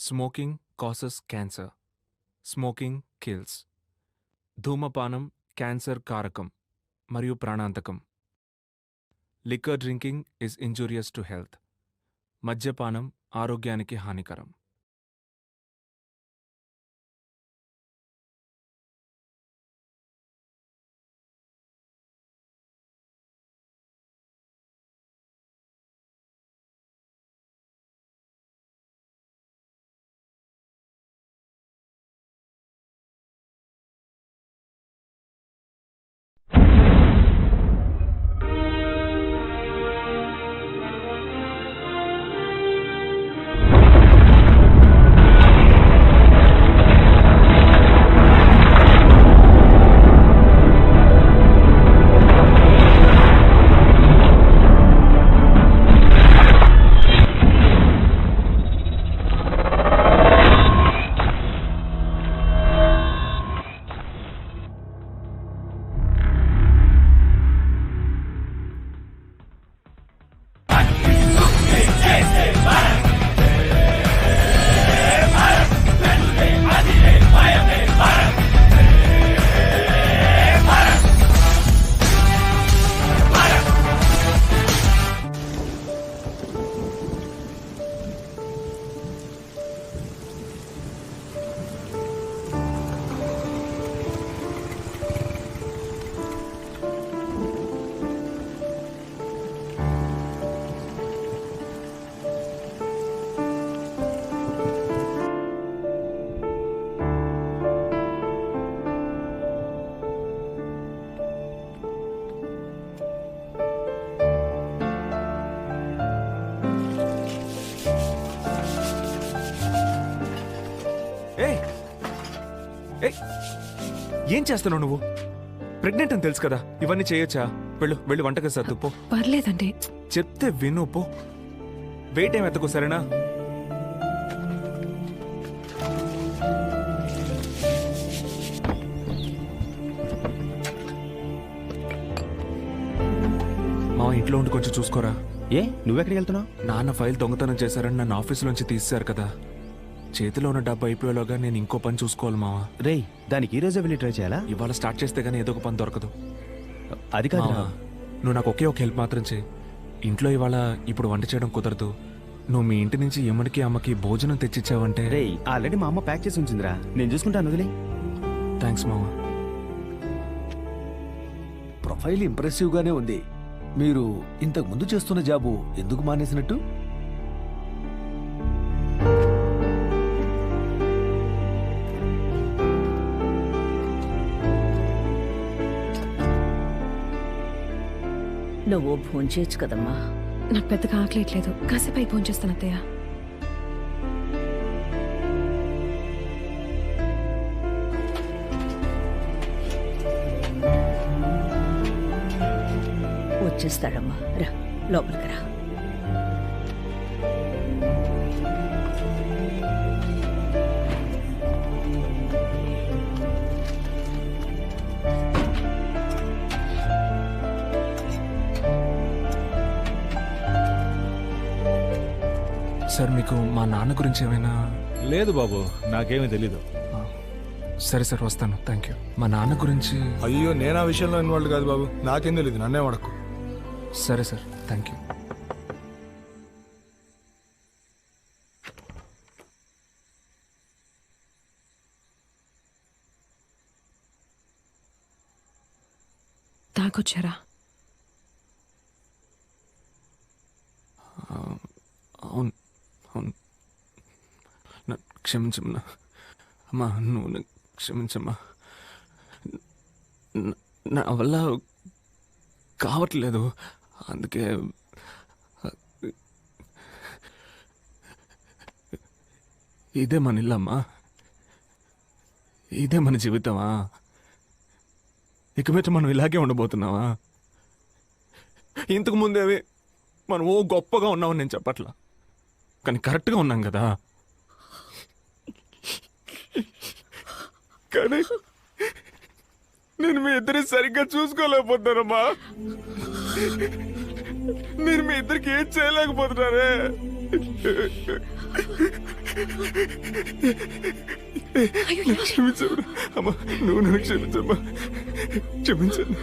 Smoking causes cancer. Smoking kills. ధూమపానం cancer కారకం మరియు ప్రాణాంతకం. Liquor drinking is injurious to health. మద్యపానం ఆరోగ్యానికి హానికరం. ఏం చేస్తున్నావు నువ్వు? ప్రెగ్నెంట్ అని తెలుసు కదా, ఇవన్నీ చేయొచ్చా? వెళ్ళు వంటగది సర్దు పో. పర్లేదండి, చెప్తే విను పో. వెయిట్ ఏం ఎత్తకు, సరేనా? మా ఇంట్లో ఉండి కొంచెం చూసుకోరా. ఏ నువ్వెక్కడికి వెళ్తున్నావు? నాన్న ఫైల్ దొంగతనం చేశారని నన్ను ఆఫీసులోంచి తీసేశారు కదా. చేతిలో ఉన్న డబ్బు అయిపోయేలోగా నేను ఇంకో పని చూసుకోవాలి మావా. రేయ్, దానికి ఈ రోజే వెళ్ళి ట్రై చేయాలా? ఇవాళ స్టార్ట్ చేస్తే గానీ ఏదో ఒక పని దొరకదు. అది కాదు, మావా, నువ్వు నాకు ఒకే ఒక హెల్ప్ మాత్రం చేయి. ఇంట్లో ఇవాళ ఇప్పుడు వంట చేయడం కుదరదు. నువ్వు మీ ఇంటి నుంచి ఎమ్మడికి అమ్మకి భోజనం తెచ్చిచ్చావంటే. రేయ్, ఆల్రెడీ మా అమ్మ ప్యాక్ చేసి ఉంచిందిరా, నేను చూసుకుంటాను, వదిలే. థ్యాంక్స్ మావా. ప్రొఫైల్ ఇంప్రెసివ్ గానే ఉంది. మీరు ఇంతకు ముందు చేస్తున్న జాబు ఎందుకు మానేసినట్టు? నువ్వు భోంచేయచ్చు కదమ్మా. నాకు పెద్దగా ఆకలేట్లేదు, కాసేపు అయి భోంచేస్తాను అత్తయ్య. వచ్చేస్తాడమ్మా, రా లోపలికి రా. సార్, మీకు మా నాన్న గురించి ఏమైనా? లేదు బాబు, నాకేమీ తెలీదు. సరే సార్, వస్తాను. Thank you. మా నాన్న గురించి. అయ్యో, నేను ఆ విషయంలో ఇన్వాల్వ్ కాదు బాబు, నాకేం తెలీదు, నన్నే వడకు. సరే సార్, థ్యాంక్ యూ. తాగొచ్చారా? అవును అవును, క్షమించమ్మా. అమ్మా, నువ్వు క్షమించమ్మా. నా వల్ల కావట్లేదు, అందుకే. ఇదే మన ఇల్లమ్మా, ఇదే మన జీవితమా? ఇక మీద మనం ఇలాగే ఉండబోతున్నావా? ఇంతకు ముందేవి మనం ఓ గొప్పగా ఉన్నామని నేను చెప్పట్లా, కానీ కరెక్ట్గా ఉన్నాం కదా. కానీ నేను మీ ఇద్దరిని సరిగ్గా చూసుకోలేకపోతున్నానమ్మా. నేను మీ ఇద్దరికి ఏం చేయలేకపోతున్నారే. క్షమించమ్మా. అమ్మా నువ్వు నన్ను క్షమించమ్మా. క్షమించండి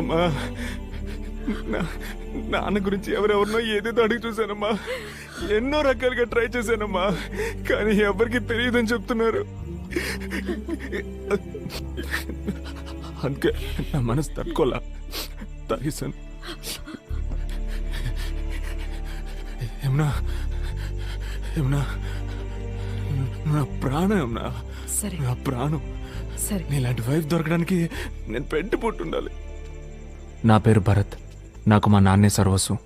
అమ్మా. నాన్న గురించి ఎవరెవరినో ఏదేదో అడిగి చూశానమ్మా. ఎన్నో రకాలుగా ట్రై చేశానమ్మా, కానీ ఎవరికి తెలియదని చెప్తున్నారు. అందుకే నా మనసు తట్టుకోలా తాగేశాను. ఏమన్నా ఏమన్నా నా ప్రాణం ఏమన్నా, సరే నా ప్రాణం. సరే నీలాంటి వైఫ్ దొరకడానికి నేను పెట్టి పుట్టుండాలి. నా పేరు భరత్. నాకు మా నాన్నే సర్వస్వం.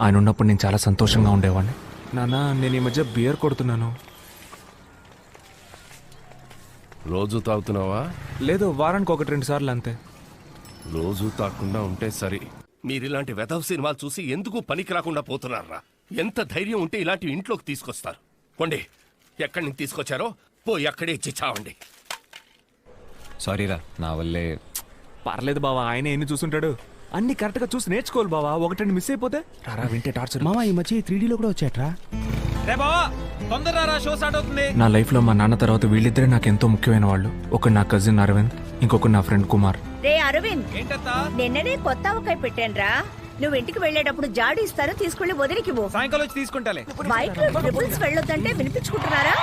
ఆయన ఉన్నప్పుడు నేను చాలా సంతోషంగా ఉండేవాడిని. నాన్న, నేను ఈ మధ్య బియర్ కొడుతున్నాను. రోజు తాగుతున్నావా? లేదు, వారానికి 1-2 సార్లు అంతే. రోజు తాగకుండా ఉంటే సరి. మీరిలాంటి వెధవ సినిమాలు చూసి ఎందుకు పనికి రాకుండా పోతున్నారా? ఎంత ధైర్యం ఉంటే ఇలాంటి ఇంట్లోకి తీసుకొస్తారు? కొండి, ఎక్కడి నుంచి తీసుకొచ్చారో పోయి అక్కడే ఇచ్చి చావండి. సారీరా, నా వల్లే. పర్లేదు బావా, ఆయన ఎన్ని చూసుంటాడు. అన్ని కరెక్ట్ గా చూసి నేర్చుకోవాలి బావా. ఒకటి మిస్ అయిపోతే రారా వింటే టార్చర్. మామ ఈ మధ్య 3Dలో కూడా వచ్చాట్రా. నా లైఫ్ లో మా నాన్న తర్వాత వీళ్ళిద్దరే నాకు ఎంతో ముఖ్యమైన వాళ్ళు. ఒకడు నా కజిన్ అరవింద్, ఇంకొకడు నా ఫ్రెండ్ కుమార్. రే అరవింద్, నిన్ననే కొత్త ఆవకాయ పెట్టానురా. నువ్వు ఇంటికి వెళ్ళేటప్పుడు జాడి ఇస్తారు, తీసుకెళ్లి వదిలికి పో. సాయంకాలం వచ్చి తీసుకుంటాలే. బైక్ లో ట్రిపుల్స్ వెళ్ళొద్దంటే వినిపించుకుంటున్నారా?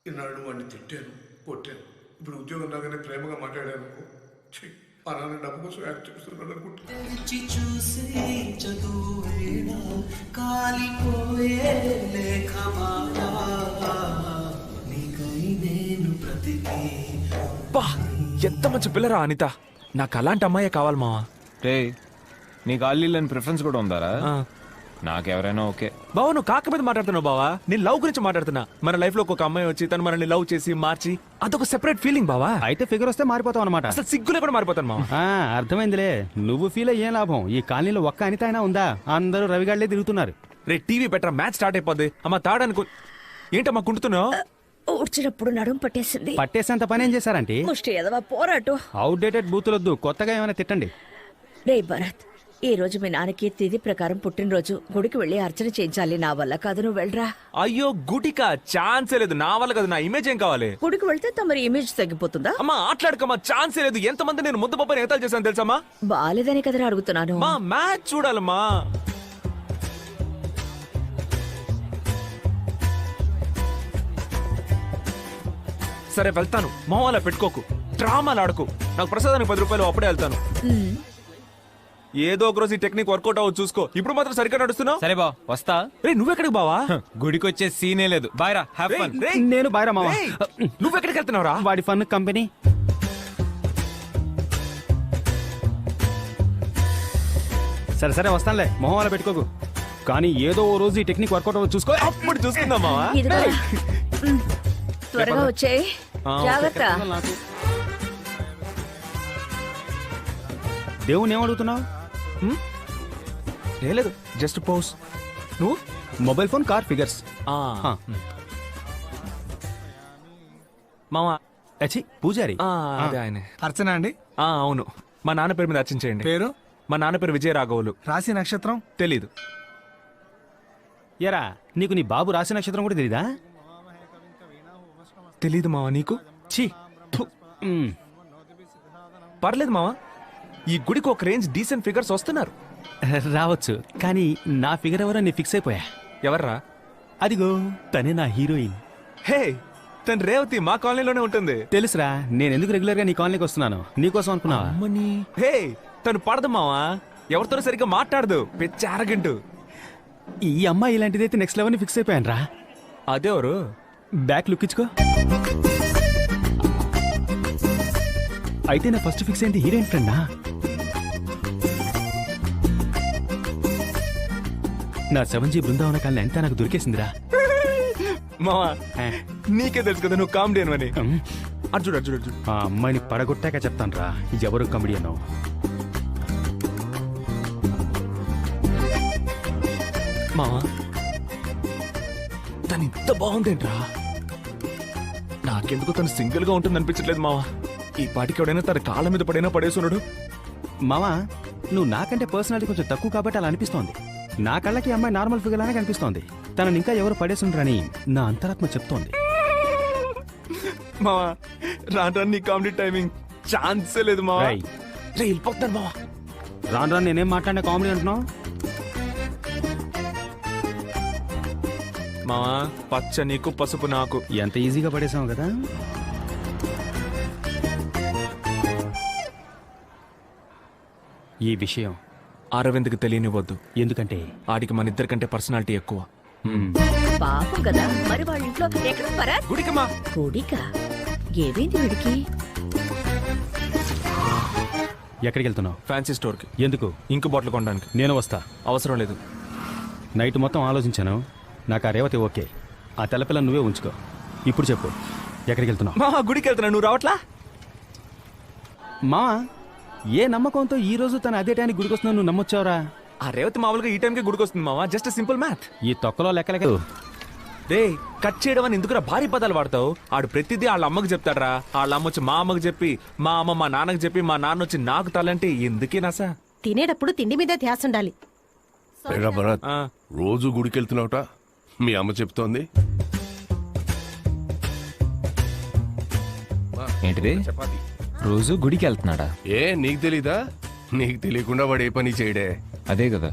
ఈనాడు వాడిని తిట్టాను, కొట్టాను. ఇప్పుడు ఉద్యోగం రాగానే ప్రేమగా మాట్లాడాను అనుకో. మా నాన్న డబ్బు కోసం యాక్ట్ చేస్తున్నాడు అనుకుంటా. బా, ఎంత మంచి పిల్లరా అనిత. నాకు అలాంటి అమ్మాయే కావాలి మావా. రే, నీకు ఆల్లీలని ప్రిఫరెన్స్ కూడా ఉందారా? నాకెవరైనా ఓకే. బావా, నువ్వు కాక మీద మాట్లాడుతున్నావు బావా. నేను లవ్ గురించి మాట్లాడుతున్నా. మన లైఫ్ లో ఒక అమ్మాయి వచ్చి తను మనల్ని లవ్ చేసి మార్చి అదొక సెపరేట్ ఫీలింగ్ బావా. అయితే ఫిగర్ వస్తే మారిపోతావు అనమాట. అసలు సిగ్గులే కూడా మారిపోతాను మావా. అర్థమైందిలే. నువ్వు ఫీల్ అయ్యే లాభం. ఈ కాలనీలో ఒక్క అనిత అయినా ఉందా? అందరూ రవిగాళ్లే తిరుగుతున్నారు. రే, టీవీ పెట్టరా, మ్యాచ్ స్టార్ట్ అయిపోద్ది. అమ్మ తాడనుకో. ఏంటమ్మా కుంటున్నావు? ఊడ్చినప్పుడు నడుము పట్టేసింది. పట్టేసేంత పని ఏం చేశారంటే? ముష్టి ఎదవా పోరాటు. అవుట్డేటెడ్ బూతులొద్దు, కొత్తగా ఏమైనా తిట్టండి. రే భరత్, ఈ రోజు మీ నాన్నకి తిథి ప్రకారం పుట్టినరోజు. గుడికి వెళ్ళి అర్చన చేయించాలి. నా వల్ల కాదు, నువ్వు వెళ్ళరా. అయ్యో గుడికా? ఛాన్సే లేదు. నా వల్ల కదా. నా ఇమేజ్ ఏం కావాలి? గుడికి వెళ్తే తమరి ఇమేజ్ తగ్గిపోతుందా? అమ్మా ఆటలాడకమ్మా. ఛాన్సే లేదు. ఎంతమంది నేను ముద్దు పప్పని ఎగతాలు చేశాను తెలుసమ్మా? బాలేదని కదరా అడుగుతున్నాను. మా మ్యాచ్ చూడాలమ్మా. సరే వెళ్తాను. మొహంలా పెట్టుకోకు, డ్రామాలు ఆడకు. నాకు ప్రసాదానికి 10 రూపాయలు, అప్పుడే వెళ్తాను. ఏదో ఒక రోజు ఈ టెక్నిక్ వర్కౌట్ అవ్వచ్చు చూసుకో. ఇప్పుడు మాత్రం సరిగ్గా నడుస్తున్నావు. సరే బా, వస్తా. రే, నువ్వెక్కడికి బావా? గుడికి వచ్చే సీనే లేదు. బాయ్ రా, హ్యావ్ రేయ్, ఫన్. రేయ్, నేను బాయ్రా మామ. రేయ్, నువ్వెక్కడికి వెళ్తున్నావురా? వాడి ఫన్ కంపెనీ. సరే సరే వస్తానులే, మొహం అలా పెట్టుకోకు. కానీ ఏదో ఓ రోజు ఈ టెక్నిక్ వర్కౌట్ అవ్వచ్చు చూసుకో. అప్పుడు చూసుకుందాం మావా. ఇదిగో త్వరగా వచ్చేయ్. జాగ్రత్త. దేవుని ఏమడుగుతున్నావు? ఏం లేదు, జస్ట్ పోస్. నువ్వు మొబైల్ ఫోన్, కార్, ఫిగర్స్. మావా. అచ్చి పూజారి. అదే ఆయనే. అర్చన అండి. అవును. మా నాన్న పేరు మీద అర్చించేయండి. పేరు? మా నాన్న పేరు విజయ రాఘవులు. రాశి నక్షత్రం తెలీదు. ఎరా, నీకు నీ బాబు రాశి నక్షత్రం కూడా తెలీదా? తెలీదు మావా. నీకు? ఛీ. పర్లేదు మావా. ఈ గుడికి ఒక రేంజ్ డీసెంట్ ఫిగర్స్ వస్తున్నారు. రావచ్చు, కానీ నా ఫిగర్ ఎవరో నీ ఫిక్స్ అయిపోయా. ఎవర్రా? అదిగో తనే నా హీరోయిన్. హే, తను రేవతి మా కాలనీలోనే ఉంటుంది. తెలుసురా, నేను ఎందుకు రెగ్యులర్ గా నీ కాలనీకి వస్తున్నాను. నీకోసం అనుకున్నావా? అమ్మని. హే, తను పడదు మావా. ఎవరితో సరిగ్గా మాట్లాడదు. పిచ్చి అరగంటు. ఈ అమ్మాయి ఇలాంటిదైతే నెక్స్ట్ లెవెల్ ని ఫిక్స్ అయిపోయాను రా. అదేవరు? బ్యాక్ లుక్ ఇచ్చుకో. అయితే నా ఫస్ట్ ఫిక్స్ ఏంటి? హీరోయిన్ ఫ్రెండా? నా 7G బృందావన కాలనీ ఎంత నాకు దొరికేసిందిరా. మావా, నీకే తెలుసు కదా నువ్వు కామెడీ అని. అర్జుడు అర్జుడు అర్జుడు. ఆ అమ్మాయిని పడగొట్టాక చెప్తాను రా ఎవరు కామెడీ అన్నావు. మావా, తను ఇంత బాగుందేంట్రా? నాకెందుకు తను సింగిల్ గా ఉంటుంది అనిపించట్లేదు మావా. ఈ పాటికి ఎవడైనా తన కాళ్ళ మీద పడైనా పడేసున్నాడు. మావా నువ్వు నాకంటే పర్సనాలిటీ కొంచెం తక్కువ కాబట్టి అలా అనిపిస్తోంది. నా కళ్ళకి ఈ అమ్మాయి నార్మల్ ఫిగర్ లానే కనిపిస్తోంది. తనని ఇంకా ఎవరు పడేసుండ్రని నా అంతరాత్మ చెప్తోంది. మావా రాను నీ కామెడీ టైమింగ్ ఛాన్సే లేదు మావా. రేయ్. రే వెళ్ళిపోతాను మావా. రాను రాను నేనేం మాట్లాడినా కామెడీ అంటున్నావు. మావా పచ్చ నీకు పసుపు నాకు. ఎంత ఈజీగా పడేసావు కదా. ఈ విషయం అరవింద్కి తెలియనివ్వద్దు. ఎందుకంటే ఆడికి మన ఇద్దరికంటే పర్సనాలిటీ ఎక్కువ. పాపం కదా, మరి వాళ్ళ ఇంట్లో ఎక్కడ భరత్? గుడికమ్మా. గుడికా? ఏమైంది వీడికి? ఎక్కడికి వెళ్తున్నావు? ఫ్యాన్సీ స్టోర్కి. ఎందుకు? ఇంకు బాటిల్ కొనడానికి. నేను వస్తా. అవసరం లేదు. నైట్ మొత్తం ఆలోచించాను. నాకు ఆ రేవతి ఓకే. ఆ తెల్లపిల్ల నువ్వే ఉంచుకో. ఇప్పుడు చెప్పు, ఎక్కడికి వెళ్తున్నావు? మావా గుడికి వెళ్తున్నా, నువ్వు రావట్లా? మా ఏ నమ్మకంతో ఈ రోజు తన అదే టైంకి గుడికి వస్తున్నావు నువ్వు నమ్మొచ్చావురా? ఆ రేవతి మామూలుగా ఈ టైంకి గుడికి వస్తుంది మావా. Just simple math. ఈ తొక్కలో లెక్కలెక్క రే కట్ చేయడం అని ఎందుకురా భారీ పదాలు వాడతావు? ఆడు ప్రతిదీ వాళ్ళ అమ్మకి చెప్తాడరా. వాళ్ళ అమ్మ వచ్చి మా అమ్మకి చెప్పి, మా అమ్మ మా నాన్నకి చెప్పి, మా నాన్న వచ్చి నాకు తలంటే ఎందుకే నాసా? తినేటప్పుడు తిండి మీద ధ్యాస ఉండాలి. ఏరా భరత్, ఆ, రోజు గుడికి వెళ్తున్నావుట మీ అమ్మ చెప్తోంది. ఏంటిది? చపాతీ. రోజు గుడికి వెళ్తున్నాడా? ఏ నీకు తెలీదా? నీకు తెలియకుండా వాడు ఏ పని చేయడే. అదే కదా,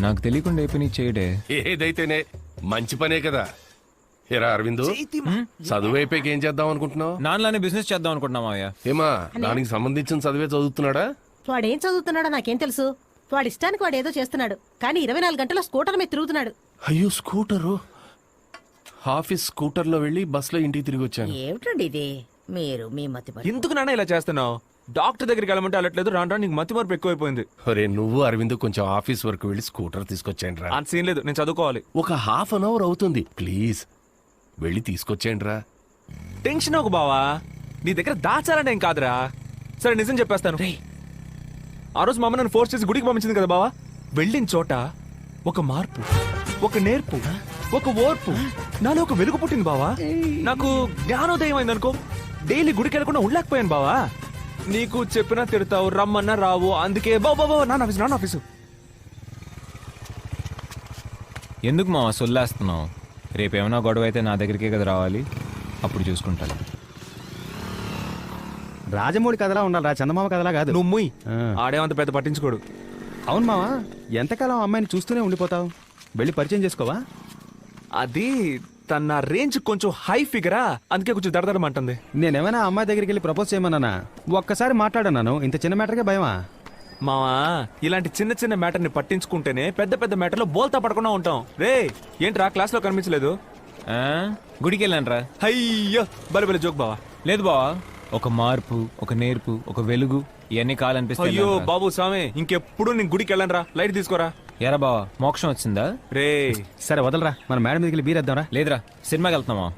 నాకు తెలియకుండా ఏ పని చేయడే. ఏదైతేనే మంచి పనే కదా. ఏరా అరవిందు, చదువు అయిపోయాక ఏం చేద్దాం అనుకుంటున్నావు? నాన్నలానే బిజినెస్ చేద్దాం అనుకుంటున్నా మావయ్య. ఏమా దానికి సంబంధించిన చదివే చదువుతున్నాడా? వాడేం చదువుతున్నాడో నాకేం తెలుసు. వాడి ఇష్టానికి వాడు ఏదో చేస్తున్నాడు. కానీ 24 గంటల స్కూటర్ మీద తిరుగుతున్నాడు. అయ్యో స్కూటరు. ఆఫీస్ స్కూటర్లో వెళ్ళి బస్సులో ఇంటికి తిరిగి వచ్చాను. ఏమిటండి ఇది? మీరు మీ మతి మరి. ఎందుకు నాన్న ఇలా చేస్తున్నావు? డాక్టర్ దగ్గరికి వెళ్ళమంటే వెళ్ళట్లేదు. రాను రాను నీకు మతి మార్పు ఎక్కువైపోయింది. ఒరే నువ్వు అరవింద్ కొంచెం ఆఫీస్ వరకు వెళ్ళి స్కూటర్ తీసుకొచ్చేయండి రా. అంత సీన్ లేదు, నేను చదువుకోవాలి. ఒక హాఫ్ అన్ అవర్ అవుతుంది, ప్లీజ్ వెళ్ళి తీసుకొచ్చేయండి రా. టెన్షన్ ఒక బావా, నీ దగ్గర దాచాలంటే ఏం కాదురా. సరే నిజం చెప్పేస్తాను. ఆ రోజు మా అమ్మ నన్ను ఫోర్స్ చేసి గుడికి పంపించింది కదా బావా. వెళ్ళిన చోట ఒక మార్పు, ఒక నేర్పు, ఒక ఓర్పు, నాలో ఒక వెలుగు పుట్టింది బావా. నాకు జ్ఞానోదయం అయింది అనుకో. డైలీ గుడికి వెళ్ళకుండా ఉండలేకపోయాను బావా. నీకు చెప్పినా తిడతావు, రమ్మన్నా రావు. అందుకే బాబా నాన్న ఆఫీసు. ఎందుకు మావా సొల్లేస్తున్నావు? రేపేమైనా గొడవ అయితే నా దగ్గరికే కదా రావాలి. అప్పుడు చూసుకుంటాను. రాజమౌళి కథలా ఉండాలి రా, చందమామ కథలా కాదు. నువ్వు ముయ్. ఆ. ఆడేమంత పెద్ద పట్టించుకోడు. అవును మావా, ఎంతకాలం అమ్మాయిని చూస్తూనే ఉండిపోతావు? వెళ్ళి పరిచయం చేసుకోవా? అది తన రేంజ్ కొంచెం హై ఫిగరా, అందుకే కొంచెం దడదడమంటుంది. నేనేమైనా అమ్మాయి దగ్గరికి వెళ్ళి ప్రపోజ్ చేయమన్నానా? ఒక్కసారి మాట్లాడన్నాను. ఇంత చిన్న మ్యాటర్కే భయమా? మావా ఇలాంటి చిన్న చిన్న మ్యాటర్ని పట్టించుకుంటేనే పెద్ద పెద్ద మ్యాటర్లో బోల్తా పడకుండా ఉంటాం. రే ఏంట్రా క్లాస్లో కనిపించలేదు? ఆ? గుడికి వెళ్ళానురా. అయ్యో బలి జోక్ బావా. లేదు బావా, ఒక మార్పు, ఒక నేర్పు, ఒక వెలుగు, ఇవన్నీ కావాలనిపిస్తాయి. అయ్యో బాబు స్వామి, ఇంకెప్పుడు నేను గుడికి వెళ్ళను రా. లైట్ తీసుకోరా. ఎరా బావా, మోక్షం వచ్చిందా? రే సరే వదలరా, మన మేడం మీదకి వెళ్ళి బీరేద్దాంరా. లేదురా, సినిమాకి వెళ్తున్నావా?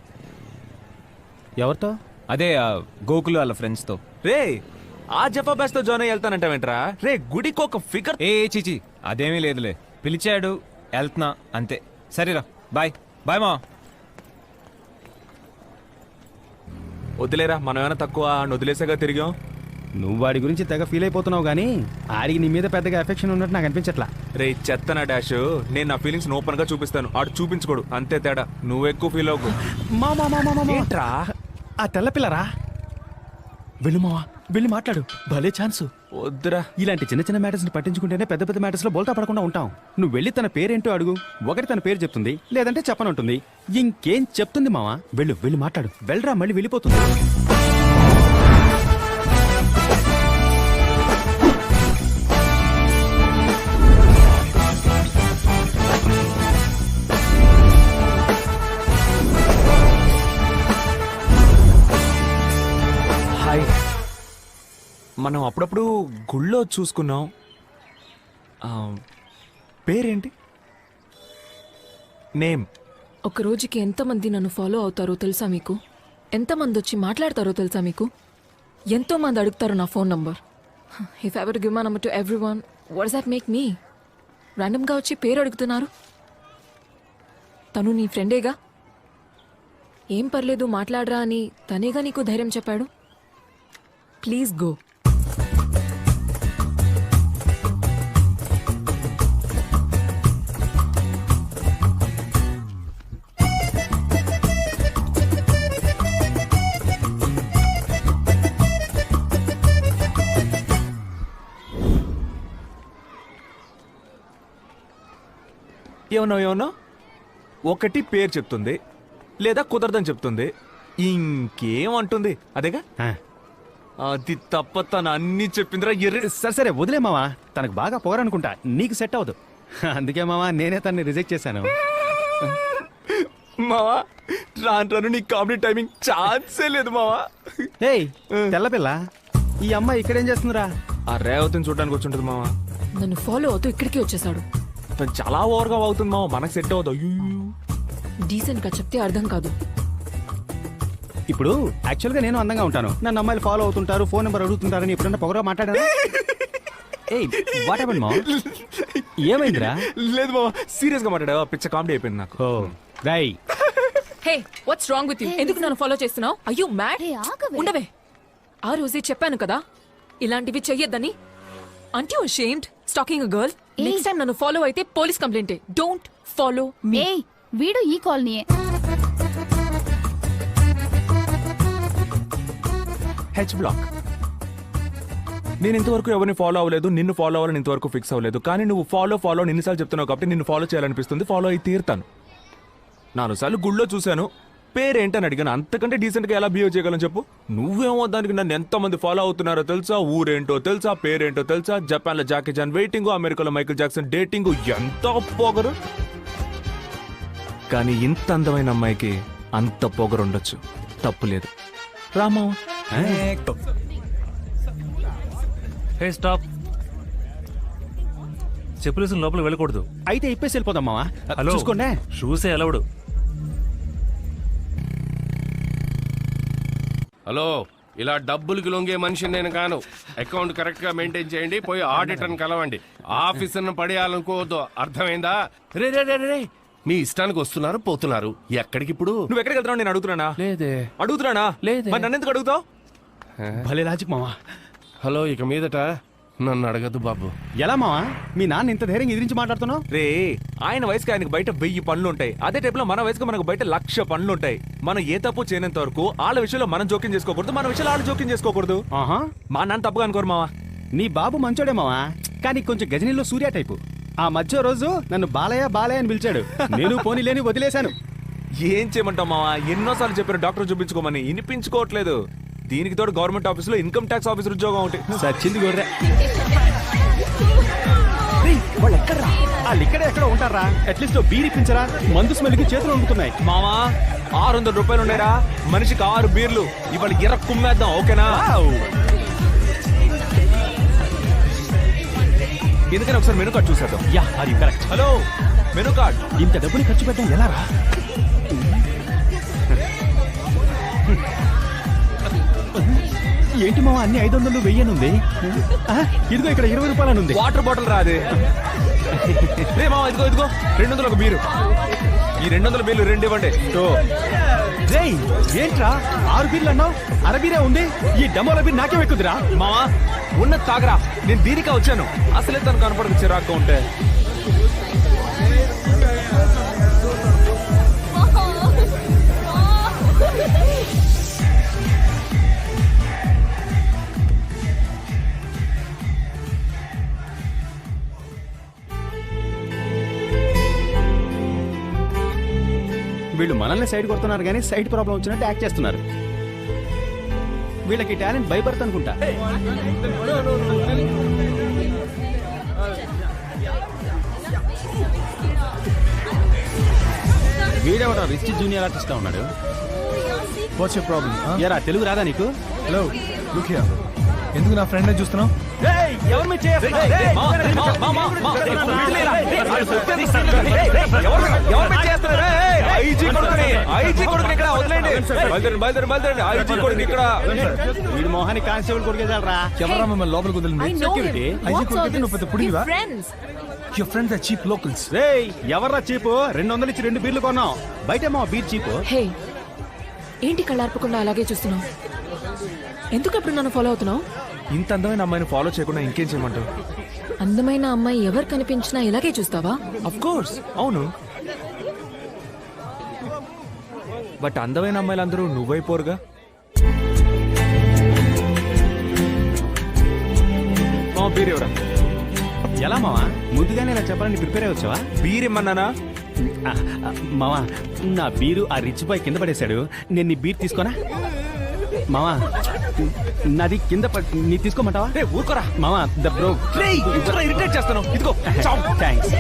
ఎవరితో? అదే గోకులు వాళ్ళ ఫ్రెండ్స్తో. రే ఆ జఫా బ్యాస్ తో జాయిన్ అయ్యి వెళ్తానంటావేంట్రా? రే గుడికి ఒక ఫిగర్. ఏ చీచి, అదేమీ లేదులే. పిలిచాడు, వెళ్తున్నా అంతే. సరేరా, బాయ్ బాయ్ మా. వదిలేరా, మనం ఏమైనా తక్కువ వదిలేసాగా తిరిగాం. నువ్వు వాడి గురించి తెగ ఫీల్ అయిపోతున్నావు కానీ ఆడికి నీ మీద పెద్దగా ఎఫెక్షన్ ఉన్నట్టు నాకు అనిపించట్లా. రే చెత్తనా డాష్, నేను నా ఫీలింగ్స్ ఓపెన్ గా చూపిస్తాను, ఆడు చూపించుకోడు, అంతే తేడా. నువ్వు ఎక్కువ ఫీల్ అవ్వకు. ఏంట్రా? ఆ తెల్లపిల్లరా, వెళ్ళు మావా, వెళ్ళి మాట్లాడు. భలే ఛాన్స్. వద్దురా. ఇలాంటి చిన్న చిన్న మ్యాటర్స్ ని పట్టించుకుంటేనే పెద్ద పెద్ద మ్యాటర్స్ లో బోల్తా పడకుండా ఉంటాం. నువ్వు వెళ్ళి తన పేరేంటో అడుగు. ఒకటి తన పేరు చెప్తుంది, లేదంటే చెప్పనంటుంది. ఇంకేం చెప్తుంది మావా? వెళ్ళు, వెళ్ళి మాట్లాడు. వెళ్ళరా, మళ్ళీ వెళ్ళిపోతుంది. హాయ్. మనం అప్పుడప్పుడు గుళ్ళో చూసుకున్నాం. పేరేంటి? నేమ్? ఒక రోజుకి ఎంతమంది నన్ను ఫాలో అవుతారో తెలుసా మీకు? ఎంతమంది వచ్చి మాట్లాడతారో తెలుసా మీకు? ఎంతో మంది అడుగుతారు నా phone number. If ever give my number to everyone, what does that make me? ర్యాండమ్గా వచ్చి పేరు అడుగుతున్నారు. తను నీ ఫ్రెండేగా, ఏం పర్లేదు మాట్లాడరా అని తనేగా నీకు ధైర్యం చెప్పాడు. Please go. ఏమన్నా ఒకటి పేరు చెప్తుంది లేదా కుదరదని చెప్తుంది, ఇంకేమంటుంది అదేగా. ఆ, అది తప్ప తను అన్ని చెప్పిందిరా ఎర్రి. సరే సరే వదిలే మావా, తనకు బాగా పొగరనుకుంటా, నీకు సెట్ అవ్వదు. అందుకే మావా నేనే తన్ని రిజెక్ట్ చేశాను. మావా రాను రాను నీ కామెడీ టైమింగ్ ఛాన్సే లేదు మావా. ఏయ్ తెల్లపిల్ల, ఈ అమ్మాయి ఇక్కడేం చేస్తుందిరా? ఆ రేవతిని చూడడానికి వచ్చుంటది మావా. నన్ను ఫాలో అవుతూ ఇక్కడికి వచ్చేసాడు. తను చాలా ఓవర్గా అవుతుంది మావా, మనకు సెట్ అవ్వదు. అయ్యో డీసెంట్ గా చెప్తే అర్థం కాదు. ఇప్పుడు యాక్చువల్గా నేను అందంగా ఉంటాను, నన్ను అమ్మాయిలు ఫాలో అవుతుంటారు, ఫోన్ నెంబర్ అడుగుతుంటారని ఎప్పుడన్నా పొగరగా మాట్లాడాను? ఏయ్ వాట్ హ్యాపెండ్ మావా? ఏమైందిరా? లేదు మావా, సీరియస్ గా మాట్లాడా, పిచ్చ కామెడీ అయిపోయింది నాకు. ఓ రై hey what's wrong with you? ఎందుకు నన్ను ఫాలో చేస్తున్నావు? అయ్యో మ్యాడ్. ఉండవే, ఆ రోజే చెప్పాను కదా ఇలాంటివి చెయ్యొద్దని. Aren't you ashamed stalking a girl? Next time నన్ను ఫాలో అయితే police complaint. Don't follow me. ఏయ్ వీడు ఈ కాలనీయే. H black. నేను ఇంతవరకు ఎవరిని ఫాలో అవ్వలేదు, నిన్ను ఫాలో అవ్వాలని ఇంతవరకు ఫిక్స్ అవ్వలేదు. కానీ నువ్వు ఫాలో నిన్నిసార్లు చెప్తున్నావు కాబట్టి నిన్ను ఫాలో చేయాలనిపిస్తుంది, ఫాలో అయి తీరుతాను. 4 సార్లు గుళ్ళో చూశాను, పేరేంటని అడిగాను. అంతకంటే డీసెంట్ గా ఎలా బిహేవ్ చేయగలను చెప్పు? నువ్వేమో దానికి నన్ను ఎంతమంది ఫాలో అవుతున్నారో తెలుసా, ఊరేంటో తెలుసా, పేరేంటో తెలుసా, జపాన్ లో జాకీ జాన్ వెయిటింగ్, అమెరికాలో మైకిల్ జాక్సన్ డేటింగ్, ఎంత పొగరు. కానీ ఇంత అందమైన అమ్మాయికి అంత పొగరు ఉండొచ్చు, తప్పు లేదు. రామా హే స్టాప్. చెప్పులేసిన లోపల వెళ్ళకూడదు. అయితే ఇప్పేసి వెళ్ళిపోదాం మావా. హలో చూసుకోండి. షూసే అలవడు. హలో, ఇలా డబ్బులకి లొంగే మనిషిని నేను కాను. అకౌంట్ కరెక్ట్ గా మెయింటైన్ చేయండి, పోయి ఆడిటర్ని కలవండి. ఆఫీసర్ని పడేయాలనుకోవద్దు, అర్థమైందా? రే రే రే రే, మీ ఇష్టానికి వస్తున్నారు పోతున్నారు. ఎక్కడికి ఇప్పుడు? నువ్వు ఎక్కడికి వెళ్తున్నావు? నేను అడుగుతున్నానా? లేదే. అడుగుతున్నానా? లేదే. మరి నన్ను ఎందుకు అడుగుతావు? భలే లాజిక్ మావా. హలో, ఇక మీదట నన్ను అడగద్దు బాబు. ఎలా మావా మీ నాన్న ఇంత ధైర్యంగా ఎదిరించి మాట్లాడుతున్నావు? రే, ఆయన వయసుకి ఆయనకు బయట 1000 పనులు ఉంటాయి. అదే టైప్ లో మన వయసుకు మనకు బయట 1,00,000 పనులు ఉంటాయి. మనం ఏ తప్పు చేయనంత వరకు వాళ్ళ విషయంలో మనం జోక్యం చేసుకోకూడదు, మన విషయంలో వాళ్ళు జోక్యం చేసుకోకూడదు. ఆహా, మా నాన్న తప్పుగా అనుకోరు మావా. నీ బాబు మంచోడే మావా, కానీ కొంచెం గజనీలో సూర్య టైపు. ఆ మధ్య రోజు నన్ను బాలయ్య బాలయ్య అని పిలిచాడు, నేను పోనీ లేని వదిలేశాను. ఏం చేయమంటావు మావా? ఎన్నోసార్లు చెప్పారు డాక్టర్ చూపించుకోమని, వినిపించుకోవట్లేదు. దీనికి తోడు గవర్నమెంట్ ఆఫీసులో ఇన్కమ్ ట్యాక్స్ ఆఫీసర్ ఉద్యోగం ఒకటి. సచ్చింది గొర్రె. వాళ్ళు ఎక్కడరా? వాళ్ళు ఇక్కడే ఎక్కడ ఉంటారా? అట్లీస్ట్ బీర్ ఇప్పించరా, మందు స్మెల్కి చేతులు వండుతున్నాయి. మావా 600 రూపాయలు ఉన్నాయిరా, మనిషికి 6 బీర్లు. ఇవాళ ఎర్ర కుమ్మేద్దాం, ఓకేనా? ఎందుకని ఒకసారి మెనూ కార్డ్ చూసేద్దాం. Yeah are you correct. Hello, menu card. ఇంత డబ్బుని ఖర్చు పెట్టడం ఎలా రా? ఏంటి మావా అన్ని 500 1000 ఉంది? ఇదిగో ఇక్కడ 20 రూపాయలు ఉంది. వాటర్ బాటిల్ రాదే. రే మావా, ఇదిగో 200 ఒక బీరు. ఈ 200 బీర్లు 2 ఇవ్వండి. రేయ్ ఏంట్రా 6 బీర్లు అన్నావు? అరబీరే ఉంది. ఈ డమోల బీర్ నాకే ఎక్కుదిరా. మావా ఉన్నది తాగరా, నేను దీనికా వచ్చాను. అసలే తను కనపడకు చిరాగ్గా ఉంటే. వీళ్ళు మనల్ని సైడ్ కొడుతున్నారు కానీ సైడ్ ప్రాబ్లం వచ్చినట్టు యాక్ట్ చేస్తున్నారు. వీళ్ళకి టాలెంట్ భయపడతా అనుకుంటా. వీడెవడా రిచ్ జూనియర్ ఆర్టిస్ట్ గా ఉన్నాడు. What's your problem? ఎరా తెలుగు రాదా నీకు? Hello look here. ఎందుకు నా ఫ్రెండ్ చూస్తున్నావు? ఎవరి మీద వీడి మోహాన్ని కానిస్టేబుల్ కొడుకేదాలరా. ఎవరా మిమ్మల్ని లోపలికి వదిలింది? సెక్యూరిటీ. నువ్వు పెద్ద పుడివా? Your friends are cheap locals. రేయ్ ఎవర్రా చీపు? 200 ఇచ్చి 2 బీర్లు కొన్నాం. బయట మా బీర్ చీపు. హే ఏంటి కళ్ళార్పకుండా అలాగే చూస్తున్నావు? ఎందుకు అప్పుడు నన్ను ఫాలో అవుతున్నావు? ఇంత అందమైన అమ్మాయిని ఫాలో చేయకుండా ఇంకేం చేయమంటావు? అందమైన అమ్మాయి ఎవరు కనిపించినా ఇలాగే చూస్తావా? అఫ్ కోర్స్ అవును. బట్ అందమైన అమ్మాయిలందరూ నువ్వైపోరుగా. బీరేవరా? ఎలా మావా? ముందుగానే ఇలా చెప్పాలని ప్రిపేర్ అయ్యి వచ్చావా? బీరేమన్నానా? మావా, నా బీరు ఆ రిచ్ బాయ్ కింద పడేశాడు. నేను నీ బీర్ తీసుకోనా? మావా, నాది కింద నీ తీసుకోమంటావా? ఊరుకోరా మావా, ద బ్రో. ఇరిటేట్ చేస్తాను. ఇదిగో థ్యాంక్స్.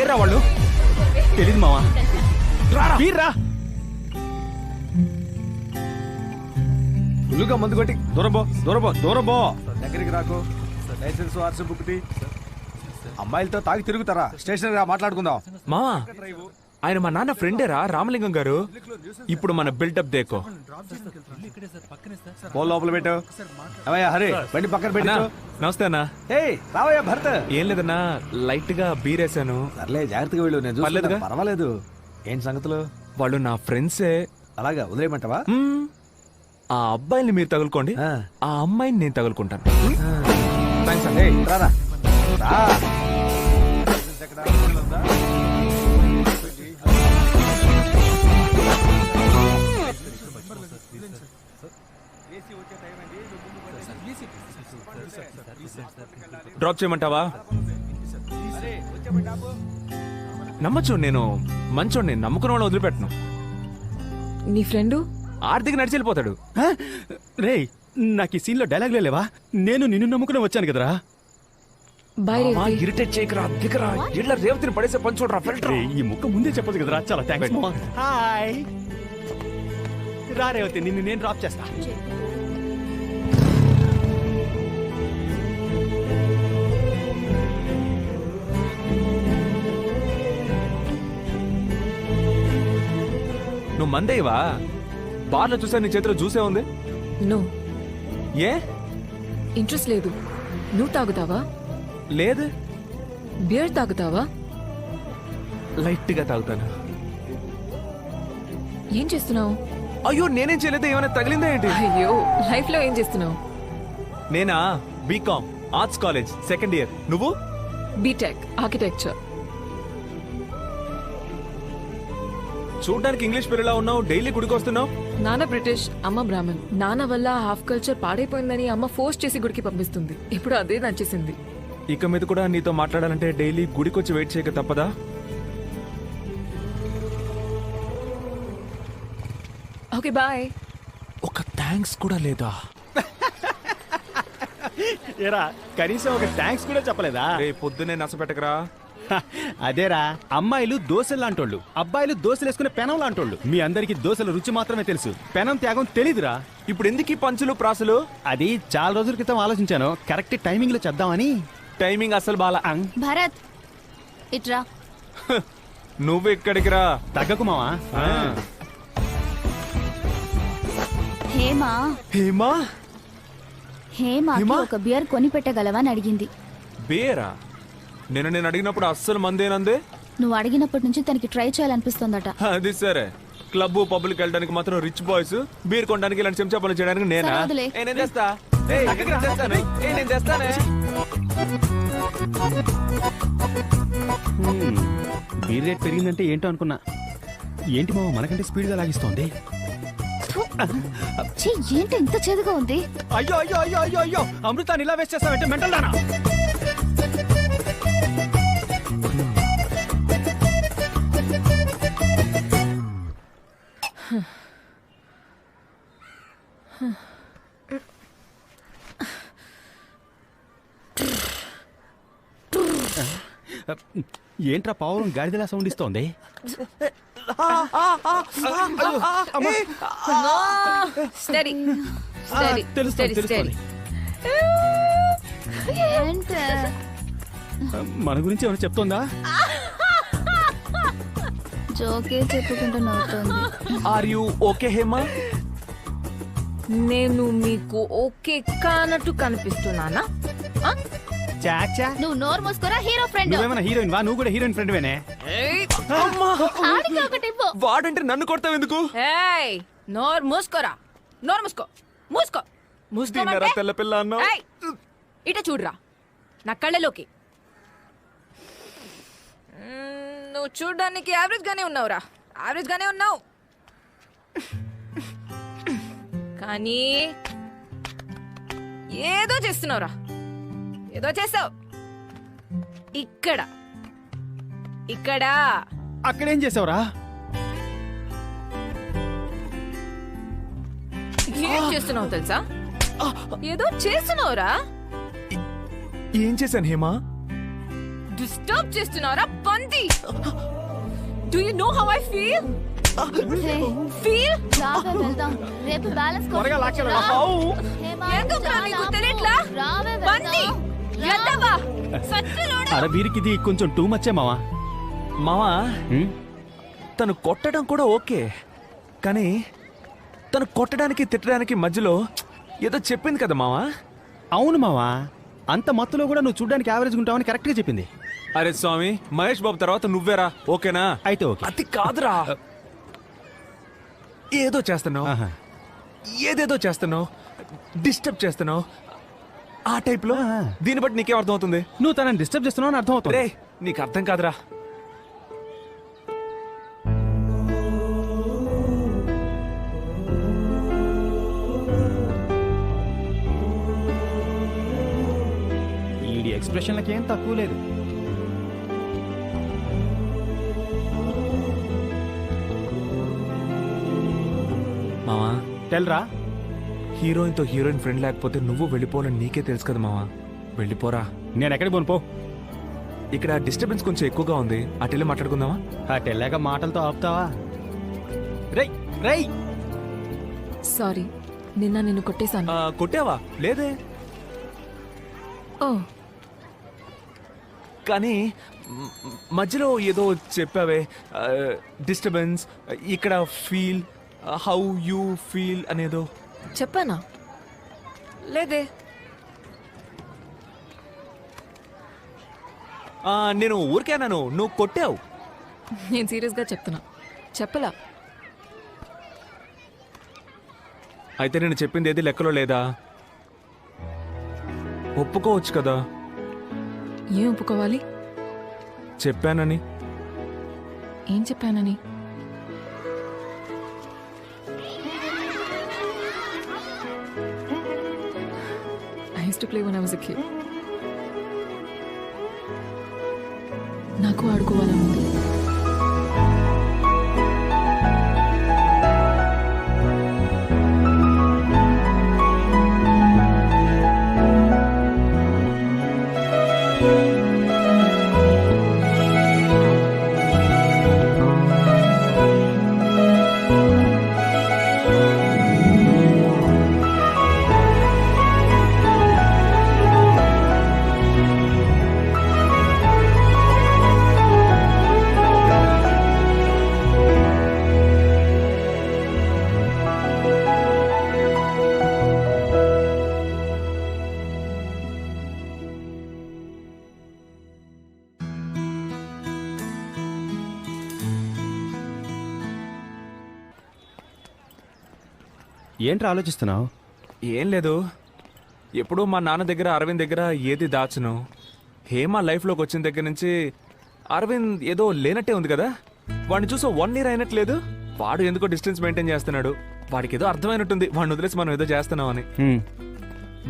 ఏరా వాళ్ళు? తెలీదు మావా. బీర్ రా. ఫుల్గా మందు కొట్టి దూరబో దూరబో దూరబో. దగ్గరికి రాకు. లైసెన్స్ ఆర్సీ బుక్ తి. అమ్మాయిలతో తాగి తిరుగుతారా? స్టేషన్ రా, మాట్లాడుకుందాం. మావా, ఆయన మా నాన్న ఫ్రెండేరా, రామలింగం గారు. ఇప్పుడు మన బిల్డప్ దేకో. ఫోన్ లోపల పెట్టు. అవయ్యా హరి, బండి పక్కన పెట్టు. నమస్తే అన్నా. ఏయ్ రావయ్యా భరత్. ఏం లేదన్నా, లైట్ గా బీరేసాను. సర్లే, జాగ్రత్తగా వెళ్ళు. నేను పర్లేదుగా? చూసుకుంటా. పర్వాలేదు. ఏంటి సంగతులు? వాళ్ళు నా ఫ్రెండ్సే. అలాగా వదిలేయమంటావా? ఆ అబ్బాయిని మీరు తగులుకోండి, ఆ అమ్మాయిని నేను తగులుకుంటాను. థాంక్స్ అండి. రారా రా. డ్రాప్ చేయమంటావా? నమ్మచ్చు, నేను మంచోడిని, నమ్ముకున్న వాళ్ళని వదిలిపెట్టను. నీ ఫ్రెండు ఆర్థిక నడిచి వెళ్ళిపోతాడు. రే, నాకు ఈ సీన్ లో డైలాగ్లే లేవా? నేను నిన్ను నమ్ముకుని వచ్చాను కదరా. బాయ్ రేవతి. ఇరిటేట్ చేయకరా, దిగరా. ఇళ్ళ రేవతిని పడేసే పని చూడరా. ఫిల్టర్. ఈ ముక్క ముందే చెప్పదు కదరా. చాలా థ్యాంక్స్. హాయ్ రా రేవతి, నిన్ను నేను డ్రాప్ చేస్తా. నువ్వు మందేవా? బార్లో చూసా నీ చేతిలో జ్యూసే ఉంది. నో, ఏ? ఇంట్రెస్ట్ లేదు. నువ్వు తాగుతావా? లేదు. బియర్ తాగుతావా? లైట్ గా తాగుతాను. ఏం చేస్తున్నావు? అయ్యో, నేనేం చేయలేదు. ఏమైనా తగిలిందా ఏంటి? అయ్యో, లైఫ్ లో ఏం చేస్తున్నావు? నేనా B Com arts college second year. నువ్వు? B Tech architecture. చూడ్డానికి ఇంగ్లీష్ పిల్లలా ఉన్నావు. డైలీ గుడికి వస్తున్నావు. నాన్న బ్రిటిష్, అమ్మ బ్రాహ్మణ్. నాన్న వల్ల హాఫ్ కల్చర్ పాడైపోయిందని అమ్మ ఫోర్స్ చేసి గుడికి పంపిస్తుంది. ఇప్పుడు అదే నచ్చేసింది. ఇక మీద కూడా నీతో మాట్లాడాలంటే డైలీ గుడికి వచ్చి వెయిట్ చేయక తప్పదా? Okay bye. ఒక థ్యాంక్స్ కూడా లేదా? ఏరా, కనీసం ఒక థ్యాంక్స్ కూడా చెప్పలేదా? రే పొద్దునే నసపెట్టకరా. అదేరా, అమ్మాయిలు దోశలు లాంటోళ్ళు, అబ్బాయిలు దోశలు వేసుకునే పెనం లాంటోళ్ళు. మీ అందరికి దోశల రుచి మాత్రమే తెలుసు, పెనం త్యాగం తెలీదురా. ఇప్పుడు ఎందుకు ఈ పంచులు ప్రాసులు? అది చాలా రోజుల క్రితం ఆలోచించాను. కరెక్ట్ టైమింగ్ లో చేద్దామని. టైమింగ్ అసలు బాలా. భరత్ ఇట్రా. నువ్వు ఇక్కడికి రా. తగ్గకు మావా. హేమా హేమా హేమాకి ఒక బియర్ కొని పెట్టగలవా అని అడిగింది. బేరా? నేను అడిగినప్పుడు అస్సలు మందేనందే. నువ్వు అడిగినప్పటి నుంచి తనకి ట్రై చేయాలనిపిస్తోందట. అది సరే, క్లబ్ పబ్లిక్ వెళ్ళడానికి మాత్రం రిచ్ బాయ్స్, బీర్ కొనడానికి ఇలాంటి చెంచా పనులు చేయడానికి నేనా? సరే, వదిలే. నేను చేస్తా. నేను చేస్తానే. బీర్ రేట్ పెరిగిందంటే ఏంటో అనుకున్నా. ఏంటి మావ మనకంటే స్పీడ్ గా లాగిస్తోంది. ఛీ, ఏంటి ఇంత చేదుగా ఉంది? అయ్యో అయ్యో అయ్యో అయ్యో అయ్యో, అమృతాన్ని ఇలా వేస్ట్ చేస్తావంటే మెంటల్ దానా? ఏంట్రా పావురం గాడిదలా సౌండ్ ఇస్తోంది? తెలుస్తోంది. మన గురించి ఏమైనా చెప్తోందా? జోకే చెప్పుకుంటూ నవ్వుతోంది. Are you okay Hema? నేను మీకు ఓకే కానట్టు కనిపిస్తున్నానా? చాచా, నువ్వు నోరు మూసుకోరా హీరో ఫ్రెండ్. నువ్వేమైనా హీరోయిన్ వా? నువ్వు కూడా హీరోయిన్ ఫ్రెండ్ వేనే. ఆడికి ఒకటి ఇవ్వు. వాడంటే నన్ను కొడతావు ఎందుకు? ఏయ్ నోరు మూసుకోరా, నోరు మూసుకో, మూసుకో, తిన్నారా తెల్ల పిల్ల అన్నావు? ఏయ్, ఇట చూడురా నా కళ్ళలోకి. నువ్వు చూడ్డానికి యావరేజ్ గానే ఉన్నావురా, యావరేజ్ గానే ఉన్నావు. కానీ ఏదో చేస్తున్నావురా, ఏదో చేసావు. ఇక్కడ ఇక్కడ అక్కడేం చేసావురా? ఏం చేస్తున్నావు తెలుసా? ఏదో చేస్తున్నావురా. ఏం చేశాను హేమా? డిస్టర్బ్ చేస్తున్నావురా పంది. Do you know how I feel? Feel రావే వెళ్దాం. రేపు బ్యాలెన్స్ త్వరగా లాక్కెళ్ళరా. ఎందుకురా నీకు తెలియట్లా? పంది ఎద్దవా సచ్చిలోడా. అరే వీరికి ఇది కొంచెం టూ మచ్చే మావా. మావా తను కొట్టడం కూడా ఓకే, కానీ తను కొట్టడానికి తిట్టడానికి మధ్యలో ఏదో చెప్పింది కదా మావా. అవును మావా, అంత మత్తులో కూడా నువ్వు చూడడానికి యావరేజ్ ఉంటావని కరెక్ట్ గా చెప్పింది. అరే స్వామి, మహేష్ బాబు తర్వాత నువ్వేరా, ఓకేనా? అయితే ఓకే. అది కాదురా, ఏదో చేస్తున్నావు, ఆహా. ఏదేదో చేస్తున్నావు, డిస్టర్బ్ చేస్తున్నావు ఆ టైప్ లో. దీన్ని బట్టి నీకేం అర్థం అవుతుంది? నువ్వు తనని డిస్టర్బ్ చేస్తున్నావు అని అర్థం అవుతుంది. రే నీకు అర్థం కాదురా. ఈడి ఎక్స్ప్రెషన్లకి ఏం తక్కువ లేదు. మావా తెల్రా, హీరోయిన్ తో హీరోయిన్ ఫ్రెండ్ లేకపోతే నువ్వు వెళ్ళిపోవాలని నీకే తెలుసు కదా మావా. వెళ్ళిపోరా. నేను ఎక్కడికి పోను పో. ఇక్కడ డిస్టర్బెన్స్ కొంచెం ఎక్కువగా ఉంది, అటెళ్ళి మాట్లాడుకుందామా? అటు వెళ్ళాక మాటలతో ఆపుతావా? రై రై. సారీ, నిన్న నిన్ను కొట్టేశాను. కొట్టావా? లేదే. ఓ కానీ మధ్యలో ఏదో చెప్పావే, డిస్టర్బెన్స్, ఇక్కడ ఫీల్, హౌ యూ ఫీల్ అనేదో చెప్పానా? లేదే. నేను ఊరికేనాను, నువ్వు కొట్టావు. నేను సీరియస్గా చెప్తున్నా, చెప్పలా. అయితే నేను చెప్పింది ఏది లెక్కలో లేదా? ఒప్పుకోవచ్చు కదా. ఏం ఒప్పుకోవాలి? చెప్పానని. ఏం చెప్పానని? I used to play when I was a kid. నాకు ఆడుకోవాలని ఉంది. ఏంట్రా ఆలోచిస్తున్నావు? ఏం లేదు, ఎప్పుడూ మా నాన్న దగ్గర అరవింద్ దగ్గర ఏది దాచును. హేమ లైఫ్లోకి వచ్చిన దగ్గర నుంచి అరవింద్ ఏదో లేనట్టే ఉంది కదా. వాడిని చూసి 1 year అయినట్లేదు. వాడు ఎందుకో డిస్టెన్స్ మెయింటైన్ చేస్తున్నాడు. వాడికి ఏదో అర్థమైనట్టుంది, వాడిని వదిలేసి మనం ఏదో చేస్తున్నామని.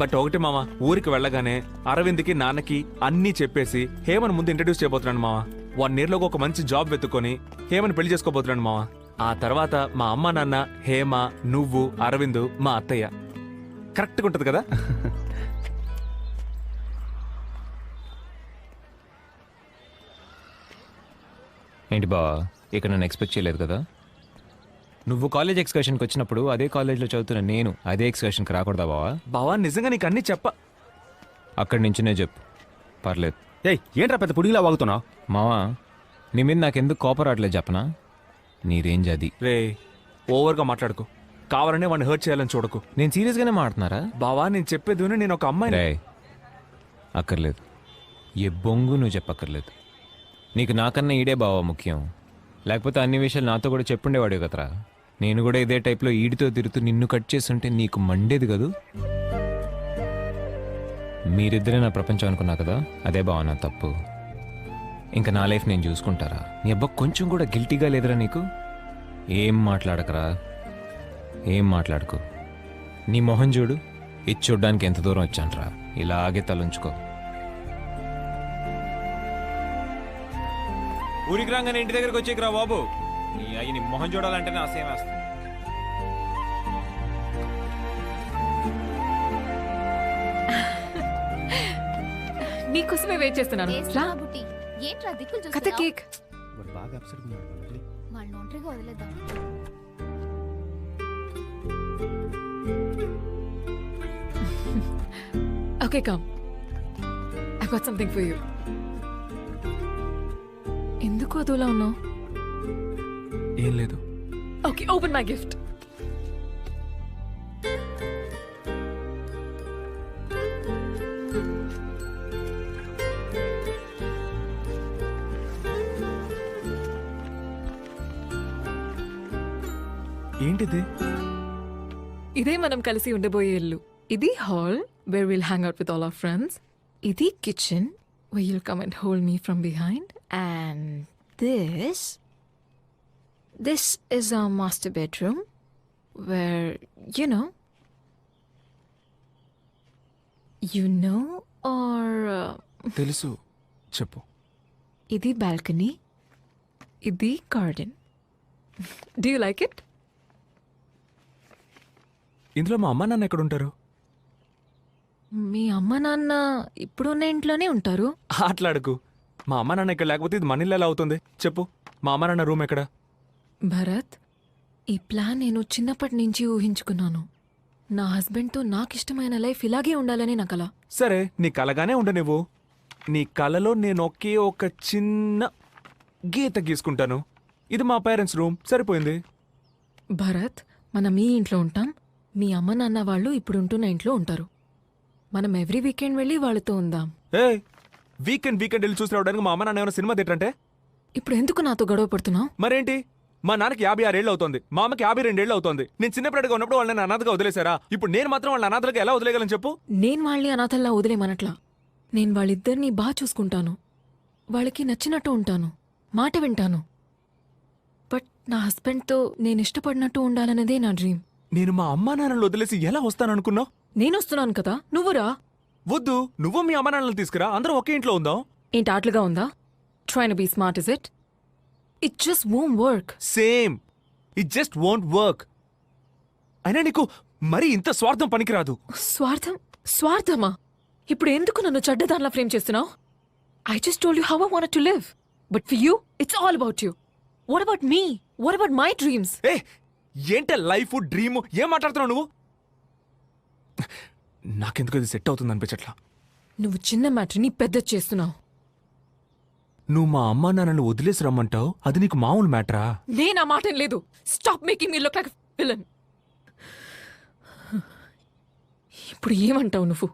బట్ ఒకటి మామ, ఊరికి వెళ్ళగానే అరవింద్కి నాన్నకి అన్నీ చెప్పేసి హేమను ముందు ఇంట్రడ్యూస్ చేయబోతున్నాను మామ. 1 year లోకి ఒక మంచి జాబ్ వెతుక్కొని హేమను పెళ్లి చేసుకోబోతున్నాను మామ. ఆ తర్వాత మా అమ్మ నాన్న, హేమ, నువ్వు, అరవింద్, మా అత్తయ్య. కరెక్ట్గా ఉంటుంది కదా? ఏంటి బావా, ఇక్కడ నన్ను ఎక్స్పెక్ట్ చేయలేదు కదా? నువ్వు కాలేజ్ ఎక్స్కర్షన్కి వచ్చినప్పుడు అదే కాలేజ్లో చదువుతున్న నేను అదే ఎక్స్కర్షన్కి రాకూడదా బావా? బావా నిజంగా నీకు అన్నీ అక్కడి నుంచినే చెప్పు, పర్లేదు. ఏయ్ ఏంట్రా పెద్ద పుడిగిలా వాగుతున్నావు? మావా, నీ మీద నాకెందుకు కోపం రావట్లేదు చెప్పనా? నీ రేంజ్ అది. రే ఓవర్గా మాట్లాడుకో, కావాలనే వాడిని హర్ట్ చేయాలని చూడకు. నేను సీరియస్గానే మాట్లాడుతున్నారా? బావా నేను చెప్పేది విను, నేను ఒక అమ్మాయి. రే అక్కర్లేదు, ఏ బొంగు నువ్వు చెప్పక్కర్లేదు. నీకు నాకన్నా ఈడే బావా ముఖ్యం. లేకపోతే అన్ని విషయాలు నాతో కూడా చెప్పుండేవాడు కదరా. నేను కూడా ఇదే టైప్లో ఈడితో తిరుగుతూ నిన్ను కట్ చేస్తుంటే నీకు మండేది కదూ. మీరిద్దరే నా ప్రపంచం అనుకున్నా కదా, అదే బావనా తప్పు. ఇంకా నా లైఫ్ నేను చూసుకుంటారా. నీ అబ్బా కొంచెం కూడా గిల్టీగా లేదురా నీకు. ఏం మాట్లాడకరా, ఏం మాట్లాడుకో. నీ మొహం చూడు, ఇది చూడ్డానికి ఎంత దూరం వచ్చానురా. ఇలాగే తలుంచుకో. ఊరికి రాగానే ఇంటి దగ్గరికి వచ్చేకిరా బాబు. నీ అయ్యి నీ మొహం చూడాలంటేనే అసహ్యం వేస్తుంది. నీకోసమే వెయిట్ చేస్తున్నాను. రా. ఏంట్రా దిక్కులు కథ చూస్తున్నావ్? కేక్. వాడు బాగా అప్సెట్ ఉన్నాడు. వదిలే. వాళ్ళని ఒంటరిగా వదిలేద్దాం. Okay, come. I've got something for you. ఎందుకు అదోలా ఉన్నావు? ఏం లేదు. Okay, open my gift. ఏంటిది? ఇదే మనం కలిసి ఉండబోయే ఇల్లు. ఇది hall where we'll hang out with all our friends. ఇది kitchen where you'll come and hold me from behind. And this is our master bedroom where, you know or తెలుసు, చెప్పు. ఇది balcony. ఇది garden. Do you like it? ఇందులో మా అమ్మ నాన్న ఎక్కడ ఉంటారు? మీ అమ్మ నాన్న ఇప్పుడున్న ఇంట్లోనే ఉంటారు. ఆటలాడుకు. మా అమ్మ నాన్న ఇక్కడ లేకపోతే ఇది మన ఇల్లు ఎలా అవుతుంది చెప్పు. మా అమ్మ నాన్న రూమ్ ఎక్కడ? భరత్, ఈ ప్లాన్ నేను చిన్నప్పటి నుంచి ఊహించుకున్నాను. నా హస్బెండ్తో నాకు ఇష్టమైన లైఫ్ ఇలాగే ఉండాలని నా కల. సరే, నీ కలగానే ఉండ నువ్వు. నీ కలలో నేను ఒకే ఒక చిన్న గీత గీసుకుంటాను. ఇది మా పేరెంట్స్ రూమ్, సరిపోయింది. భరత్, మనం ఈ ఇంట్లో ఉంటాం. మీ అమ్మ నాన్న వాళ్ళు ఇప్పుడు ఉంటున్న ఇంట్లో ఉంటారు. మనం ఎవ్రీ వీకెండ్ వెళ్ళి వాళ్ళతో ఉందాం. ఏ వీకెండ్ వెళ్ళి చూసి రావడానికి మా అమ్మ నాన్న ఏమైనా సినిమా థియేటర్ అంటే? ఇప్పుడు ఎందుకు నాతో గొడవ పడుతున్నావు? మరేంటి, మా నాన్నకి 56 ఏళ్ళు అవుతుంది, మా అమ్మకి 52 ఏళ్ళు అవుతుంది. నేను చిన్నప్పటిగా ఉన్నప్పుడు వాళ్ళని అనాథగా వదిలేశారా? ఇప్పుడు నేను మాత్రం వాళ్ళని అనాథలుగా ఎలా వదిలేయగలను చెప్పు? నేను వాళ్ళని అనాథల్లా వదిలేమనట్లా. నేను వాళ్ళిద్దరినీ బాగా చూసుకుంటాను. వాళ్ళకి నచ్చినట్టు ఉంటాను, మాట వింటాను. బట్ నా హస్బెండ్తో నేను ఇష్టపడినట్టు ఉండాలన్నదే నా డ్రీమ్. నేను మా అమ్మా నాన్నలు వదిలేసి ఎలా వస్తాననుకున్నావు? నేను వస్తున్నాను కదా, నువ్వురా. వద్దు, నువ్వు మీ అమ్మా నాన్నలు తీసుకురా, అందరం ఒకే ఇంట్లో ఉందాం. ఏంటి ఆటలుగా ఉందా? Trying to be smart, is it? It just won't work. Same, it just won't work. అయినా నీకు మరి ఇంత స్వార్థం పనికిరాదు. స్వార్థమా? ఇప్పుడు ఎందుకు నన్ను చెడ్డదానిలా ఫ్రేమ్ చేస్తున్నావు? I just told you how I wanted to live. But for you, it's all about you. What about me? What about my dreams? ఏ ఏంటే లైఫ్ డ్రీమ్, ఏం మాట్లాడుతున్నావు నువ్వు? నాకెందుకు ఇది సెట్ అవుతుంది అనిపించట్లా. నువ్వు చిన్న మ్యాటర్ని పెద్ద చేస్తున్నావు. నువ్వు మా అమ్మా నాన్నలు వదిలేసి రమ్మంటావు, అది నీకు మామూలు మ్యాటరా? నేను ఆ మాట లేదు. Stop making me look like villain. ఇప్పుడు ఏమంటావు నువ్వు?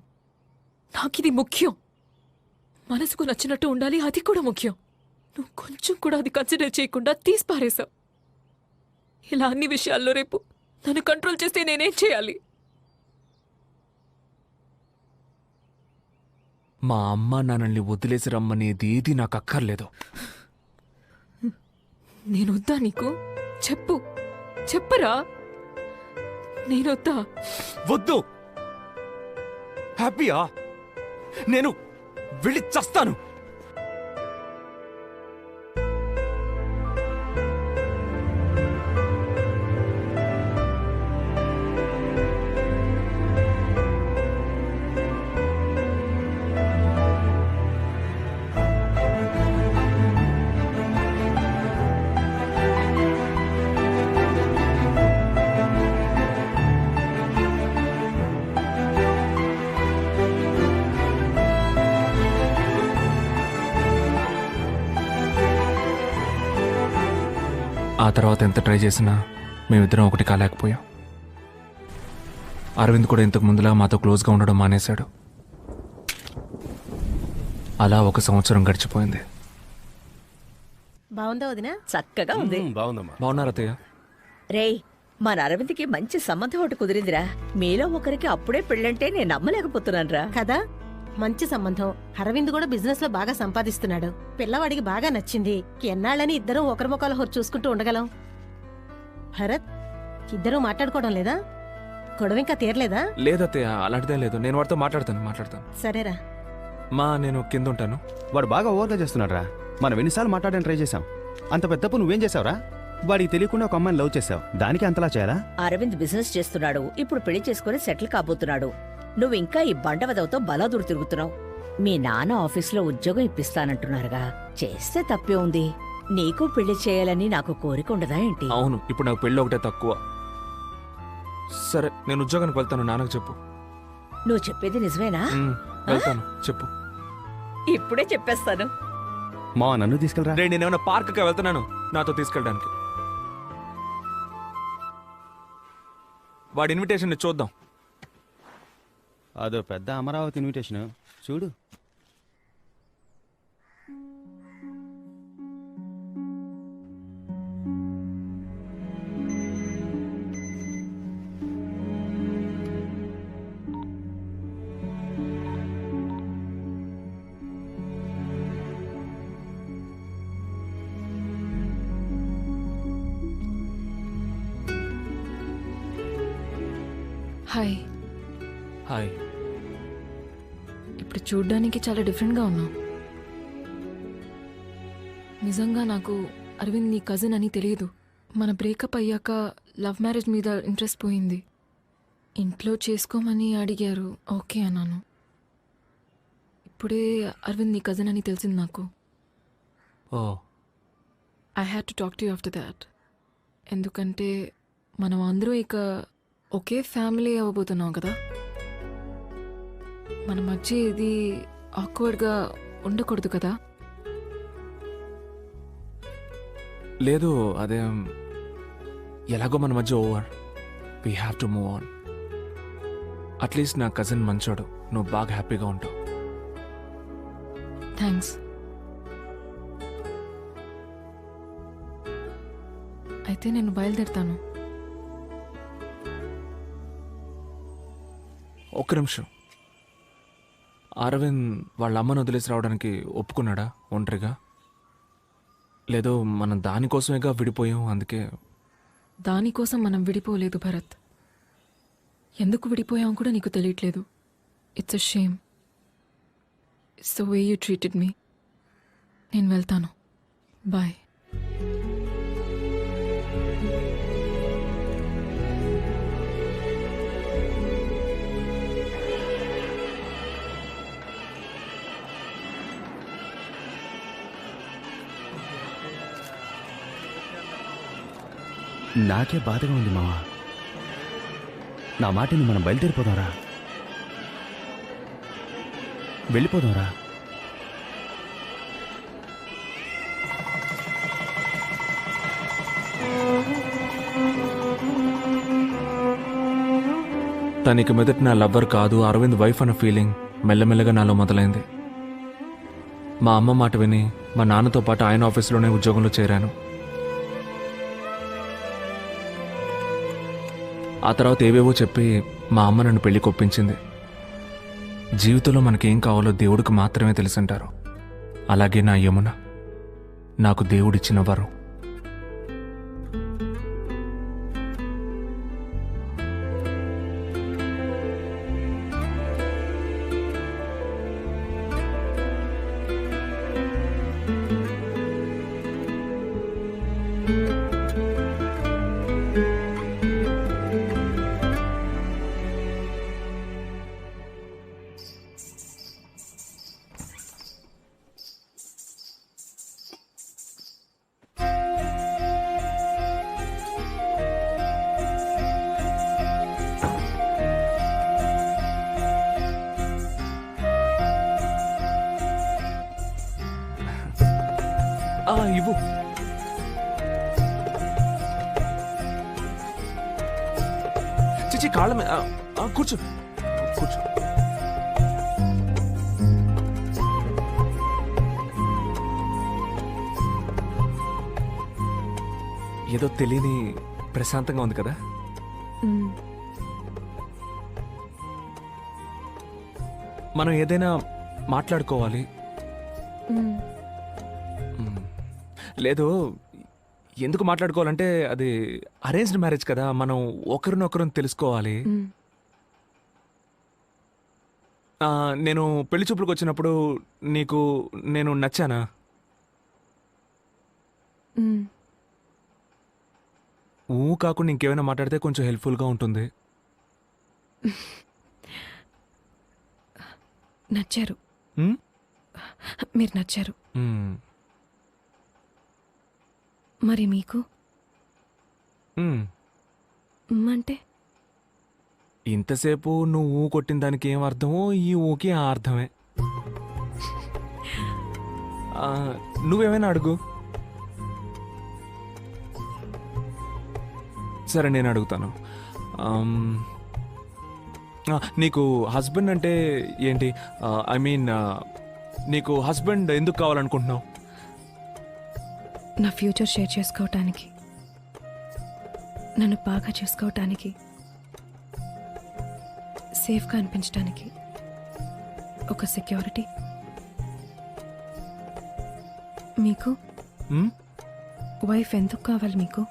నాకిది ముఖ్యం. మనసుకు నచ్చినట్టు ఉండాలి, అది కూడా ముఖ్యం. నువ్వు కొంచెం కూడా అది కన్సిడర్ చేయకుండా తీసి పారేశావు. ఇలా అన్ని విషయాల్లో రేపు నన్ను కంట్రోల్ చేస్తే నేనేం చేయాలి? మా అమ్మా నాన్నల్ని వదిలేసి రమ్మనేది ఏది నాకు అక్కర్లేదు. నేనొద్దా నీకు? చెప్పరా. నేనొద్దా? వద్దు. హ్యాపీయా? నేను వెళ్ళి చస్తాను. ఆ తర్వాత ఎంత ట్రై చేసినా మేమిద్దరం ఒకటి కాలేకపోయాం. అరవింద్ కూడా ఇంతకు ముందులా మాతో క్లోజ్గా ఉండడం మానేశాడు. అలా 1 సంవత్సరం గడిచిపోయింది. బాగుందా వదినా? చక్కగా ఉంది. బాగుందమ్మా. బాగున్నారు అత్తయ్య. రేయ్, మన అరవింద్కి మంచి సంబంధం ఒకటి కుదిరిందిరా. మీలో ఒకరికి అప్పుడే పెళ్ళంటే నేను నమ్మలేకపోతున్నానురా. కదా, మంచి సంబంధం. అరవింద్ కూడా బిజినెస్ లో బాగా సంపాదిస్తున్నాడు. పిల్లవాడికి బాగా నచ్చింది. ఎన్నాళ్ళని ఇద్దరం ఒకరి ముఖాలు హోరు చూసుకుంటూ ఉండగలం? భరత్, ఇద్దరూ మాట్లాడుకోవడం లేదా? గొడవ ఇంకా తీరలేదా? లేదత్తయ్య, అలాంటిదే లేదు. నేను వాడితో మాట్లాడతాను. సరేరా. మా నేను కింద ఉంటాను. వాడు బాగా ఓవర్గా చేస్తున్నాడు రా. మనం ఎన్నిసార్లు మాట్లాడడానికి ట్రై చేశాం. అంత పెద్దప్పు నువ్వేం చేసావురా? వాడికి తెలియకుండా ఒక అమ్మాయిని లవ్ చేసావు. దానికి అంతలా చేయాలా? అరవింద్ బిజినెస్ చేస్తున్నాడు. ఇప్పుడు పెళ్లి చేసుకుని సెటిల్ కాబోతున్నాడు. నువ్వు ఇంకా ఈ బండవదవతో బలాదూరు తిరుగుతున్నావు. మీ నాన్న ఆఫీసులో ఉద్యోగం ఇప్పిస్తానంటున్నారుగా, చేస్తే తప్పే ఉంది. నీకు పెళ్లి చేయాలని నాకు కోరిక ఉండదా ఏంటి? అవును, ఇప్పుడు నాకు పెళ్ళి ఒకటే తక్కువ. సరే, నేను ఉద్యోగానికి వెళ్తాను. నాన్నకు చెప్పు. నువ్వు చెప్పేది నిజమేనా? వెళ్తాను, చెప్పు. ఇప్పుడే చెప్పేస్తాను. మా నన్ను తీసుకెళ్ళరా. రే, నేనేమన్నా పార్క్కి వెళ్తున్నాను నాతో తీసుకెళ్ళడానికి. వాడి ఇన్విటేషన్ చూద్దాం. అదో పెద్ద అమరావతి ఇన్విటేషన్ చూడు. హాయ్. హాయ్. ఇప్పుడు చూడ్డానికి చాలా డిఫరెంట్గా ఉన్నావు. నిజంగా నాకు అరవింద్ నీ కజిన్ అని తెలియదు. మన బ్రేకప్ అయ్యాక లవ్ మ్యారేజ్ మీద ఇంట్రెస్ట్ పోయింది. ఇంట్లో చేసుకోమని అడిగారు, ఓకే అన్నాను. ఇప్పుడే అరవింద్ నీ కజిన్ అని తెలిసింది నాకు. Oh, I had to talk to you after that. ఎందుకంటే మనం అందరూ ఇక ఒకే ఫ్యామిలీ అవ్వబోతున్నాం కదా. మన మధ్య ఇది ఆక్వర్డ్గా ఉండకూడదు కదా. లేదు, అదే ఎలాగో మన మధ్య over. We have to move on. At least నా కజిన్ మంచోడు, నువ్వు బాగా హ్యాపీగా ఉంటావు. థ్యాంక్స్. అయితే నేను బయలుదేరుతాను. ఒక్క నిమిషం. అరవింద్ వాళ్ళ అమ్మను వదిలేసి రావడానికి ఒప్పుకున్నాడా ఒంటరిగా? లేదో మనం దానికోసమేగా విడిపోయాం, అందుకే. దానికోసం మనం విడిపోలేదు భరత్. ఎందుకు విడిపోయాం కూడా నీకు తెలియట్లేదు. It's a shame. It's the way you treated me. నేను వెళ్తాను. బాయ్. నాకే బాధగా ఉంది మావా. నా మాటని మనం బయలుదేరిపోదాంరా. వెళ్ళిపోదాంరా. తనకి మొదట నా లవ్వర్ కాదు, అరవింద్ వైఫ్ అన్న ఫీలింగ్ మెల్లమెల్లగా నాలో మొదలైంది. మా అమ్మ మాట విని మా నాన్నతో పాటు ఆయన ఆఫీస్లోనే ఉద్యోగంలో చేరాను. ఆ తర్వాత ఏవేవో చెప్పి మా అమ్మ నన్ను పెళ్లికి ఒప్పించింది. జీవితంలో మనకేం కావాలో దేవుడికి మాత్రమే తెలుసంటారు. అలాగే నా యమున నాకు దేవుడిచ్చిన వరం. ఇవ్వు. చిచి కాళ్ళ మీద కూర్చో కూర్చో. ఏదో తెలియని ప్రశాంతంగా ఉంది కదా. మనం ఏదైనా మాట్లాడుకోవాలి. లేదు, ఎందుకు మాట్లాడుకోవాలంటే అది అరేంజ్డ్ మ్యారేజ్ కదా, మనం ఒకరినొకరు తెలుసుకోవాలి. నేను పెళ్లి చూపులకు వచ్చినప్పుడు నీకు నేను నచ్చానా? కాకుండా ఇంకేమైనా మాట్లాడితే కొంచెం హెల్ప్ఫుల్గా ఉంటుంది. నచ్చారు, మీరు నచ్చారు. మరి మీకు అంటే ఇంతసేపు నువ్వు కొట్టిన దానికి ఏం అర్థమో ఈ ఊకి ఆ అర్థమే. నువ్వేమైనా అడుగు. సరే, నేను అడుగుతాను. నీకు హస్బెండ్ అంటే ఏంటి? ఐ మీన్, నీకు హస్బెండ్ ఎందుకు కావాలనుకుంటున్నావు? నా ఫ్యూచర్ షేర్ చేసుకోవటానికి, నన్ను బాగా చూసుకోవటానికి, సేఫ్గా అనిపించడానికి, ఒక సెక్యూరిటీ. మీకు వైఫ్ ఎందుకు కావాలి మీకు?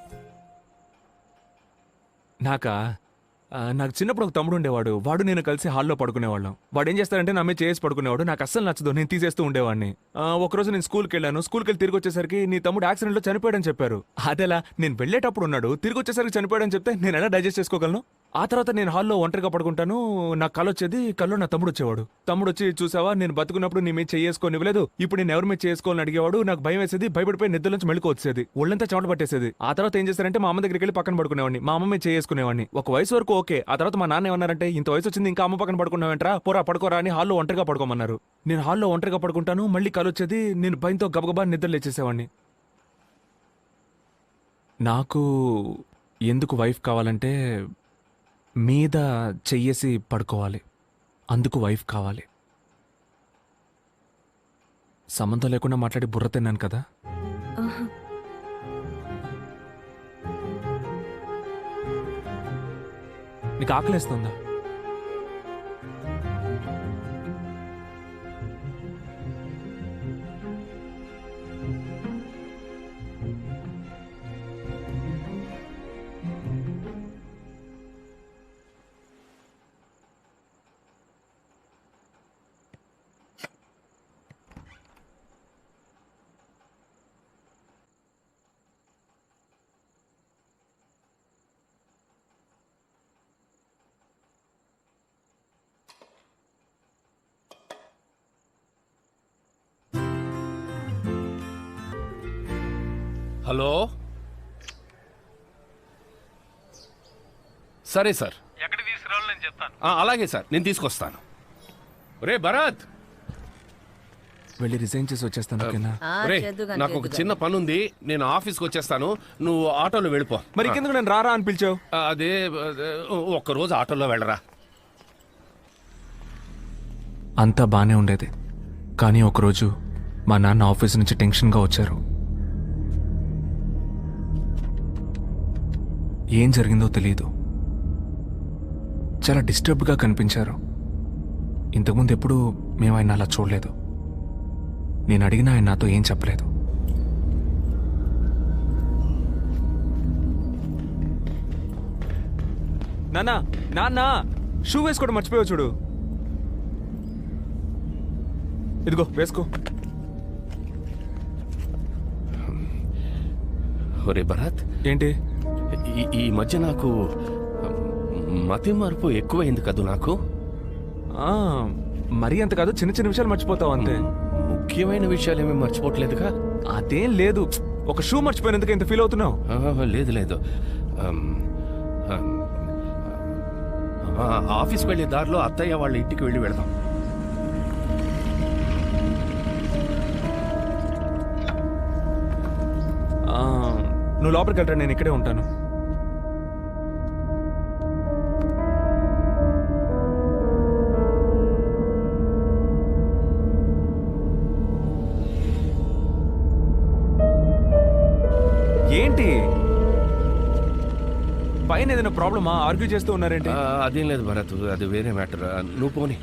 నాకు చిన్నప్పుడు ఒక తమ్ముడు ఉండేవాడు. వాడు నేను కలిసి హాల్లో పడుకునేవాళ్ళం. వాడు ఏం చేస్తాడంటే నా మీద చేసి పడుకునేవాడు. నాకు అస్సలు నచ్చదు, నేను తీసేస్తూ ఉండేవాడిని. ఒకరోజు నేను స్కూల్కి వెళ్ళాను. స్కూల్కి వెళ్ళి తిరిగి వచ్చేసరికి నీ తమ్ముడు యాక్సిడెంట్లో చనిపోయాడని చెప్పారు. అదెలా? నేను వెళ్ళేటప్పుడు ఉన్నాడు, తిరిగి వచ్చేసరికి చనిపోయాడని చెప్తే నేను ఎలా డైజెస్ట్ చేసుకోగలను? ఆ తర్వాత నేను హాల్లో ఒంటరిగా పడుకుంటాను. నాకు కళ్ళు వచ్చేది, కళ్ళు నా తమ్ముడు వచ్చేవాడు. తమ్ముడు వచ్చి, చూసావా నేను బతుకున్నప్పుడు నీ మీద చేసుకోనివ్వలేదు, ఇప్పుడు నేను ఎవరి మీద చేసుకోవాలని అడిగేవాడు. నాకు భయం వేసేది, భయపడిపోయి నిద్ర నుంచి మెళుకు వచ్చేది, ఒళ్ళంతా చెమట పట్టేసేది. ఆ తర్వాత ఏం చేశారంటే మా అమ్మ దగ్గరికి వెళ్ళి పక్కన పడుకునేవాడిని, మా అమ్మ మీద చేసుకునేవాడిని. ఒక వయసు వరకు ఓకే. ఆ తర్వాత మా నాన్న ఏమన్నారంటే, ఇంత వయసు వచ్చింది ఇంకా అమ్మ పక్కన పడుకున్నావేంట్రా, పోరా పడుకోరా అని హాల్లో ఒంటరిగా పడుకోమన్నారు. నేను హాల్లో ఒంటరిగా పడుకుంటాను, మళ్ళీ కళ్ళు వచ్చేది, నేను భయంతో గబగబా నిద్ర లేచేసేవాడిని. నాకు ఎందుకు వైఫ్ కావాలంటే, మీద చెయ్యేసి పడుకోవాలి, అందుకు వైఫ్ కావాలి. సంబంధం లేకుండా మాట్లాడి బుర్ర తిన్నాను కదా. నీకు ఆకలేస్తుందా? హలో, సరే సార్, ఎక్కడికి తీసుకురావాలో నేను చెప్తాను. అలాగే సార్, నేను తీసుకొస్తాను. రే భరత్, వెళ్ళి రిజైన్ చేసి వచ్చేస్తాను. ఓకేనా? రే, నాకు ఒక చిన్న పని ఉంది, నేను ఆఫీస్కి వచ్చేస్తాను, నువ్వు ఆటోలో వెళ్ళిపో. మరి కిందకు నేను రారా అని పిలిచావు? అదే, ఒక్కరోజు ఆటోలో వెళ్ళరా. అంతా బానే ఉండేది, కానీ ఒకరోజు మా నాన్న ఆఫీస్ నుంచి టెన్షన్గా వచ్చారు. ఏం జరిగిందో తెలియదు, చాలా డిస్టర్బ్డ్గా కనిపించారు. ఇంతకుముందు ఎప్పుడూ మేము ఆయన అలా చూడలేదు. నేను అడిగినా ఆయన నాతో ఏం చెప్పలేదు. నాన్న, నాన్న, షూ వేసుకోవడం మర్చిపోయావు చూడు. ఇదిగో వేసుకో. ఒరే భరత్, ఏంటి ఈ మధ్య నాకు మతి మార్పు ఎక్కువైంది కదూ. నాకు మరీ అంత కాదు, చిన్న చిన్న విషయాలు మర్చిపోతావు అంతే. ముఖ్యమైన విషయాలు ఏమీ మర్చిపోవట్లేదుగా? అదేం లేదు, ఒక షూ మర్చిపోయినందుకు ఎంత ఫీల్ అవుతున్నావు? లేదు లేదు, ఆఫీస్కి వెళ్ళే దారిలో అత్తయ్య వాళ్ళ ఇంటికి వెళ్ళి వెళదాం. నువ్వు లోపలికి వెళ్తా, నేను ఇక్కడే ఉంటాను. ఏంటి ఏమైనా ఏదైనా ప్రాబ్లమా? ఆర్గ్యూ చేస్తూ ఉన్నారేంటి? అదేం లేదు భరత్, అది వేరే మ్యాటర్. నువ్వు పోనీ.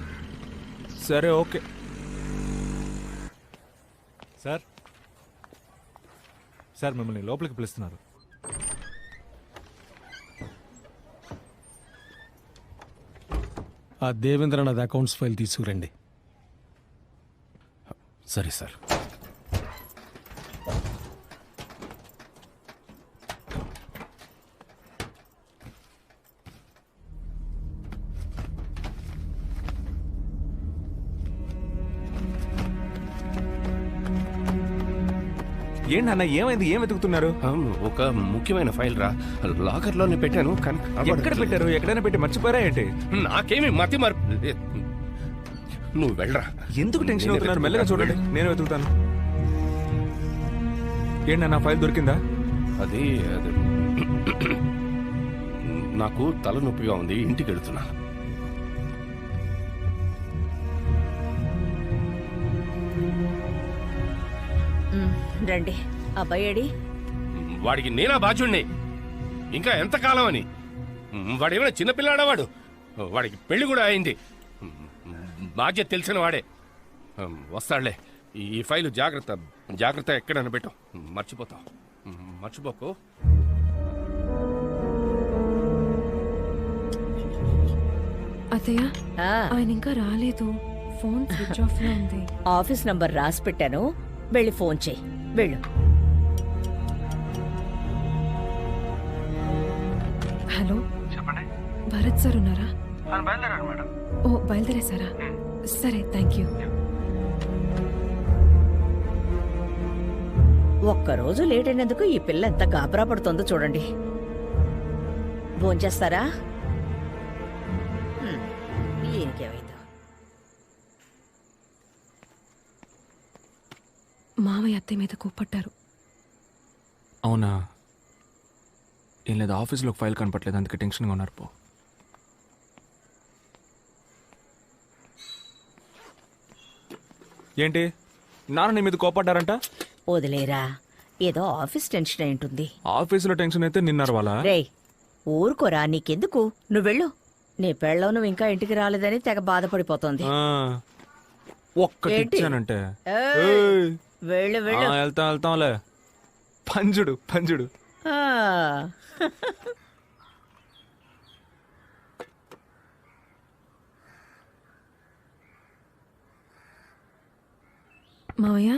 సరే ఓకే. సార్ సార్ మిమ్మల్ని లోపలికి పిలుస్తున్నారు. ఆ దేవేంద్రనాథ్ అకౌంట్స్ ఫైల్ తీసుకురండి. సరే సార్. ఏంటన్నా ఏమైంది? ఏం వెతుకుతున్నారు? ఒక ముఖ్యమైన ఫైల్ రా, లాకర్లోనే పెట్టాను కానీ ఎక్కడ పెట్టారు? ఎక్కడైనా పెట్టి మర్చిపోయారా ఏంటి? నాకేమి మతి మరి. నువ్వు వెళ్ళరా. ఎందుకు టెన్షన్ అవుతున్నారు? మెల్లగా చూడండి, నేను వెతుకుతాను. ఏంటన్నా ఫైల్ దొరికిందా? అది నాకు తలనొప్పిగా ఉంది, ఇంటికి వెళుతున్నా. రండి. అబ్బాయేడి? వాడికి నేనా బాధ్యుణ్ణి? ఇంకా ఎంతకాలం అని? వాడేమైనా చిన్నపిల్లాడా? వాడికి పెళ్లి కూడా అయింది. బాధ్యత తెలిసిన వాడే. వస్తాడులే. ఈ ఫైలు జాగ్రత్త జాగ్రత్త, ఎక్కడైనా పెట్టు, మర్చిపోతావు. మర్చిపోకు. అత్తయ్య, ఆయన ఇంకా రాలేదు. ఫోన్ స్విచ్ ఆఫ్ లో ఉంది. ఆఫీస్ నంబర్ రాసి పెట్టాను, వెళ్ళి ఫోన్ చేయి. వెళ్ళు. హలో, చెప్పండి. భరత్ సార్ ఉన్నారా? బయలుదేరారు మేడం. ఓ, బయలుదేరేసారా? సరే, థ్యాంక్ యూ. ఒక్కరోజు లేట్ అయినందుకు ఈ పిల్ల ఎంత గాబరా పడుతుందో చూడండి. భోంచేస్తారా? ఈయనకేమైందో. మామయ్య అత్తయ్య మీద కోప్పట్టారు. అవునా? ఏం లేదు, ఆఫీస్లో ఒక ఫైల్ కనపట్లేదు, అందుకే టెన్షన్గా ఉన్నారు. పో. ఏంటి నాన్న నీ మీద కోపడ్డారంట? వదిలేరా, ఏదో ఆఫీస్ టెన్షన్ అయి ఉంటుంది. ఆఫీసులో టెన్షన్ అయితే నిన్నారు వాళ్ళ. రేయ్, ఊరుకోరా, నీకెందుకు? నువ్వు వెళ్ళు. నీ పెళ్ళం నువ్వు ఇంకా ఇంటికి రాలేదని తెగ బాధపడిపోతోంది. ఒక్కటి ఏంటి? ఇచ్చానంటే ఏయ్, వెళ్ళు వెళ్ళు. వెళ్తాంలే. పంజుడు పంజుడు. ఆ. మావయ్య,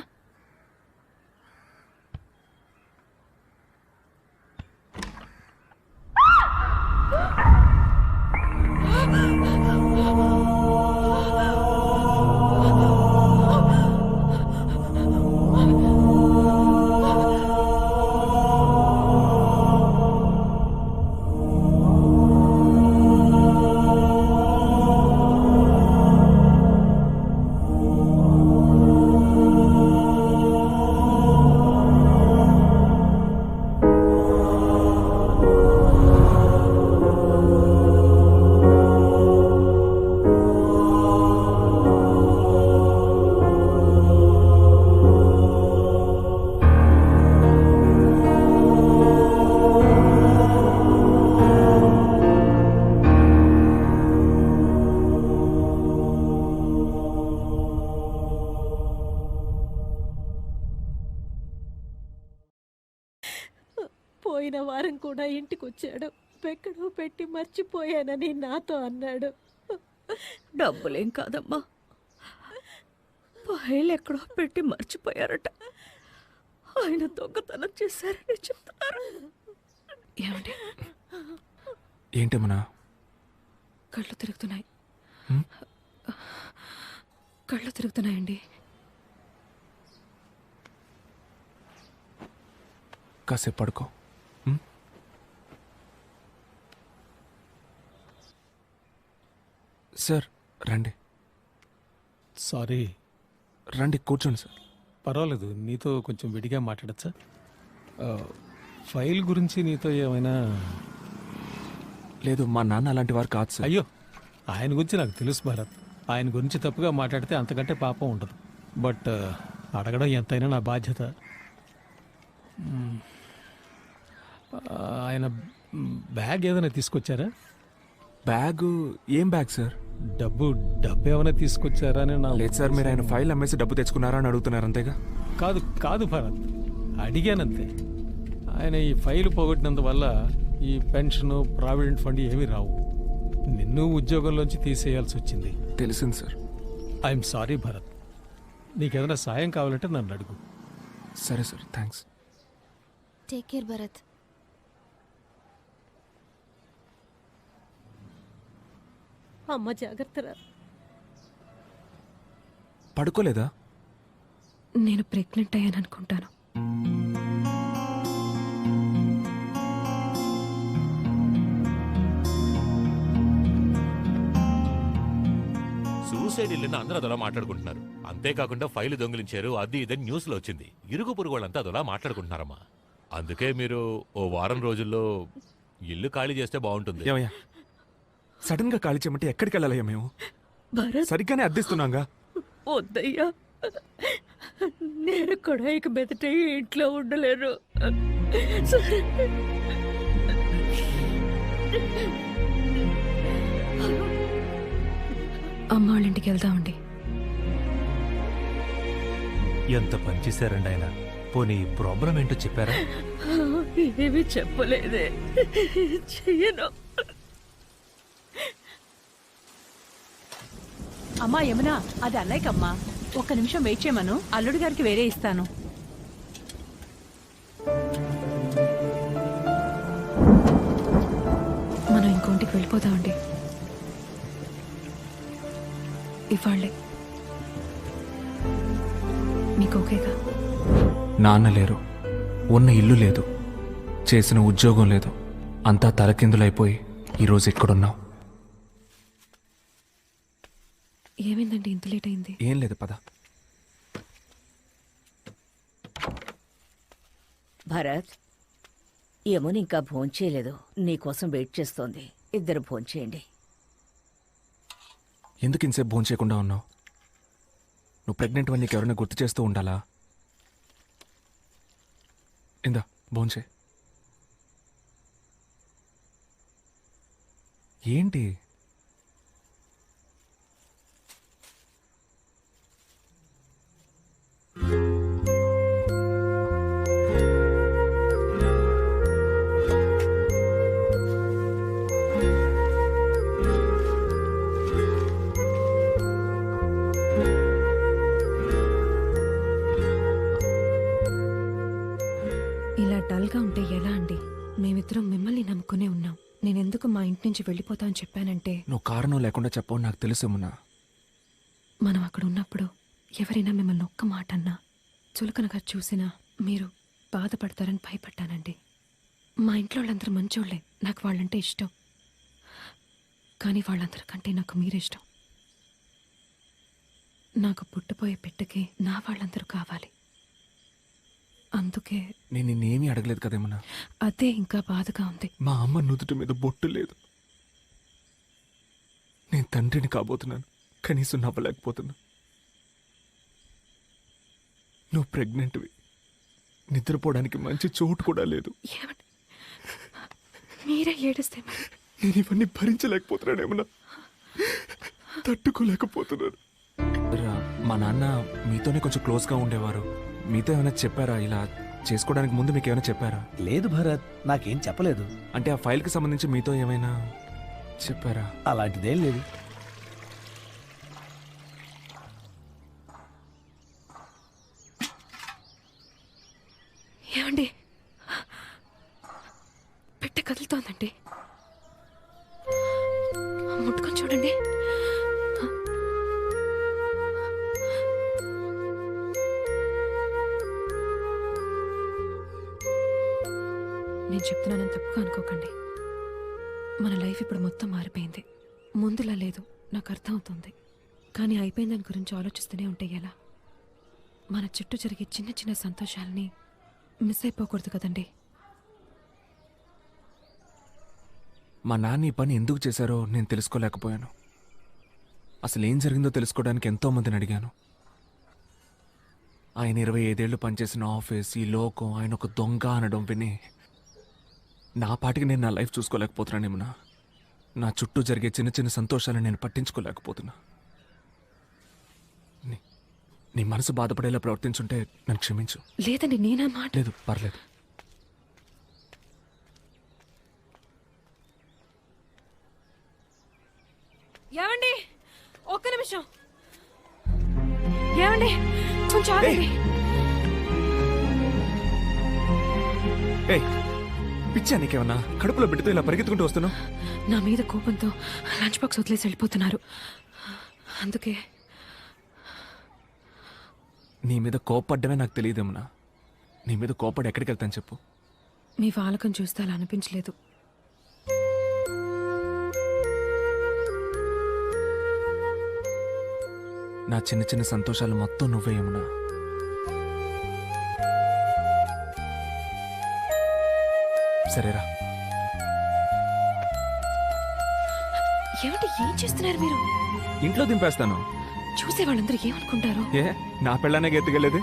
పోయిన వారం కూడా ఇంటికి వచ్చాడు. ఎక్కడో పెట్టి మర్చిపోయానని నాతో అన్నాడు. డబ్బులేం కాదమ్మా, ఫైల్ ఎక్కడో పెట్టి మర్చిపోయారట. ఆయన దొంగతనం చేశారని చెప్తున్నారు. ఏమండి? ఏంటమ్మనా? కళ్ళు తిరుగుతున్నాయి. కళ్ళు తిరుగుతున్నాయండి. కాసేపు పడుకో. సార్ రండి. సారీ. రండి కూర్చోండి సార్. పర్వాలేదు, నీతో కొంచెం విడిగా మాట్లాడచ్చా? ఫైల్ గురించి నీతో ఏమైనా? లేదు, మా నాన్న అలాంటి వారు కాదు సార్. అయ్యో, ఆయన గురించి నాకు తెలుసు భరత్. ఆయన గురించి తప్పుగా మాట్లాడితే అంతకంటే పాపం ఉండదు. బట్ అడగడం ఎంతైనా నా బాధ్యత. ఆయన బ్యాగ్ ఏదైనా తీసుకొచ్చారా? బ్యాగ్? ఏం బ్యాగ్ సార్? డబ్బు ఏమైనా తీసుకొచ్చారా అని నా లేదు సార్, మీరు ఆయన ఫైల్ అమ్మేసి డబ్బు తెచ్చుకున్నారా అని అడుగుతున్నారు అంతేగా. కాదు భరత్, అడిగానంతే. ఆయన ఈ ఫైల్ పోగొట్టినందువల్ల ఈ పెన్షన్, ప్రావిడెంట్ ఫండ్ ఏమీ రావు. నిన్ను ఉద్యోగంలోంచి తీసేయాల్సి వచ్చింది. తెలిసింది సార్. I'm sorry Bharat. నీకేదైనా సాయం కావాలంటే నన్ను అడుగు. సరే sir, thanks. Take care Bharat. అమ్మ జాగ్రత్తరా. పడుకోలేదా? నేను ప్రెగ్నెంట్ అయ్యాను అనుకుంటాను. సూసైడ్ ఇల్లుని అందరూ అదోలా మాట్లాడుకుంటున్నారు. అంతేకాకుండా ఫైలు దొంగిలించారు, అది ఇదని న్యూస్లో వచ్చింది. ఇరుగు పొరుగు వాళ్ళంతా అదోలా మాట్లాడుకుంటున్నారమ్మా. అందుకే మీరు ఓ వారం రోజుల్లో ఇల్లు ఖాళీ చేస్తే బాగుంటుంది. ఏమయ్యా, సడన్ గా ఖాళీ చేయమంటే ఎక్కడికి వెళ్ళాలయ్యా? మేము భరత్ సరిగ్గానే అద్దిస్తున్నాగా. వద్దయ్యా, నేను కూడా ఇక మెదట ఈ ఇంట్లో ఉండలేను. సరే. అమ్మ వాళ్ళ ఇంటికి వెళ్దామండి. ఎంత పని చేశారండి ఆయన. పోనీ ప్రాబ్లం ఏంటో చెప్పారా? ఏమీ చెప్పలేదే. చెయ్యను. అమ్మా యమునా, అది అన్నయ్యకమ్మా. ఒక్క నిమిషం వెయిట్ చేయమను, అల్లుడి గారికి వేరే ఇస్తాను. మనం ఇంకోంటికి వెళ్ళిపోదామండి ఇవాళ్ళే. మీకు ఓకేగా? నాన్న లేరు, ఉన్న ఇల్లు లేదు, చేసిన ఉద్యోగం లేదు, అంతా తలకిందులైపోయి ఈరోజు ఇక్కడున్నాం. ఏమైందండి ఇంత లేట్ అయింది? ఏం లేదు, పద. భరత్, యమున ఇంకా భోంచేయలేదు, నీకోసం వెయిట్ చేస్తోంది. ఇద్దరు భోంచేయండి. ఎందుకు ఇంతసేపు భోజనం చేయకుండా ఉన్నావు? నువ్వు ప్రెగ్నెంట్ అని నీకు ఎవరైనా గుర్తు చేస్తూ ఉండాలా? ఇందా భోంచే. ఏంటి? ఇలా డల్గా ఉంటే ఎలా అండి? మేమిద్దరం మిమ్మల్ని నమ్ముకునే ఉన్నాం. నేనెందుకు మా ఇంటి నుంచి వెళ్ళిపోతా అని చెప్పానంటే, నువ్వు కారణం లేకుండా చెప్పవు నాకు తెలుసేమున్నా. మనం అక్కడ ఉన్నప్పుడు ఎవరైనా మిమ్మల్ని ఒక్క మాట అన్నా, చులకనగా చూసినా మీరు బాధపడతారని భయపడ్డానండి. మా ఇంట్లో వాళ్ళందరూ మంచోళ్లే, నాకు వాళ్ళంటే ఇష్టం. కానీ వాళ్ళందరికంటే నాకు మీరే ఇష్టం. నాకు పుట్టపోయే బిడ్డకి నా వాళ్ళందరూ కావాలి. అందుకే నేను నిన్నేమీ అడగలేదు కదేమన్నా. అదే ఇంకా బాధగా ఉంది. మా అమ్మ నుదుటి మీద బొట్టు లేదు. నేను తండ్రిని కాబోతున్నాను, కనీసం నవ్వలేకపోతున్నా. నువ్వు ప్రెగ్నెంట్వి, నిద్రపోవడానికి మంచి చోటు కూడా లేదు. ఏమండి మీరే ఏడిస్తే మరి? నేను ఇవన్నీ భరించలేకపోతున్నానేమన్నా, తట్టుకోలేకపోతున్నాను. మా నాన్న మీతోనే కొంచెం క్లోజ్గా ఉండేవారు. మీతో ఏమైనా చెప్పారా? ఇలా చేసుకోవడానికి ముందు మీకు ఏమైనా చెప్పారా? లేదు భరత్, నాకేం చెప్పలేదు. అంటే ఆ ఫైల్కి సంబంధించి మీతో ఏమైనా చెప్పారా? అలాంటిదేం లేదు. ఏమండి పెట్టె కదులుతోందండి, ముట్టుకొని చూడండి. నేను చెప్తున్నానని తప్పుగా అనుకోకండి. మన లైఫ్ ఇప్పుడు మొత్తం మారిపోయింది. ముందులా లేదు, నాకు అర్థం అవుతుంది. కానీ అయిపోయిన దాని గురించి ఆలోచిస్తూనే ఉంటే ఎలా? మన చుట్టూ జరిగే చిన్న చిన్న సంతోషాలని మిస్ అయిపోకూడదు కదండి. మా నాన్న ఈ పని ఎందుకు చేశారో నేను తెలుసుకోలేకపోయాను. అసలు ఏం జరిగిందో తెలుసుకోవడానికి ఎంతో మందిని అడిగాను. ఆయన 25 ఏళ్ళు పనిచేసిన ఆఫీస్, ఈ లోకం ఆయన ఒక దొంగ అనడం విని నా పాటికి నేను నా లైఫ్ చూసుకోలేకపోతున్నానేమన్నా. నా చుట్టూ జరిగే చిన్న చిన్న సంతోషాలను నేను పట్టించుకోలేకపోతున్నా. నీ మనసు బాధపడేలా ప్రవర్తించుంటే నన్ను క్షమించు. లేదండి, నేనా మాట. లేదు, పర్లేదు. ఏమండి, ఒక్క నిమిషం. ఏమండి, కొంచెం ఆగండి. ఏయ్, పిచ్చా నీకేమన్నా? కడుపులో బిడ్డతో ఇలా పరిగెత్తుకుంటూ వస్తున్నావు? నా మీద కోపంతో లంచ్ బాక్స్ వదిలేసి వెళ్ళిపోతున్నారు. అందుకే. నీ మీద కోపడ్డమే నాకు తెలియదేమన్నా. నీ మీద కోపడి ఎక్కడికి వెళ్తాను చెప్పు. మీ వాలకం చూస్తే అలా అనిపించలేదు. నా చిన్న చిన్న సంతోషాలు మొత్తం నువ్వే యమునా. సరేరా. ఏమిటి, ఏం చేస్తున్నారు మీరు? ఇంట్లో దింపేస్తాను. చూసే వాళ్ళందరూ ఏమనుకుంటారు? ఏ, నా పెళ్ళానే ఎత్తుకెళ్ళేది?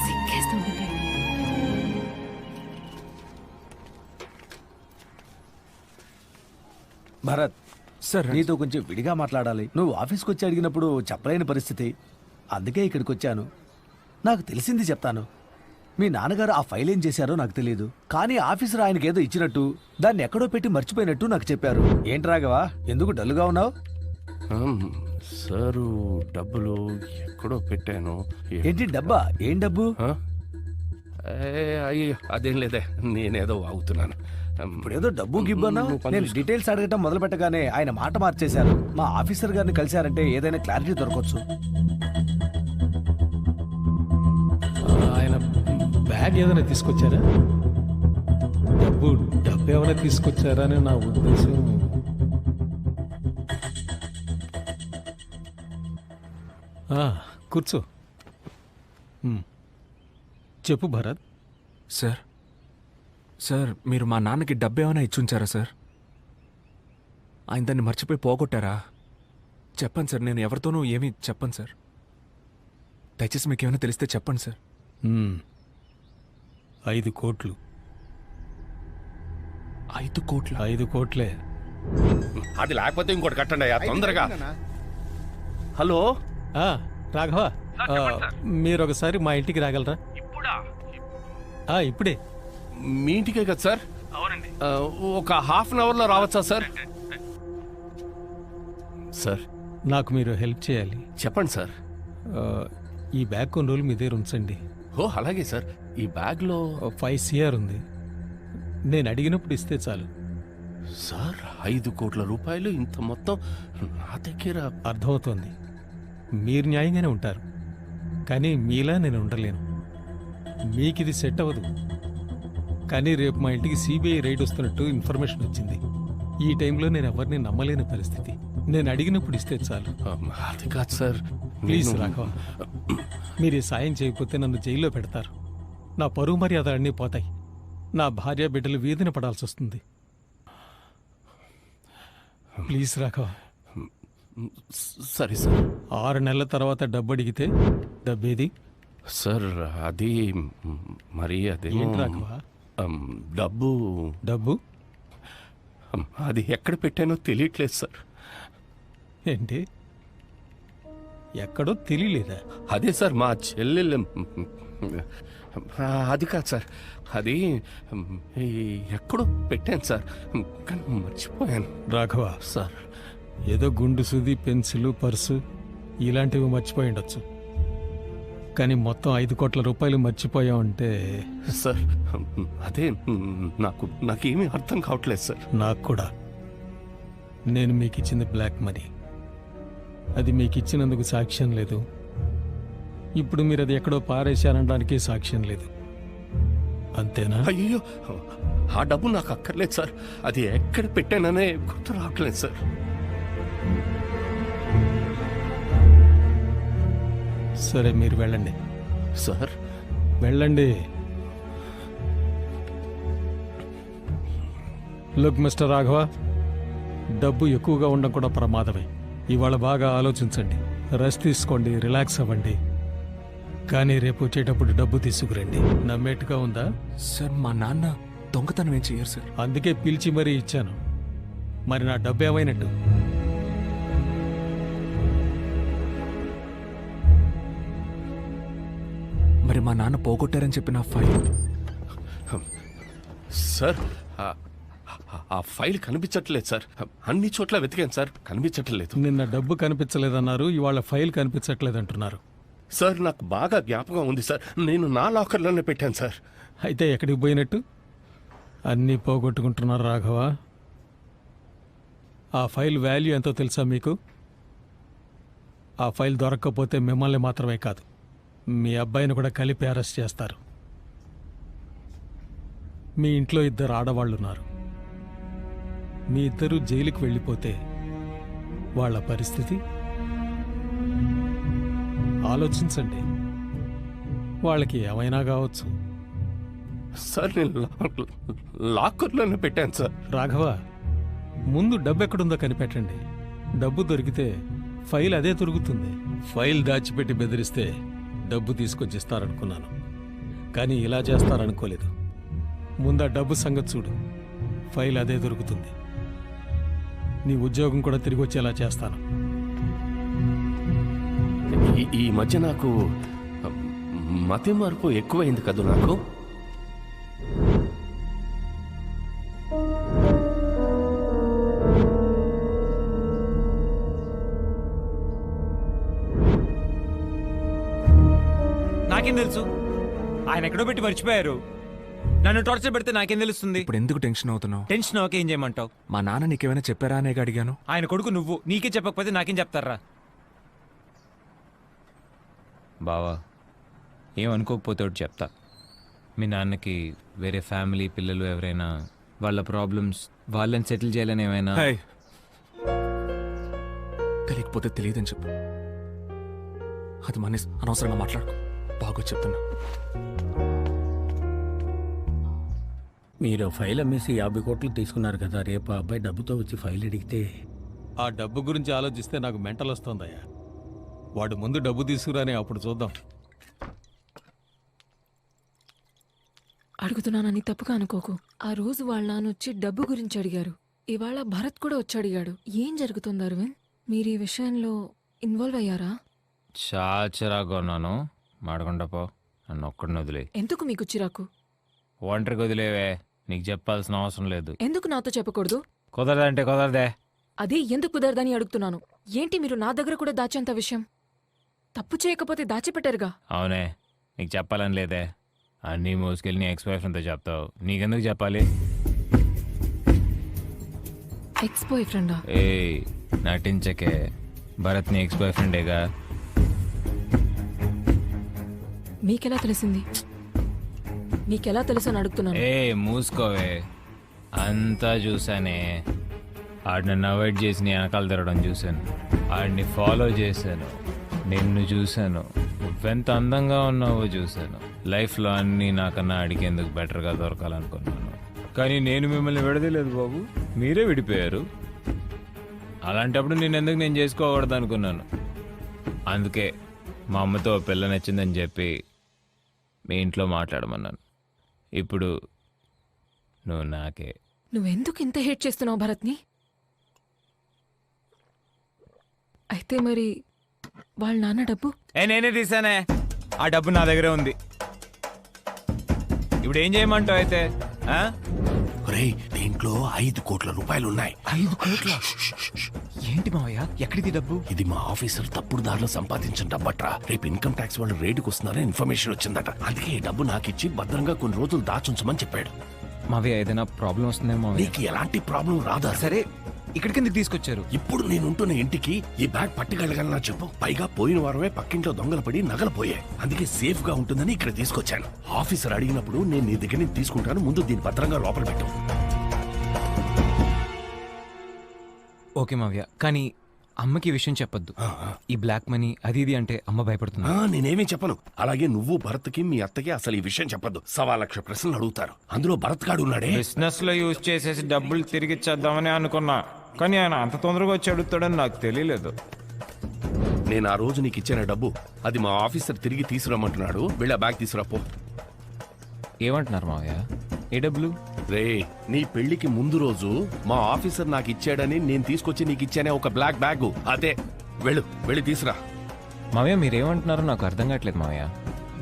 సిగ్గేస్తుంది. భరత్, సార్ నీతో కొంచెం విడిగా మాట్లాడాలి. నువ్వు ఆఫీస్కి వచ్చి అడిగినప్పుడు చెప్పలేని పరిస్థితి, అందుకే ఇక్కడికి వచ్చాను. నాకు తెలిసింది చెప్తాను. మీ నాన్నగారు ఆ ఫైల్ ఏం చేశారో నాకు తెలియదు, కానీ ఆఫీసర్ ఆయనకి ఏదో ఇచ్చినట్టు దాన్ని ఎక్కడో పెట్టి మర్చిపోయినట్టు నాకు చెప్పారు. ఏంటి రాఘవా, ఎందుకు డల్లుగా ఉన్నావు? సారు, డబ్బులు ఎక్కడో పెట్టాను. ఏంటి డబ్బా? ఏం డబ్బు? అయ్యో, అదేం లేదే, నేనేదో వాగుతున్నాను. ఇప్పుడు ఏదో డబ్బు గిబ్బన్నా. నేను డీటెయిల్స్ అడగటం మొదలు పెట్టగానే ఆయన మాట మార్చేశారు. మా ఆఫీసర్ గారిని కలిశారంటే ఏదైనా క్లారిటీ దొరకవచ్చు. ఆయన బ్యాగ్ ఏదైనా తీసుకొచ్చారా? డబ్బు ఏమైనా తీసుకొచ్చారా అని నా ఉద్దేశం. కూర్చో. చెప్పు భరత్. సార్, సార్ మీరు మా నాన్నకి డబ్బు ఏమైనా ఇచ్చుంచారా సార్? ఆయన దాన్ని మర్చిపోయి పోగొట్టారా? చెప్పండి సార్, నేను ఎవరితోనూ ఏమీ చెప్పను సార్. దయచేసి మీకు ఏమైనా తెలిస్తే చెప్పండి సార్. 5 కోట్లు. 5 కోట్ల? 5 కోట్లే. అది లేకపోతే ఇంకోటి కట్టండి అయ్యా, తొందరగా. హలో రాఘవ, మీరు ఒకసారి మా ఇంటికి రాగలరా? ఇప్పుడే. మీ ఇంటికే కదా సార్? అవునండి. ఒక హాఫ్ అన్ అవర్లో రావచ్చా సార్? సార్, నాకు మీరు హెల్ప్ చేయాలి. చెప్పండి సార్. ఈ బ్యాగ్ కొన్ని రోజులు మీ దగ్గర ఉంచండి. ఓ అలాగే సార్. ఈ బ్యాగ్లో 5 CR ఉంది. నేను అడిగినప్పుడు ఇస్తే చాలు. సార్, 5 కోట్ల రూపాయలు ఇంత మొత్తం నా దగ్గర? అర్థమవుతోంది, మీరు న్యాయంగానే ఉంటారు, కానీ మీలా నేను ఉండలేను. మీకు ఇది సెట్ అవ్వదు. కానీ రేపు మా ఇంటికి CBI రైడ్ వస్తున్నట్టు ఇన్ఫర్మేషన్ వచ్చింది. ఈ టైంలో నేను ఎవరిని నమ్మలేని పరిస్థితి. నేను అడిగినప్పుడు ఇస్తే చాలు. అది కాదు సార్. ప్లీజ్ రాఘవ, మీరు ఈ సాయం చేయకపోతే నన్ను జైల్లో పెడతారు. నా పరువు మర్యాద అన్నీ పోతాయి. నా భార్య బిడ్డలు వీధిన పడాల్సి వస్తుంది. ప్లీజ్ రాఘవ. సరే సార్. 6 నెలల తర్వాత డబ్బు అడిగితే డబ్బేది? సార్, అది మరి అదే రాఘవ. డబ్బు అది ఎక్కడ పెట్టానో తెలియట్లేదు సార్. ఏంటి, ఎక్కడో తెలియలేదా? అదే సార్, మా చెల్లెలు. అది కాదు సార్, అది ఎక్కడో పెట్టాను సార్, కానీ మర్చిపోయాను. రాఘవ సార్, ఏదో గుండు సూది, పెన్సిల్, పర్సు ఇలాంటివి మర్చిపోయి ఉండొచ్చు, కానీ మొత్తం 5 కోట్ల రూపాయలు మర్చిపోయామంటే. సార్, అదే నాకేమీ అర్థం కావట్లేదు సార్. నాకు కూడా. నేను మీకు ఇచ్చింది బ్లాక్ మనీ. అది మీకు ఇచ్చినందుకు సాక్ష్యం లేదు. ఇప్పుడు మీరు అది ఎక్కడో పారేశారనడానికి సాక్ష్యం లేదు. అంతేనా? అయ్యో, ఆ డబ్బు నాకు అక్కర్లేదు సార్. అది ఎక్కడ పెట్టాననే గుర్తు రావట్లేదు సార్. సరే, మీరు వెళ్ళండి. సార్, వెళ్ళండి. లుక్ మిస్టర్ రాఘవ, డబ్బు ఎక్కువగా ఉండడం కూడా ప్రమాదమే. ఇవాళ బాగా ఆలోచించండి, రెస్ట్ తీసుకోండి, రిలాక్స్ అవ్వండి. కానీ రేపు వచ్చేటప్పుడు డబ్బు తీసుకురండి. నమ్మేట్టుగా ఉందా? సార్, మా నాన్న దొంగతనం ఏం చేయరు సార్. అందుకే పిలిచి మరీ ఇచ్చాను. మరి నా డబ్బు ఏమైనట్టు? మరి మా నాన్న పోగొట్టారని చెప్పిన ఫైల్ సార్ ఆ ఫైల్ కనిపించట్లేదు సార్. అన్ని చోట్ల వెతికాను సార్, కనిపించట్లేదు. నిన్న డబ్బు కనిపించలేదన్నారు, ఇవాళ ఫైల్ కనిపించట్లేదంటున్నారు. సార్ నాకు బాగా జ్ఞాపకం ఉంది సార్, నేను నా లాకర్లోనే పెట్టాను సార్. అయితే ఎక్కడికి పోయినట్టు? అన్నీ పోగొట్టుకుంటున్నారు రాఘవ. ఆ ఫైల్ వాల్యూ ఎంతో తెలుసా మీకు? ఆ ఫైల్ దొరక్కపోతే మిమ్మల్ని మాత్రమే కాదు, మీ అబ్బాయిని కూడా కలిపి అరెస్ట్ చేస్తారు. మీ ఇంట్లో 2 ఆడవాళ్ళున్నారు. మీ ఇద్దరు జైలుకి వెళ్ళిపోతే వాళ్ళ పరిస్థితి ఆలోచించండి. వాళ్ళకి ఏమైనా కావచ్చు. సార్ నేను లాకర్లోనే పెట్టాను సార్. రాఘవ, ముందు డబ్బు ఎక్కడుందో కనిపెట్టండి. డబ్బు దొరికితే ఫైల్ అదే దొరుకుతుంది. ఫైల్ దాచిపెట్టి బెదిరిస్తే డబ్బు తీసుకొచ్చి ఇస్తారనుకున్నాను, కానీ ఇలా చేస్తారనుకోలేదు. ముందు ఆ డబ్బు సంగతి చూడు, ఫైల్ అదే దొరుకుతుంది. నీ ఉద్యోగం కూడా తిరిగి వచ్చేలా చేస్తాను. ఈ మధ్య నాకు మతి మార్పు ఎక్కువైంది కదా నాకు. నాకేం తెలుసు? ఆయన ఎక్కడో పెట్టి మర్చిపోయారు. నన్ను టార్చర్ పెడితే నాకేం తెలుస్తుంది? ఇప్పుడు ఎందుకు టెన్షన్ అవుతున్నావు? టెన్షన్ ఓకే, ఏం చేయమంటావు? మా నాన్న నీకేమైనా చెప్పారా అనేగా అడిగాను. ఆయన కొడుకు నువ్వు, నీకే చెప్పకపోతే నాకేం చెప్తారా? బావా, ఏమనుకోకపోతే ఒకటి చెప్తా. మీ నాన్నకి వేరే ఫ్యామిలీ పిల్లలు ఎవరైనా, వాళ్ళ ప్రాబ్లమ్స్ వాళ్ళని సెటిల్ చేయాలని ఏమైనా? తెలియకపోతే తెలియదని చెప్పు. అది మనీ అనవసరంగా మాట్లాడుకో. బాగా చెప్తున్నా. మీరు ఫైల్ అమ్మేసి 50 కోట్లు తీసుకున్నారు కదా, రేపు ఆ అబ్బాయి డబ్బుతో వచ్చి ఫైల్ అడిగితే? ఆ డబ్బు గురించి ఆలోచిస్తే నాకు మెంటల్ వస్తుందయ్యా. వాడు ముందు డబ్బు తీసుకురాని, అప్పుడు చూద్దాం. అడుగుతున్నానని తప్పుగా అనుకోకు. ఆ రోజు వాళ్ళ నాన్న వచ్చి డబ్బు గురించి అడిగారు. ఇవాళ భరత్ కూడా వచ్చి అడిగాడు. ఏం జరుగుతుంది అరవింద్? మీరు ఈ విషయంలో ఇన్వాల్వ్ అయ్యారా? చాచరాగా ఉన్నాను. మాడకుండా పో, నన్ను ఒక్కడిని వదిలే. ఎందుకు మీకు చిరాకు? ఒంటరికి వదిలేవే, నీకు చెప్పాల్సిన అవసరం లేదు. ఎందుకు నాతో చెప్పకూడదు? కుదరదంటే కుదరదే. అదే ఎందుకు కుదరదని అడుగుతున్నాను. ఏంటి మీరు నా దగ్గర కూడా దాచేంత విషయం? తప్పు చేయకపోతే దాచిపెట్టారుగా. అవునే, నీకు చెప్పాలని లేదే. అన్నీ మోసుకెళ్ళి నీ ఎక్స్ బాయ్ ఫ్రెండ్తో చెప్తావు. నీకెందుకు చెప్పాలి? ఎక్స్ బాయ్ ఫ్రెండా? ఏ నటించకే, భరత్ నీ ఎక్స్ బాయ్ ఫ్రెండేగా. మీకెలా తెలిసింది? నీకెలా తెలుసు అని అడుగుతున్నాను. ఏ మూసుకోవే, అంతా చూసానే. ఆడు నన్ను అవాయిడ్ చేసి నీ వెనకాల తిరగడం చూశాను. ఆడిని ఫాలో చేశాను, నిన్ను చూశాను. నువ్వెంత అందంగా ఉన్నావో చూశాను. లైఫ్లో అన్నీ నాకన్నా అడిగేందుకు బెటర్గా దొరకాలనుకున్నాను. కానీ నేను మిమ్మల్ని విడదలేదు బాబు, మీరే విడిపోయారు. అలాంటప్పుడు నేనెందుకు నేను చేసుకోకూడదు అనుకున్నాను. అందుకే మా అమ్మతో పిల్ల నచ్చిందని చెప్పి మీ ఇంట్లో మాట్లాడమన్నాను. ఇప్పుడు నువ్వు నాకే. నువ్వెందుకు ఇంత హేట్ చేస్తున్నావు భరత్ని? అయితే మరి వాళ్ళ నాన్న డబ్బు? నేనే తీసానే. ఆ డబ్బు నా దగ్గరే ఉంది. ఇప్పుడు ఏం చేయమంటావు అయితే? దీంట్లో 5 కోట్ల రూపాయలు ఉన్నాయి. 5 కోట్ల? ఏంటి మావయ్య, ఎక్కడిది డబ్బు? ఇది మా ఆఫీసర్ తప్పుడు దారిలో సంపాదించిన డబ్బట్రా. రేపు ఇన్కమ్ ట్యాక్స్ వాళ్ళు రేటుకు వస్తున్నారని ఇన్ఫర్మేషన్ వచ్చిందట. అందుకే ఈ డబ్బు నాకిచ్చి భద్రంగా కొన్ని రోజులు దాచుంచమని చెప్పాడు. మావయ్య, ఏదైనా ప్రాబ్లం వస్తుందేమో? నీకు ఎలాంటి ప్రాబ్లం రాదా? సరే, ఇక్కడికి ఎందుకు తీసుకొచ్చారు? ఇప్పుడు నేనుంటున్న ఇంటికి ఈ బ్యాగ్ పట్టుకెళ్ళగలనా చెప్పు? పైగా పోయిన వారమే పక్కింట్లో దొంగలు పడి నగలు పోయాయి. అందుకే సేఫ్ గా ఉంటుందని ఇక్కడ తీసుకొచ్చాను. ఆఫీసర్ అడిగినప్పుడు నేను నీ దగ్గర నుంచి తీసుకుంటాను. ముందు దీన్ని భద్రంగా లోపల పెట్టు. ఓకే మావయ్య, కానీ అమ్మకి ఈ విషయం చెప్పొద్దు. ఈ బ్లాక్ మనీ అది ఇది అంటే అమ్మ భయపడుతుంది. నేనేమీ చెప్పను. అలాగే నువ్వు భరత్కి మీ అత్తకి అసలు ఈ విషయం చెప్పొద్దు. 1,00,000 ప్రశ్నలు అడుగుతారు. అందులో భరత్ గాడు ఉన్నాడే. బిజినెస్ లో యూజ్ చేసేసి డబ్బులు తిరిగి ఇచ్చేద్దామని అనుకున్నా, కానీ ఆయన అంత తొందరగా వచ్చి అడుగుతాడని నాకు తెలియలేదు. నేను ఆ రోజు నీకు ఇచ్చిన డబ్బు అది మా ఆఫీసర్ తిరిగి తీసుకురమ్మంటున్నాడు. వెళ్ళి ఆ బ్యాగ్ తీసుకురాపో. ఏమంటున్నారు మావయ్య? ఏ డబ్బులు? రే నీ పెళ్లికి ముందు రోజు మా ఆఫీసర్ నాకు ఇచ్చాడని నేను తీసుకొచ్చి నీకు ఇచ్చానే ఒక బ్లాక్ బ్యాగ్ అదే. వెళ్ళి తీసురా. మావయ్య మీరేమంటున్నారో నాకు అర్థం కావట్లేదు మావయ్య.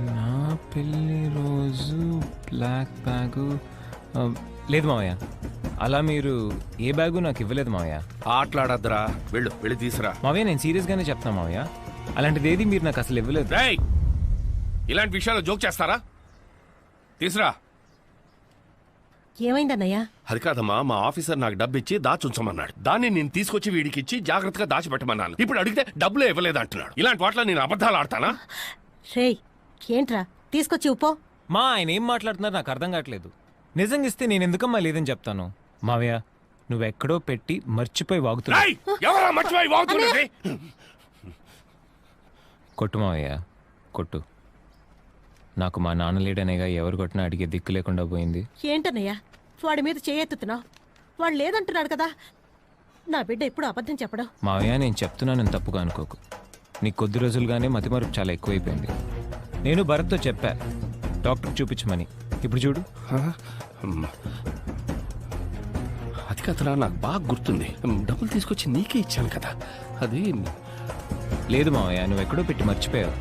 నా పెళ్లి రోజు బ్లాక్ బ్యాగు లేదు మావయ్య. అలా మీరు ఏ బ్యాగు నాకు ఇవ్వలేదు మావయ్య. ఆటలాడద్దురా. వెళ్ళి తీసురా. మావయ్య నేను సీరియస్గానే చెప్తున్నా మావయ్య, అలాంటిది ఏది మీరు నాకు అసలు ఇవ్వలేదు. రేయ్ ఇలాంటి విషయాలు జోక్ చేస్తారా? తీసురా. ఏమైందన్నయ్య? అది కాదమ్మా, మా ఆఫీసర్ నాకు డబ్బు ఇచ్చి దాచుంచమన్నాడు. దాన్ని నేను తీసుకొచ్చి వీడికి ఇచ్చి జాగ్రత్తగా దాచిపెట్టమన్నాను. ఇప్పుడు అడిగితే డబ్బులు ఇవ్వలేదు అంటున్నాడు. ఇలాంటి వాటిలో నేను అబద్ధాలు ఆడతానా? రేయ్ ఏంట్రా తీసుకొచ్చి ఉప్పో. మా ఆయన ఏం మాట్లాడుతున్నారు నాకు అర్థం కావట్లేదు. నిజంగా ఇస్తే నేను ఎందుకమ్మా లేదని చెప్తాను. మావయ్య నువ్వెక్కడో పెట్టి మర్చిపోయి వాగుతున్నావు. రేయ్, ఎవరా మర్చిపోయి వాగుతున్నది? కొట్టు మావయ్య కొట్టు. నాకు మా నాన్న లేడనేగా ఎవరు కొట్టినా అడిగే దిక్కు లేకుండా పోయింది. ఏంటన్నయ్యా వాడి మీద చేయెత్తుతున్నావు? వాడు లేదంటున్నాడు కదా. నా బిడ్డ ఎప్పుడు అబద్ధం చెప్పడం. మావయ్య నేను చెప్తున్నానని తప్పుగా అనుకోకు. నీకు కొద్ది రోజులుగానే మతిమరుపు చాలా ఎక్కువైపోయింది. నేను భరత్తో చెప్పా డాక్టర్ చూపించమని. ఇప్పుడు చూడు. అది కదరా, నాకు బాగా గుర్తుంది. డబ్బులు తీసుకొచ్చి నీకే ఇచ్చాను కదా. అది లేదు మావయ్య, నువ్వు ఎక్కడో పెట్టి మర్చిపోయావు.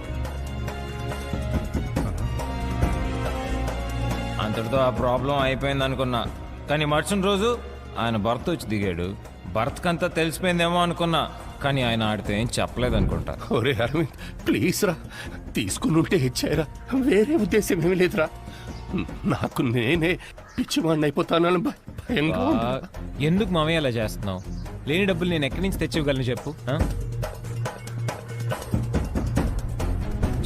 అంతటితో ఆ ప్రాబ్లం అయిపోయింది అనుకున్నా. కానీ మరుసటి రోజు ఆయన భర్త వచ్చి దిగాడు. భర్తకంతా తెలిసిపోయిందేమో అనుకున్నా, కానీ ఆయన ఆడితే ఏం చెప్పలేదు అనుకుంటా. ఒరే అరవింద్ ప్లీజ్ రా, తీసుకుని ఉంటే ఇచ్చారా, వేరే ఉద్దేశం ఏమీ లేదురా. నాకు నేనే పిచ్చివాడిని అయిపోతానని భయంగా ఉంది. ఎందుకు మావయ్య అలా చేస్తున్నావు? లేని డబ్బులు నేను ఎక్కడి నుంచి తెచ్చివ్వగలను చెప్పు.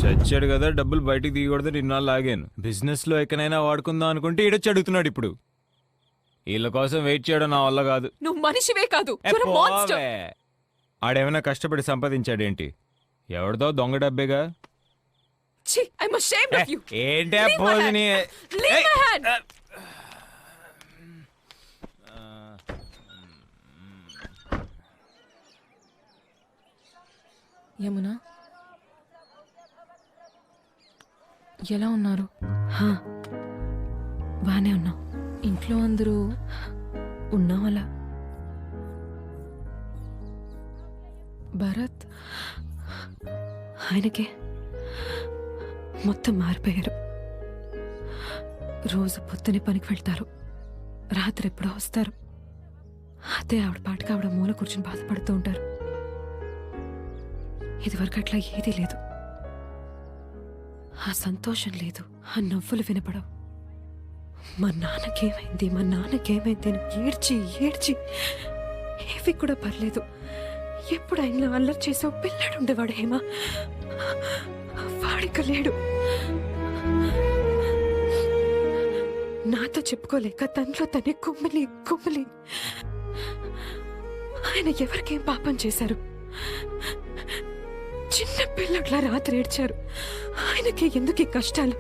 చచ్చాడు కదా, డబ్బులు బయటికి దిగకూడదు నిన్నాళ్ళు లాగాను. బిజినెస్ లో ఎక్కడైనా వాడుకుందాం అనుకుంటే ఈడొచ్చి అడుగుతున్నాడు ఇప్పుడు. వీళ్ళ కోసం వెయిట్ చేయడం నా వల్ల కాదు. నువ్వు మనిషివే కాదు. ఆడేమైనా కష్టపడి సంపాదించాడేంటి? ఎవరిదో దొంగ డబ్బేగా. ఏంటే పోజిని? యమునా ఎలా ఉన్నారు? బానే ఉన్నాం. ఇంట్లో అందరూ ఉన్నాం అలా. భరత్ ఆయనకే మొత్తం మారిపోయారు. రోజు పొద్దునే పనికి వెళ్తారు, రాత్రి ఎప్పుడో వస్తారు. అదే ఆవిడ పాటికి ఆవిడ మూల కూర్చుని బాధపడుతూ ఉంటారు. ఇదివరకు అట్లా ఏదీ లేదు. ఆ సంతోషం లేదు, ఆ నవ్వులు వినపడవు. మా నాన్నకేమైంది అని ఏడ్చి ఏవి కూడా పర్లేదు. ఎప్పుడు ఆయన అల్లరి చేసే పిల్లాడు ఉండేవాడు హేమా, వాడిక లేడు. నాతో చెప్పుకోలేక తనలో తనే కుమ్మిలి. ఆయన ఎవరికేం పాపం చేశారు? చిన్న పిల్లట్లా రాత్రి ఏడ్చారు. ఆయనకి ఎందుకు ఈ కష్టాలు?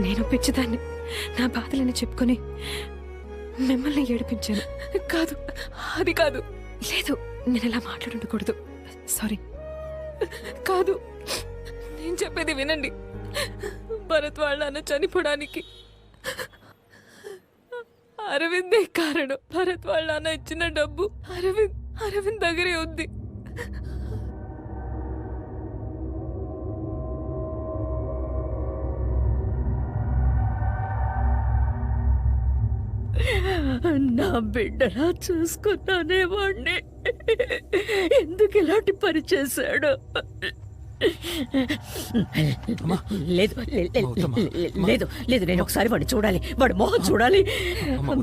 నేను పిచ్చిదాన్ని నా బాధలని చెప్పుకొని మిమ్మల్ని ఏడిపించాను. కాదు, అది కాదు. లేదు, నేను ఇలా మాట్లాడుండకూడదు. సారీ. కాదు, నేను చెప్పేది వినండి. భరత్ వాళ్ళ నాన్న చనిపోవడానికి అరవిందే కారణం. భరత్ వాళ్ళ నాన్న ఇచ్చిన డబ్బు అరవింద్ దగ్గరే ఉంది. నా బిడ్డలా చూసుకున్నానే వాణ్ణి ఎందుకు ఇలాంటి పని చేశాడు? లేదు, నేను ఒకసారి వాడిని చూడాలి, వాడి మొహం చూడాలి.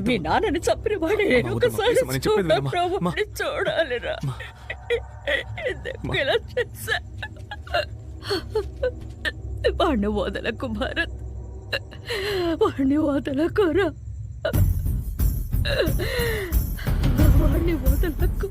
మీ నాన్నని చంపిన వాడిని నేను ఒకసారి చూడాలిరా. ఎందుకు ఇలా చేశా? వాడిని వదలకు భారత్, వాడిని వదలకురా, వాడిని వదలకు.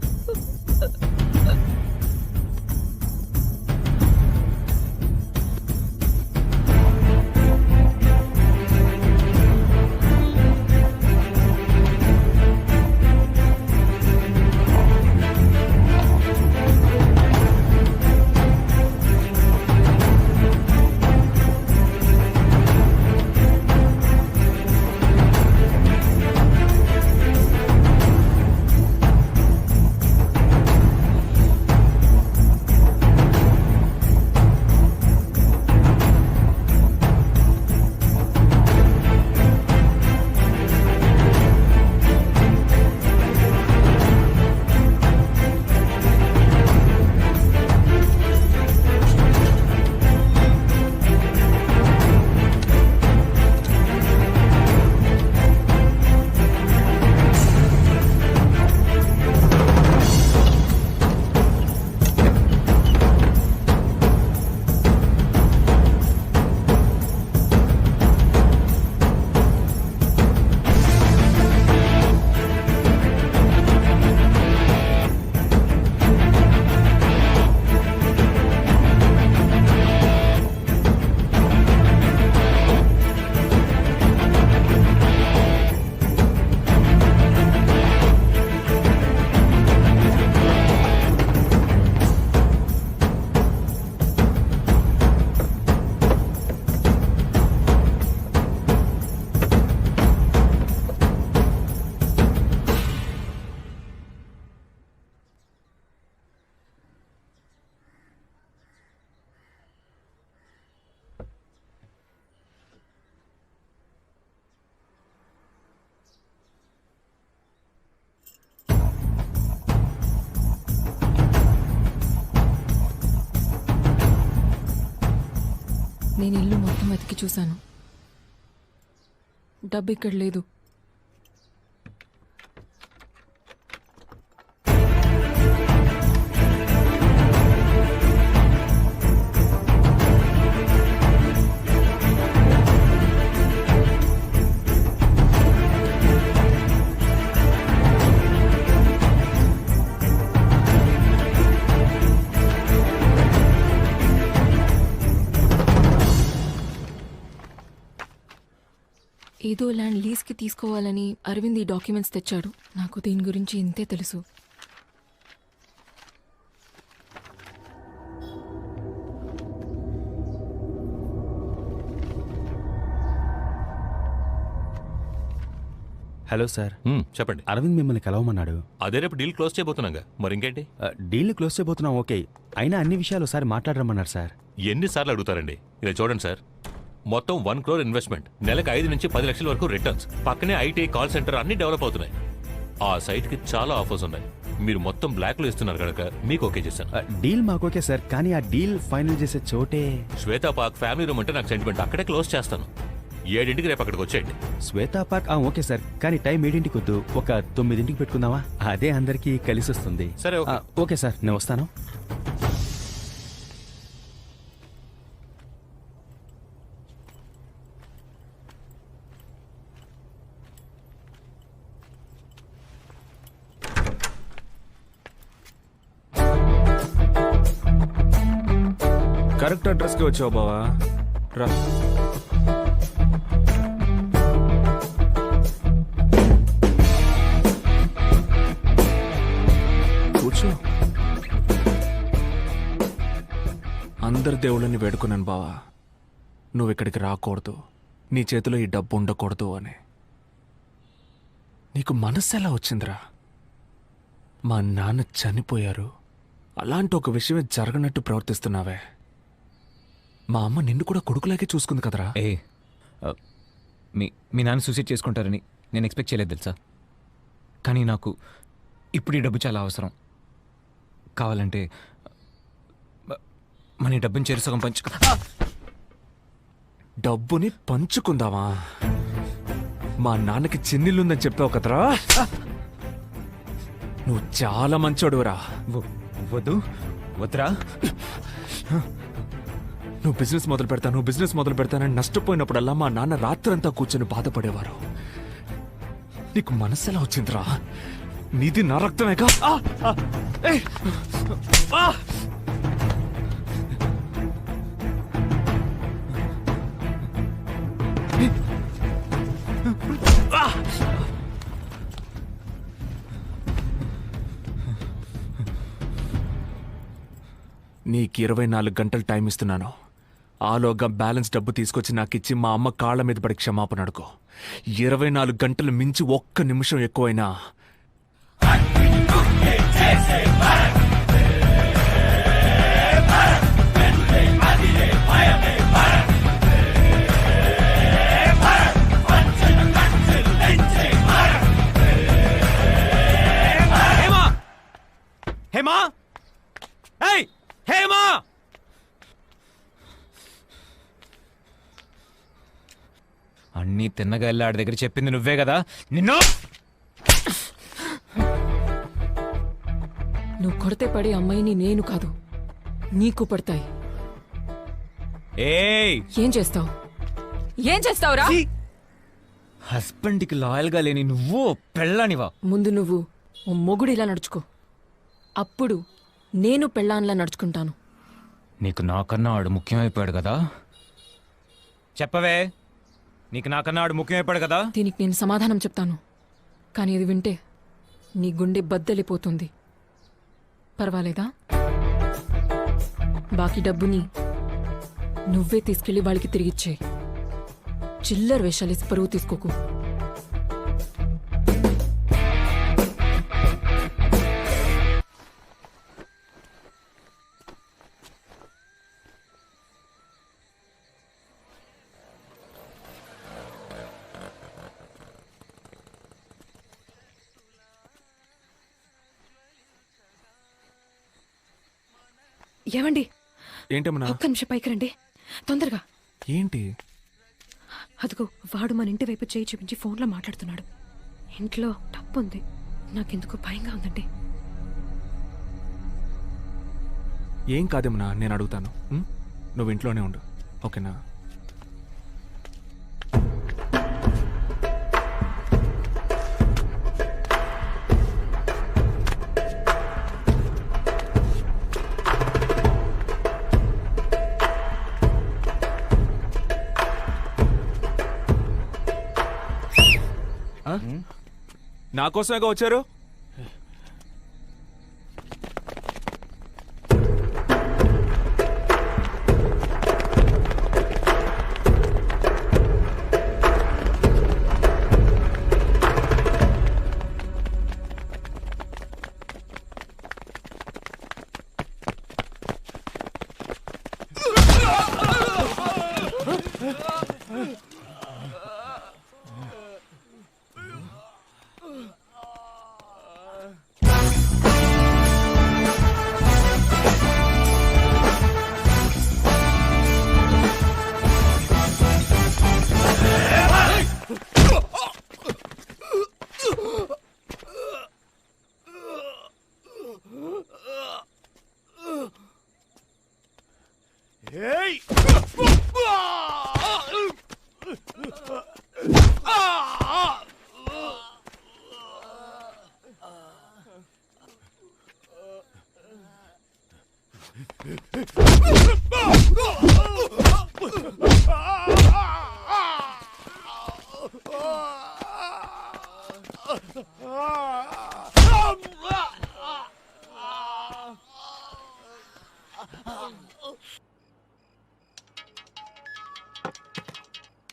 నేను ఇల్లు మొత్తం వెతికి చూశాను. డబ్బు ఇక్కడ లేదు. ఏదో ల్యాండ్ లీజ్కి తీసుకోవాలని అరవింద్ ఈ డాక్యుమెంట్స్ తెచ్చాడు. నాకు దీని గురించి ఇంతే తెలుసు. హలో సార్, చెప్పండి. అరవింద్ మిమ్మల్ని కలవమన్నాడు. అదే రేపు డీల్ క్లోజ్ చేయబోతున్నాగా, మరి ఇంకేంటి? డీల్ని క్లోజ్ చేయబోతున్నాం, ఓకే. అయినా అన్ని విషయాలు ఒకసారి మాట్లాడరమ్మన్నారు సార్. ఎన్నిసార్లు అడుగుతారండి? ఇలా చూడండి సార్, మొత్తం 1 crore ఇన్వెస్ట్మెంట్, నెలకు 5 నుంచి 10 లక్షల వరకు రిటర్న్స్, పక్కనే ఐటీ, కాల్ సెంటర్ అన్ని డెవలప్ అవుతున్నాయి. ఆ సైట్కి చాలా ఆఫర్స్ ఉన్నాయి. మీరు మొత్తం బ్లాక్లో ఇస్తున్నారు కనుక మీకు ఓకే చేశాను. డీల్ మాకు ఓకే సార్, కానీ ఆ డీల్ ఫైనల్ చేసే చోటే శ్వేతా పార్క్ ఫ్యామిలీ రూమ్ అంటే నాకు సెంటిమెంట్. అక్కడే క్లోజ్ చేస్తాను. 7ంటికి రేపు అక్కడికి వచ్చేయండి. శ్వేతా పార్క్ ఓకే సార్, కానీ టైం 7ంటికి వద్దు, ఒక 9ంటికి పెట్టుకుందామా? అదే అందరికీ కలిసి వస్తుంది. సరే, ఓకే. ఓకే సార్, నేను వస్తాను. కరెక్ట్ అడ్రస్కి వచ్చావు బావా, రా. కూర్చో. అందరి దేవుళ్ళని వేడుకున్నాను బావా, నువ్వు ఇక్కడికి రాకూడదు, నీ చేతిలో ఈ డబ్బు ఉండకూడదు అని. నీకు మనస్సు ఎలా వచ్చిందిరా? మా నాన్న చనిపోయారు, అలాంటి ఒక విషయమే జరగనట్టు ప్రవర్తిస్తున్నావే. మా అమ్మ నిన్ను కూడా కొడుకులాగే చూసుకుంది కదరా. మీ నాన్న సూసైడ్ చేసుకుంటారని నేను ఎక్స్పెక్ట్ చేయలేదు తెలుసా. కానీ నాకు ఇప్పుడు ఈ డబ్బు చాలా అవసరం. కావాలంటే మన ఈ డబ్బుని చేరుసగం డబ్బుని పంచుకుందామా? మా నాన్నకి చిన్నిల్లుందని చెప్పావు కదరా. నువ్వు చాలా మంచోడురా. వద్దురా. నువ్వు బిజినెస్ మొదలు పెడతానని నష్టపోయినప్పుడల్లా మా నాన్న రాత్రంతా కూర్చొని బాధపడేవారు. నీకు మనస్సు ఎలా వచ్చిందిరా? నీది నా రక్తమేగా. నీకు 24 గంటలు టైం ఇస్తున్నాను. ఆలోగా బ్యాలెన్స్ డబ్బు తీసుకొచ్చి నాకిచ్చి మా అమ్మ కాళ్ళ మీద పడి క్షమాపణ అడుకో. 24 గంటలు మించి ఒక్క నిమిషం ఎక్కువైనా హేమా, హేమా, అన్నీ తిన్నగా వెళ్ళి ఆడి దగ్గర చెప్పింది నువ్వే కదా. నిన్ను నువ్వు కొడితే పడే అమ్మాయిని నేను కాదు, నీకు పడతాయి. ఏం చేస్తావురా? హస్బెండ్కి లాయల్గా లేని నువ్వు పెళ్ళానివా? ముందు నువ్వు ఓ మొగుడు ఇలా నడుచుకో, అప్పుడు నేను పెళ్ళాన్లా నడుచుకుంటాను. నీకు నాకన్నా ఆడు ముఖ్యమైపోయాడు కదా. చెప్పవే, నీకు నాకన్నా ఆడు ముఖ్యమైపోయాడు కదా. దీనికి నేను సమాధానం చెప్తాను, కానీ ఇది వింటే నీ గుండె బద్దలిపోతుంది. పర్వాలేదా? బాకీ డబ్బుని నువ్వే తీసుకెళ్లి వాళ్ళకి తిరిగిచ్చేయి. చిల్లర వేషాలేసి పరువు తీసుకోకు. ఏమండి, ఏంటమ్మా? ఒక్క నిమిషం పైకి రండి, తొందరగా. ఏంటి? అదిగో వాడు మన ఇంటి వైపు చేయి చూపించి ఫోన్లో మాట్లాడుతున్నాడు. ఇంట్లో డబ్బు ఉంది. నాకెందుకు భయంగా ఉందండి. ఏం కాదేమన్నా, నేను అడుగుతాను. నువ్వు ఇంట్లోనే ఉండు, ఓకేనా? నా కోసమేగా వచ్చారు?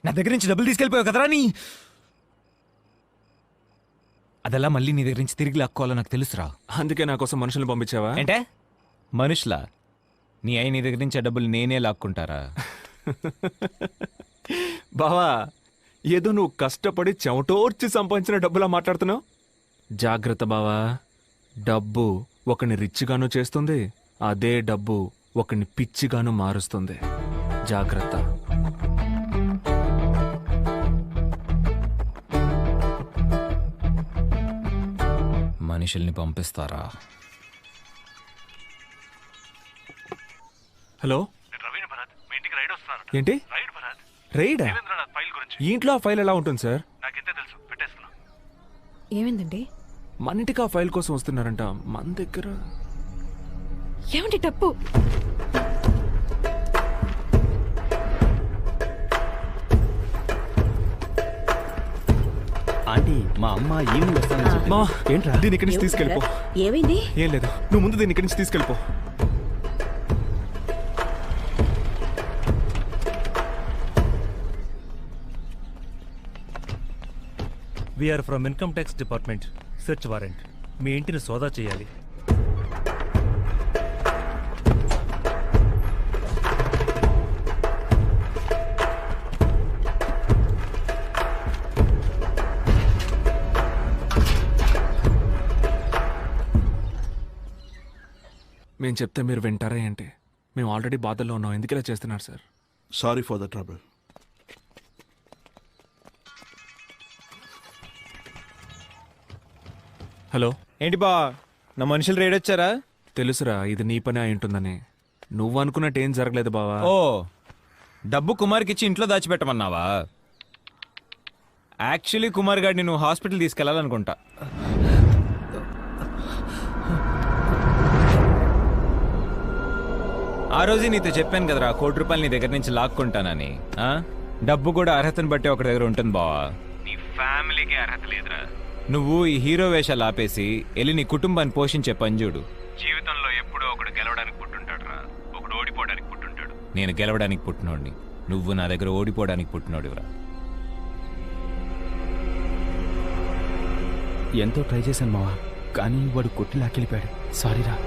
నా దగ్గర నుంచి డబ్బులు తీసుకెళ్ళిపోయావు కదరా నీ. అదెలా మళ్ళీ నీ దగ్గర నుంచి తిరిగి లాక్కోవాలో నాకు తెలుసురా. అందుకే నా కోసం మనుషుల్ని పంపించావా? అంటే మనుషులా? నీ అయి నీ దగ్గర నుంచి ఆ డబ్బులు నేనే లాక్కుంటారా? బావా, ఏదో నువ్వు కష్టపడి చెమటోర్చి సంపాదించిన డబ్బులా మాట్లాడుతున్నావు. జాగ్రత్త బావా, డబ్బు ఒకని రిచ్గాను చేస్తుంది, అదే డబ్బు ఒకని పిచ్చిగాను మారుస్తుంది. జాగ్రత్త. మనుషుల్ని పంపిస్తారా? హలో, ఏంటి రైడా? ఈ ఇంట్లో ఆ ఫైల్ ఎలా ఉంటుంది సార్? ఏమైందండి? మన ఇంటికి ఆ ఫైల్ కోసం వస్తున్నారంట. మన దగ్గర ఏమండి డబ్బు? ఆంటీ, మా అమ్మ ఈవినింగ్ వస్తానని చెప్పింది. మా ఏంట్రా? దీని ఇక్కడి నుంచి తీసుకెళ్ళిపో. ఏమైంది? ఏం లేదు, నువ్వు ముందు దీని ఇక్కడి నుంచి తీసుకెళ్ళిపో. We are from income tax department. Search warrant. మీ ఇంటిని సోదా చేయాలి. మేము చెప్తే మీరు వింటారా ఏంటి? మేము ఆల్రెడీ బాధల్లో ఉన్నాం. ఎందుకు ఇలా చేస్తున్నారు sir? Sorry for the trouble. Hello, ఏంటి బా, నా మనుషులు రేడ్ వచ్చారా? తెలుసురా, ఇది నీ పని అయి ఉంటుందని. నువ్వు అనుకున్నట్టు ఏం జరగలేదు బావా. ఓ, డబ్బు కుమార్కి ఇచ్చి ఇంట్లో దాచిపెట్టమన్నావా? యాక్చువల్లీ కుమార్ గారిని నువ్వు హాస్పిటల్ తీసుకెళ్లాలనుకుంటా. ఆ రోజు నీతో చెప్పాను కదరా, ₹1,00,00,000 నీ దగ్గర నుంచి లాక్కుంటానని. డబ్బు కూడా అర్హతను బట్టి ఒకటి దగ్గర ఉంటుంది బావా. నీ ఫ్యామిలీకి అర్హత లేదురా. నువ్వు ఈ హీరో వేషాలు ఆపేసి వెళ్ళి నీ కుటుంబాన్ని పోషించే పని చూడు. జీవితంలో ఎప్పుడో ఒకడు గెలవడానికి పుట్టుంటాడు రా, ఒకడు ఓడిపోవడానికి పుట్టుంటాడు. నేను గెలవడానికి పుట్టినోడిని, నువ్వు నా దగ్గర ఓడిపోవడానికి పుట్టినోడివరా. ఎంతో ట్రై చేశాను మావా, కానీ వాడు కొట్టి లాక్కెళ్ళిపోయాడు. సారీరా.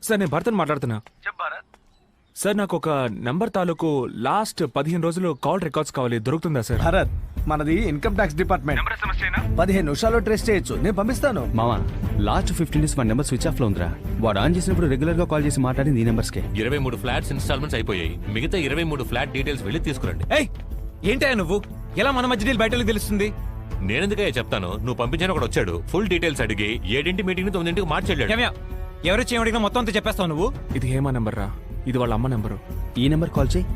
సార్, నేను భర్తను మాట్లాడుతున్నా. సార్, నాకు ఒక నంబర్ తాలూకు లాస్ట్ 15 రోజులు కాల్ రికార్డ్స్ కావాలి. దొరుకుతుందా సార్? భరత్, మనది ఇన్కమ్ ట్యాక్స్ డిపార్ట్మెంట్. 15 నిమిషాల్లో ట్రేస్ చేయొచ్చు. నేను పంపిస్తాను. మావా last 15 days one number switch off లో ఉందిరా. వాడు ఆన్ చేసినప్పుడు రెగ్యులర్ గా కాల్ చేసి మాట్లాడింది ఈ నెంబర్స్ కే. 23 ఫ్లాట్స్ ఇన్స్టాల్మెంట్స్ అయిపోయాయి. మిగతా 23 ఫ్లాట్ డీటెయిల్స్ వెళ్ళి తీసుకురండి. ఏయ్ ఏంటయ్యా నువ్వు ఎలా మన మధ్య డీల్ బయటకు తెలుస్తుంది? నేనెందుకయ్యా చెప్తాను, నువ్వు పంపించిన ఒకడు వచ్చాడు, ఫుల్ డీటెయిల్స్ అడిగి 7 మీటింగ్ 9 మార్చెళ్ళాడు. ఎవరు చేయడిగినా మొత్తం అంతా చెప్పేస్తావు నువ్వు. ఇది హేమా నెంబర్ రా, ఇది వాళ్ళ అమ్మ నెంబరు. ఈ నెంబర్ కాల్ చేయి.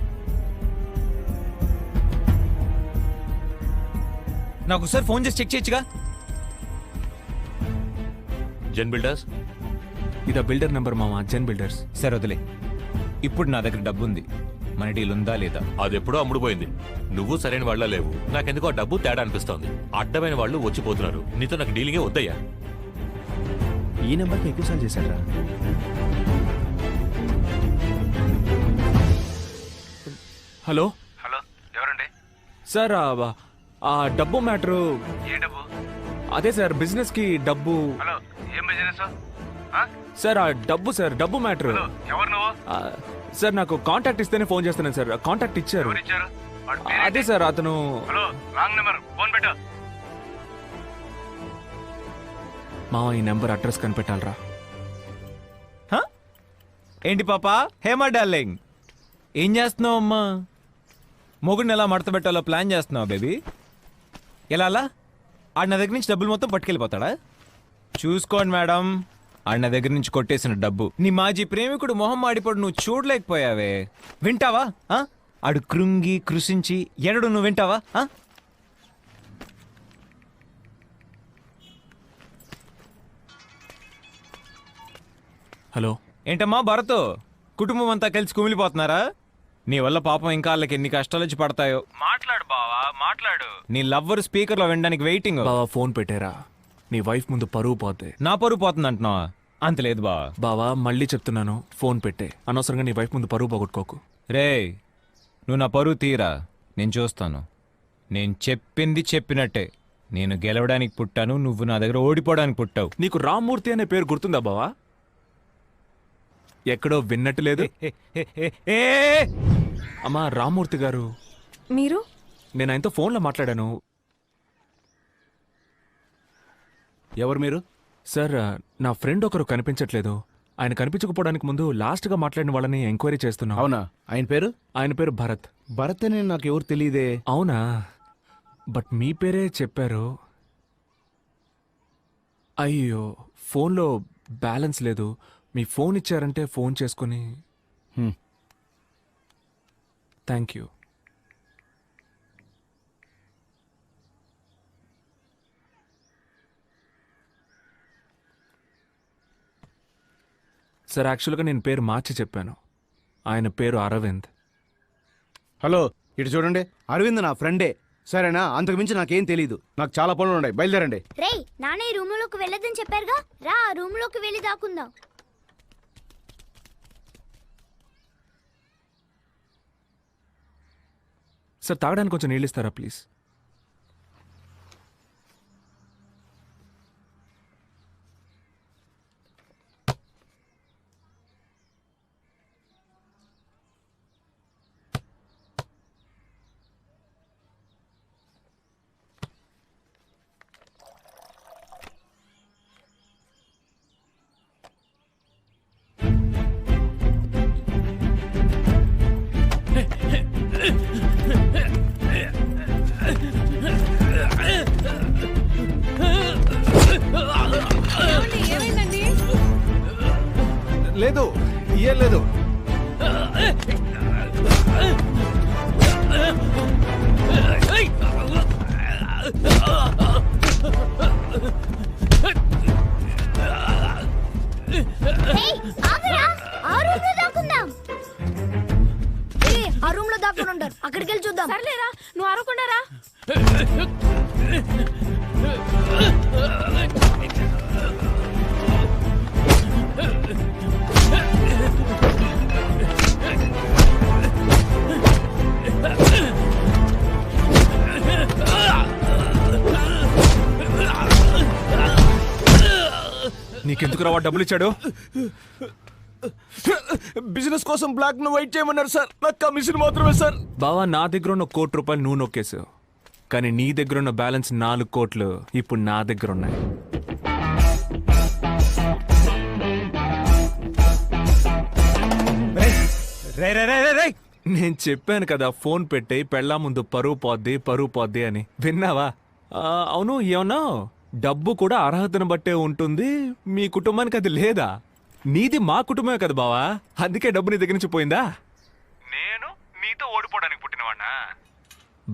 నాకు ఒకసారి ఫోన్ చేసి చెక్ చేయొచ్చుగా. జెన్ బిల్డర్స్. ఇది బిల్డర్ నెంబర్ మామ, జెన్ బిల్డర్స్. సరే వదిలే. ఇప్పుడు నా దగ్గర డబ్బు ఉంది, మన డీల్ ఉందా లేదా? అది ఎప్పుడో అమ్ముడుపోయింది. నువ్వు సరైన వాళ్ళ లేవు. నాకెందుకో ఆ డబ్బు తేడా అనిపిస్తోంది. అడ్డమైన వాళ్ళు వచ్చిపోతున్నారు. నీతో నాకు డీలింగే వద్దయ్యా. ఈ నెంబర్కి ఎక్కువసార్లు చేశారా? హలో ఎవరండి? సార్ ఆ డబ్బు మ్యాటరు. ఏ డబ్బు? అదే సార్ బిజినెస్ కి డబ్బు. హలో, ఏం బిజినెస్? సార్ ఆ డబ్బు సార్, డబ్బు మ్యాటర్. ఎవరు నువ్వు? సార్ నాకు కాంటాక్ట్ ఇస్తేనే ఫోన్ చేస్తున్నాను సార్. కాంటాక్ట్ ఇచ్చారు. ఇచ్చారు? అదే సార్ అతను. హలో, రాంగ్ నెంబర్, ఫోన్ పెట్టు. మామ ఈ నెంబర్ అడ్రస్ కనిపెట్టాలరా. ఏంటి పాపా హేమా డార్లింగ్, ఏం చేస్తున్నావు అమ్మా? మొగుడిని ఎలా మడత పెట్టాలో ప్లాన్ చేస్తున్నావు బేబీ. ఎలా అలా ఆడ నా దగ్గర నుంచి డబ్బులు మొత్తం పట్టుకెళ్ళిపోతాడా? చూసుకోండి మేడం, ఆడ నా దగ్గర నుంచి కొట్టేసిన డబ్బు నీ మాజీ ప్రేమికుడు మొహం మాడిపోడు నువ్వు చూడలేకపోయావే. వింటావా? ఆడు కృంగి కృషించి ఎనడు నువ్వు వింటావా? హలో ఏంటమ్మా భరత్, కుటుంబం అంతా కలిసి కుమిలిపోతున్నారా? నీ వల్ల పాపం ఇంకా వాళ్ళకి ఎన్ని కష్టాలు వచ్చి పడతాయో. మాట్లాడు బావా, మాట్లాడు. నీ లవ్వర్ స్పీకర్ లో వినడానికి వెయిటింగ్. బావా ఫోన్ పెట్టారా, నీ వైఫ్ ముందు పరువు పోతే. నా పరువు పోతుంది అంటున్నావా? అంత లేదు బావా. బావా మళ్ళీ చెప్తున్నాను, ఫోన్ పెట్టే. అనవసరంగా నీ వైఫ్ ముందు పరువు పోగొట్టుకోకు. రే నువ్వు నా పరువు తీరా, నేను చూస్తాను. నేను చెప్పింది చెప్పినట్టే. నేను గెలవడానికి పుట్టాను, నువ్వు నా దగ్గర ఓడిపోవడానికి పుట్టావు. నీకు రామ్మూర్తి అనే పేరు గుర్తుందా బావా? ఎక్కడో విన్నట్టు లేదు. అమ్మా రామ్మూర్తి గారు మీరు? నేను ఆయనతో ఫోన్లో మాట్లాడాను. ఎవరు మీరు? సార్ నా ఫ్రెండ్ ఒకరు కనిపించట్లేదు. ఆయన కనిపించకపోవడానికి ముందు లాస్ట్గా మాట్లాడిన వాళ్ళని ఎంక్వైరీ చేస్తున్నాం. అవునా? ఆయన పేరు? ఆయన పేరు భరత్. భరత్ అని నాకు ఎవరు తెలియదే. అవునా? బట్ మీ పేరే చెప్పారు. అయ్యో ఫోన్లో బ్యాలెన్స్ లేదు. మీ ఫోన్ ఇచ్చారంటే ఫోన్ చేసుకుని. Thank you. సార్ యాక్చువల్గా నేను పేరు మార్చి చెప్పాను. ఆయన పేరు అరవింద్. హలో ఇటు చూడండి, అరవింద్ నా ఫ్రెండే సరేనా? అంతకు మించి నాకేం తెలీదు. నాకు చాలా పనులు ఉన్నాయి, బయలుదేరండి. రే నాన్న ఈ రూమ్ లోకి వెళ్ళదని చెప్పారుగా, రా రూమ్ లోకి వెళ్ళి దాక్కుందాం. సార్ తాగడానికి కొంచెం నీళ్ళు ఇస్తారా ప్లీజ్? లేదు ఏం లేదు. ఆ రూమ్ లో దాక్కుని ఉంటారు, అక్కడికి వెళ్ళి చూద్దాం. సర్లేరా, నువ్వు అరవకుండారా. నీకెందుకు రావా డబ్బులు ఇచ్చాడు? బిజినెస్ కోసం బ్లాక్ ను వెయిట్ చేయమన్నారు సార్. నాకు కమిషన్ మాత్రమే సార్. బావా నా దగ్గర ఉన్న ₹1 కోటి నువ్వు నొక్కేసావు. కానీ నీ దగ్గర ఉన్న బ్యాలెన్స్ 4 కోట్లు ఇప్పుడు నా దగ్గర ఉన్నాయి. నేను చెప్పాను కదా ఫోన్ పెట్టి పెళ్ళా ముందు పరువు పోద్ది అని. విన్నావా? అవును, ఏమన్నా డబ్బు కూడా అర్హతను బట్టే ఉంటుంది. మీ కుటుంబానికి అది లేదా? నీది మా కుటుంబమే కదా బావా, అందుకే డబ్బు నీ దగ్గర నుంచి పోయిందా? నేను నీతో ఓడిపోవడానికి పుట్టినవాడినా?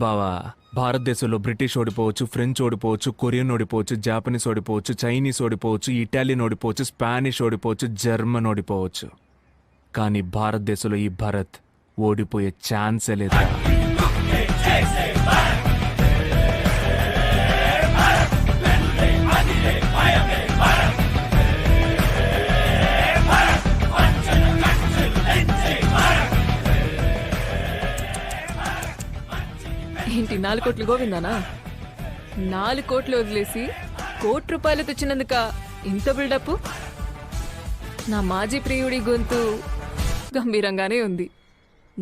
బావా, భారతదేశంలో బ్రిటిష్ ఓడిపోవచ్చు, ఫ్రెంచ్ ఓడిపోవచ్చు, కొరియన్ ఓడిపోవచ్చు, జాపనీస్ ఓడిపోవచ్చు, చైనీస్ ఓడిపోవచ్చు, ఇటాలియన్ ఓడిపోవచ్చు, స్పానిష్ ఓడిపోవచ్చు, జర్మన్ ఓడిపోవచ్చు. కానీ భారతదేశంలో ఈ భరత్ ఓడిపోయే ఛాన్సే లేదు. ఏంటి 4 కోట్లు గోవిందానా? 4 కోట్లు వదిలేసి 1 కోటి రూపాయలు తెచ్చినందుక ఇంత బిల్డప్? నా మాజీ ప్రియుడి గొంతు గంభీరంగానే ఉంది,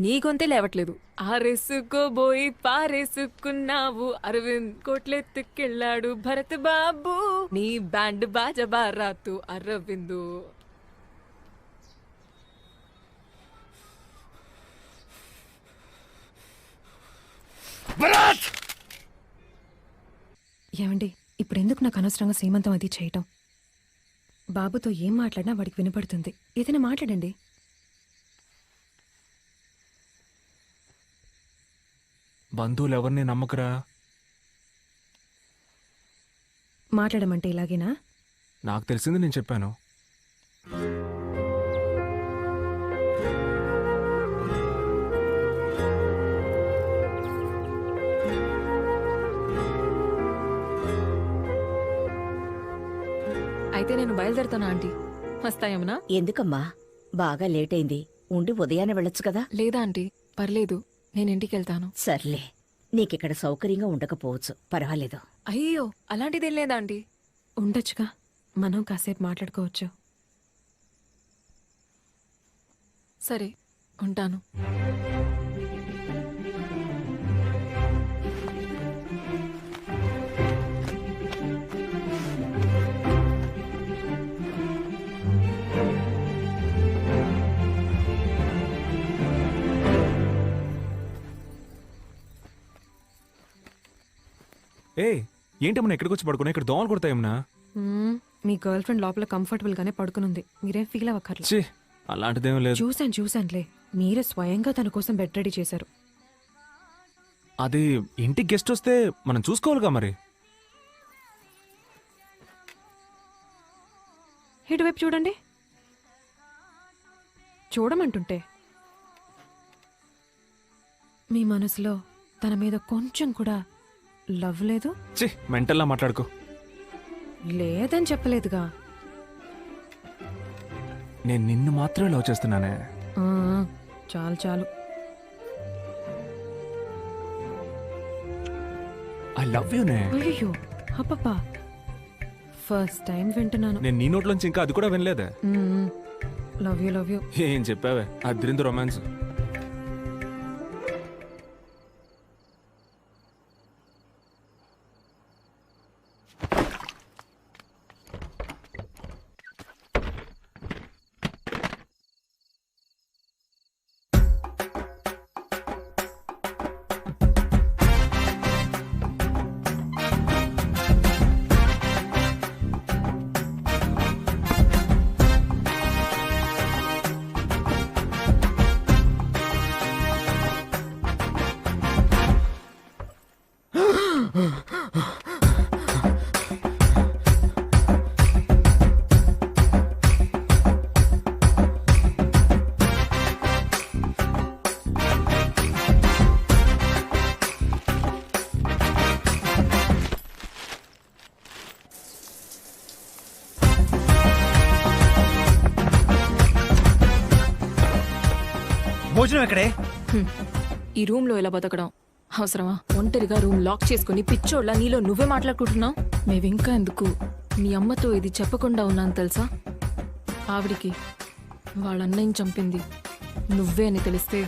నీ గొంతే లేవట్లేదు. ఆరేసుకోబోయి పారేసుకున్నావు, అరవింద్ కోట్లెత్తుకెళ్ళాడు భరత్ బాబు, నీ బ్యాండ్ బాజా బారాతు అరవిందు. ఏమండి, ఇప్పుడు ఎందుకు నాకు అనవసరంగా సీమంతం అది చేయటం? బాబుతో ఏం మాట్లాడినా వాడికి వినపడుతుంది. ఏదైనా మాట్లాడండి. బంధువులు ఎవరిని నమ్మకరా? మాట్లాడమంటే ఇలాగేనా? నాకు తెలిసింది నేను చెప్పాను. అయితే నేను బయలుదేరుతానా ఆంటీ? వస్తాయమ్మనా? ఎందుకమ్మా, బాగా లేట్ అయింది, ఉండి ఉదయాన్నే వెళ్ళొచ్చు కదా. లేదా ఆంటీ, పర్లేదు, నేను ఇంటికి వెళ్తాను. సర్లే, నీకిక్కడ సౌకర్యంగా ఉండకపోవచ్చు, పర్వాలేదు. అయ్యో, అలాంటిదేం లేదా ఆంటీ. ఉండొచ్చుగా, మనం కాసేపు మాట్లాడుకోవచ్చు. సరే, ఉంటాను. ఏ ఏంటమ్మా ఇక్కడికి వచ్చి పడుకున్నా? ఇక్కడ దోమలు కొడతాయమ్మా. మీ గర్ల్ ఫ్రెండ్ లోపల కంఫర్టబుల్ గానే పడుకునుంది, మీరేం ఫీల్ అవ్వక్కర్లేదు. అలాంటిదేం లేదు. చూసానులే, మీరే స్వయంగా తన కోసం బెడ్ రెడీ చేశారు. అది ఇంటికి గెస్ట్ వస్తే మనం చూసుకోవాలిగా మరి. ఇటువైపు చూడండి. చూడమంటుంటే మీ మనసులో తన మీద కొంచెం కూడా లవ్ లేదు? మెంటల్లా మాట్లాడుకో. లేదని చెప్పలేదుగా. నేను నిన్ను మాత్రమే లవ్ చేస్తున్నానే. చాలు. ఐ లవ్ యూ నే. అయ్యో అప్పప్పా, ఫస్ట్ టైం వింటున్నాను. నేను నీ నోట్లోంచి ఇంకా అది కూడా వినలేదే. Love you. ఏం చెప్పావే, అద్రింది రొమాన్స్. భోజనం ఎక్కడే? ఈ రూమ్ లో ఎలా బతకడం అవసరమా? ఒంటరిగా రూమ్ లాక్ చేసుకుని పిచ్చోళ్ళ నీలో నువ్వే మాట్లాడుకుంటున్నావు. మేవింకా ఎందుకు మీ అమ్మతో ఇది చెప్పకుండా ఉన్నాను తెలుసా? ఆవిడికి వాళ్ళ అన్నయ్యని చంపింది నువ్వే అని తెలిస్తే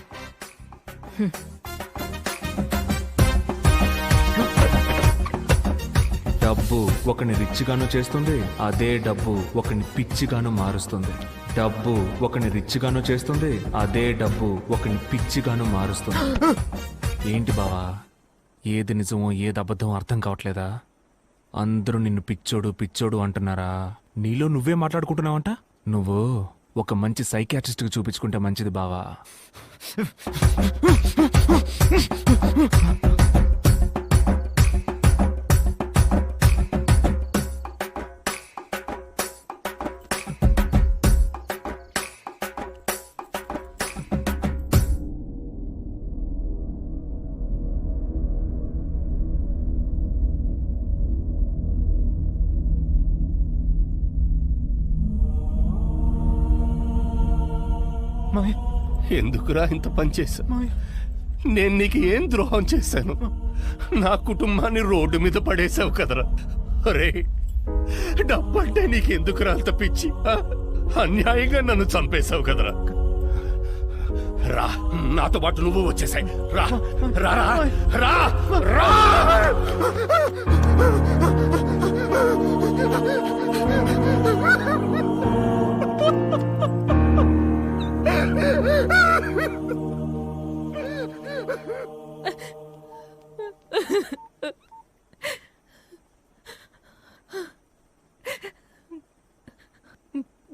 డబ్బు ఒకని రిచ్గాను చేస్తుంది, అదే డబ్బు ఒకని పిచ్చిగాను మారుస్తుంది. డబ్బు ఒకని రిచ్గాను చేస్తుంది, అదే డబ్బు ఒకని పిచ్చిగాను మారుస్తుంది. ఏంటి బావా, ఏది నిజమో ఏది అబద్ధం అర్థం కావట్లేదా? అందరూ నిన్ను పిచ్చోడు పిచ్చోడు అంటున్నారా? నీలో నువ్వే మాట్లాడుకుంటున్నావంట. నువ్వు ఒక మంచి సైకియాట్రిస్ట్కి చూపించుకుంటే మంచిది బావా. ఎందుకురా ఇంత పని చేశా? నేను నీకు ఏం ద్రోహం చేశాను? నా కుటుంబాన్ని రోడ్డు మీద పడేసావు కదరా. అరే, డబ్బంటే నీకెందుకురా అంత పిచ్చి? అన్యాయంగా నన్ను చంపేశావు కదరా. రా, నాతో పాటు నువ్వు వచ్చేసాయి. రా రా రా రా.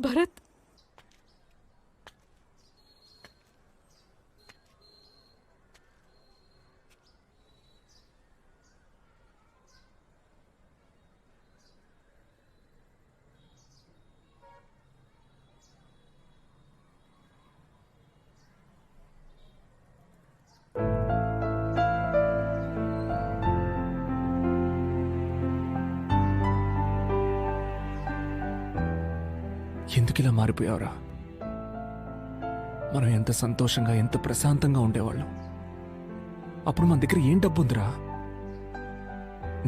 భరత్, ఎందుకు ఇలా మారిపోయావురా? మనం ఎంత సంతోషంగా ఎంత ప్రశాంతంగా ఉండేవాళ్ళం. అప్పుడు మన దగ్గర ఏం డబ్బు ఉందిరా?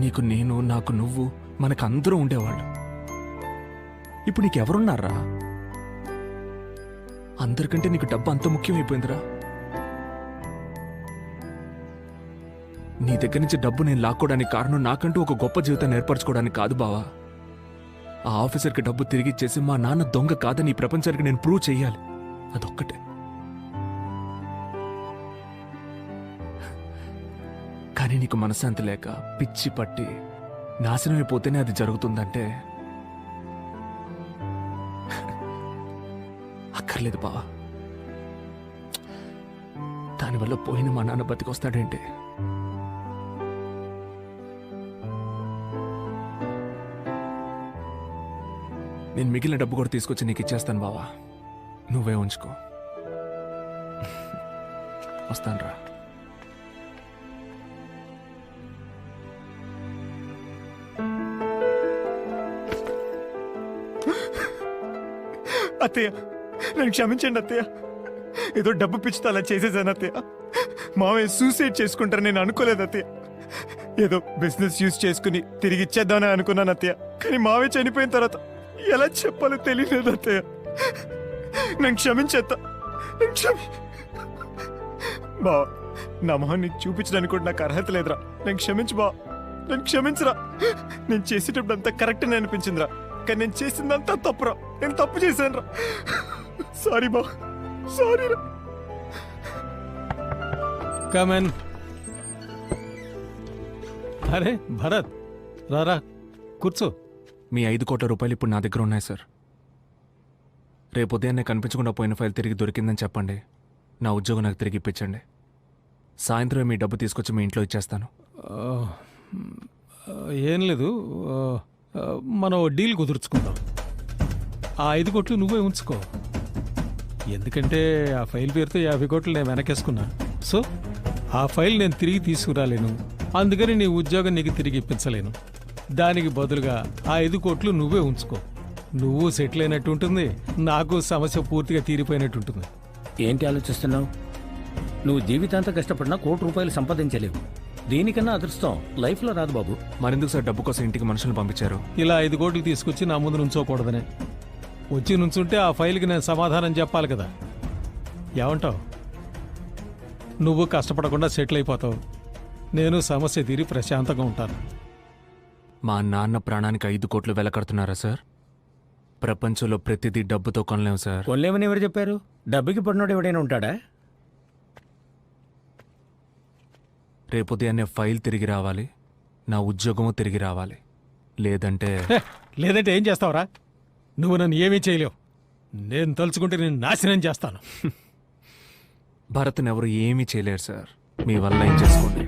నీకు నేను, నాకు నువ్వు, మనకు అందరూ ఉండేవాళ్ళు. ఇప్పుడు నీకెవరున్నారా? అందరికంటే నీకు డబ్బు అంత ముఖ్యమైపోయిందిరా. నీ దగ్గర నుంచి డబ్బు నేను లాక్కోవడానికి కారణం నాకంటూ ఒక గొప్ప జీవితాన్ని ఏర్పరచుకోవడానికి కాదు బావా. ఆ ఆఫీసర్కి డబ్బు తిరిగి ఇచ్చేసి మా నాన్న దొంగ కాదని ఈ ప్రపంచానికి నేను ప్రూవ్ చెయ్యాలి. అదొక్కటే. కానీ నీకు మనశ్శాంతి లేక పిచ్చి పట్టి నాశనమైపోతేనే అది జరుగుతుందంటే అక్కర్లేదు బావా. దానివల్ల పోయిన మా నాన్న బతికొస్తాడేంటి? నేను మిగిలిన డబ్బు కూడా తీసుకొచ్చి నీకు ఇచ్చేస్తాను బావా. నువ్వే ఉంచుకో. వస్తాను రా. అత్తయ్య, నన్ను క్షమించండి అత్తయ్య. ఏదో డబ్బు పిచ్చితో అలా చేసేసాను అత్తయ్య. మావయ్య సూసైడ్ చేసుకుంటారు నేను అనుకోలేదు అత్తయ్య. ఏదో బిజినెస్ యూజ్ చేసుకుని తిరిగి ఇచ్చేద్దామని అనుకున్నాను అత్తయ్య. కానీ మావయ్య చనిపోయిన తర్వాత ఎలా చెప్పాలో తెలియలేదు అత్తయ్య. నన్ను క్షమించేత్తా. బావా, నా మొహం నీకు చూపించడానికి కూడా నాకు అర్హత లేదురా. నన్ను క్షమించు బావా, నన్ను క్షమించరా. నేను చేసేటప్పుడు అంతా కరెక్ట్ అని అనిపించిందిరా, కానీ నేను చేసిందంతా తప్పురా. నేను తప్పు చేశాను రా. సారీ బావా, సారీ రా. కమన్. అరే భరత్, రారా కూర్చో. మీ 5 కోట్ల రూపాయలు ఇప్పుడు నా దగ్గర ఉన్నాయి సార్. రేపు ఉదయాన్నే కనిపించకుండా పోయిన ఫైల్ తిరిగి దొరికిందని చెప్పండి. నా ఉద్యోగం నాకు తిరిగి ఇప్పించండి. సాయంత్రం మీ డబ్బు తీసుకొచ్చి మీ ఇంట్లో ఇచ్చేస్తాను. ఏం లేదు, మనం డీల్ కుదుర్చుకుందాం. ఆ 5 కోట్లు నువ్వే ఉంచుకో. ఎందుకంటే ఆ ఫైల్ పేరుతో 50 కోట్లు నేను వెనకేసుకున్నా. సో ఆ ఫైల్ నేను తిరిగి తీసుకురాలేను. అందుకని నీ ఉద్యోగం నీకు తిరిగి ఇప్పించలేను. దానికి బదులుగా ఆ 5 కోట్లు నువ్వే ఉంచుకో. నువ్వు సెటిల్ అయినట్టు ఉంటుంది, నాకు సమస్య పూర్తిగా తీరిపోయినట్టు ఉంటుంది. ఏంటి ఆలోచిస్తున్నావు? నువ్వు జీవితాంతం కష్టపడినా ₹1 సంపాదించలేవు. దీనికన్నా అదృష్టం లైఫ్లో రాదు బాబు. మరెందుకు సార్ డబ్బు కోసం ఇంటికి మనుషులు పంపించారు? ఇలా 5 కోట్లు తీసుకొచ్చి నా ముందు నుంచోకూడదనే. వచ్చి నుంచుంటే ఆ ఫైల్కి నేను సమాధానం చెప్పాలి కదా. ఏమంటావు? నువ్వు కష్టపడకుండా సెటిల్ అయిపోతావు, నేను సమస్య తీరి ప్రశాంతంగా ఉంటాను. మా నాన్న ప్రాణానికి 5 కోట్లు వెలకడుతున్నారా సార్? ప్రపంచంలో ప్రతిదీ డబ్బుతో కొనలేము సార్. కొనలేమని ఎవరు చెప్పారు? డబ్బుకి పడినోడు ఎవడైనా ఉంటాడా? రేపు ఉదయాన్నే ఫైల్ తిరిగి రావాలి, నా ఉద్యోగము తిరిగి రావాలి. లేదంటే లేదంటే ఏం చేస్తావురా? నువ్వు నన్ను ఏమీ చేయలేవు. నేను తలుచుకుంటే నేను నాశనం చేస్తాను. భరత్ని ఎవరు ఏమీ చేయలేరు సార్. మీ వల్ల ఏం చేసుకోండి.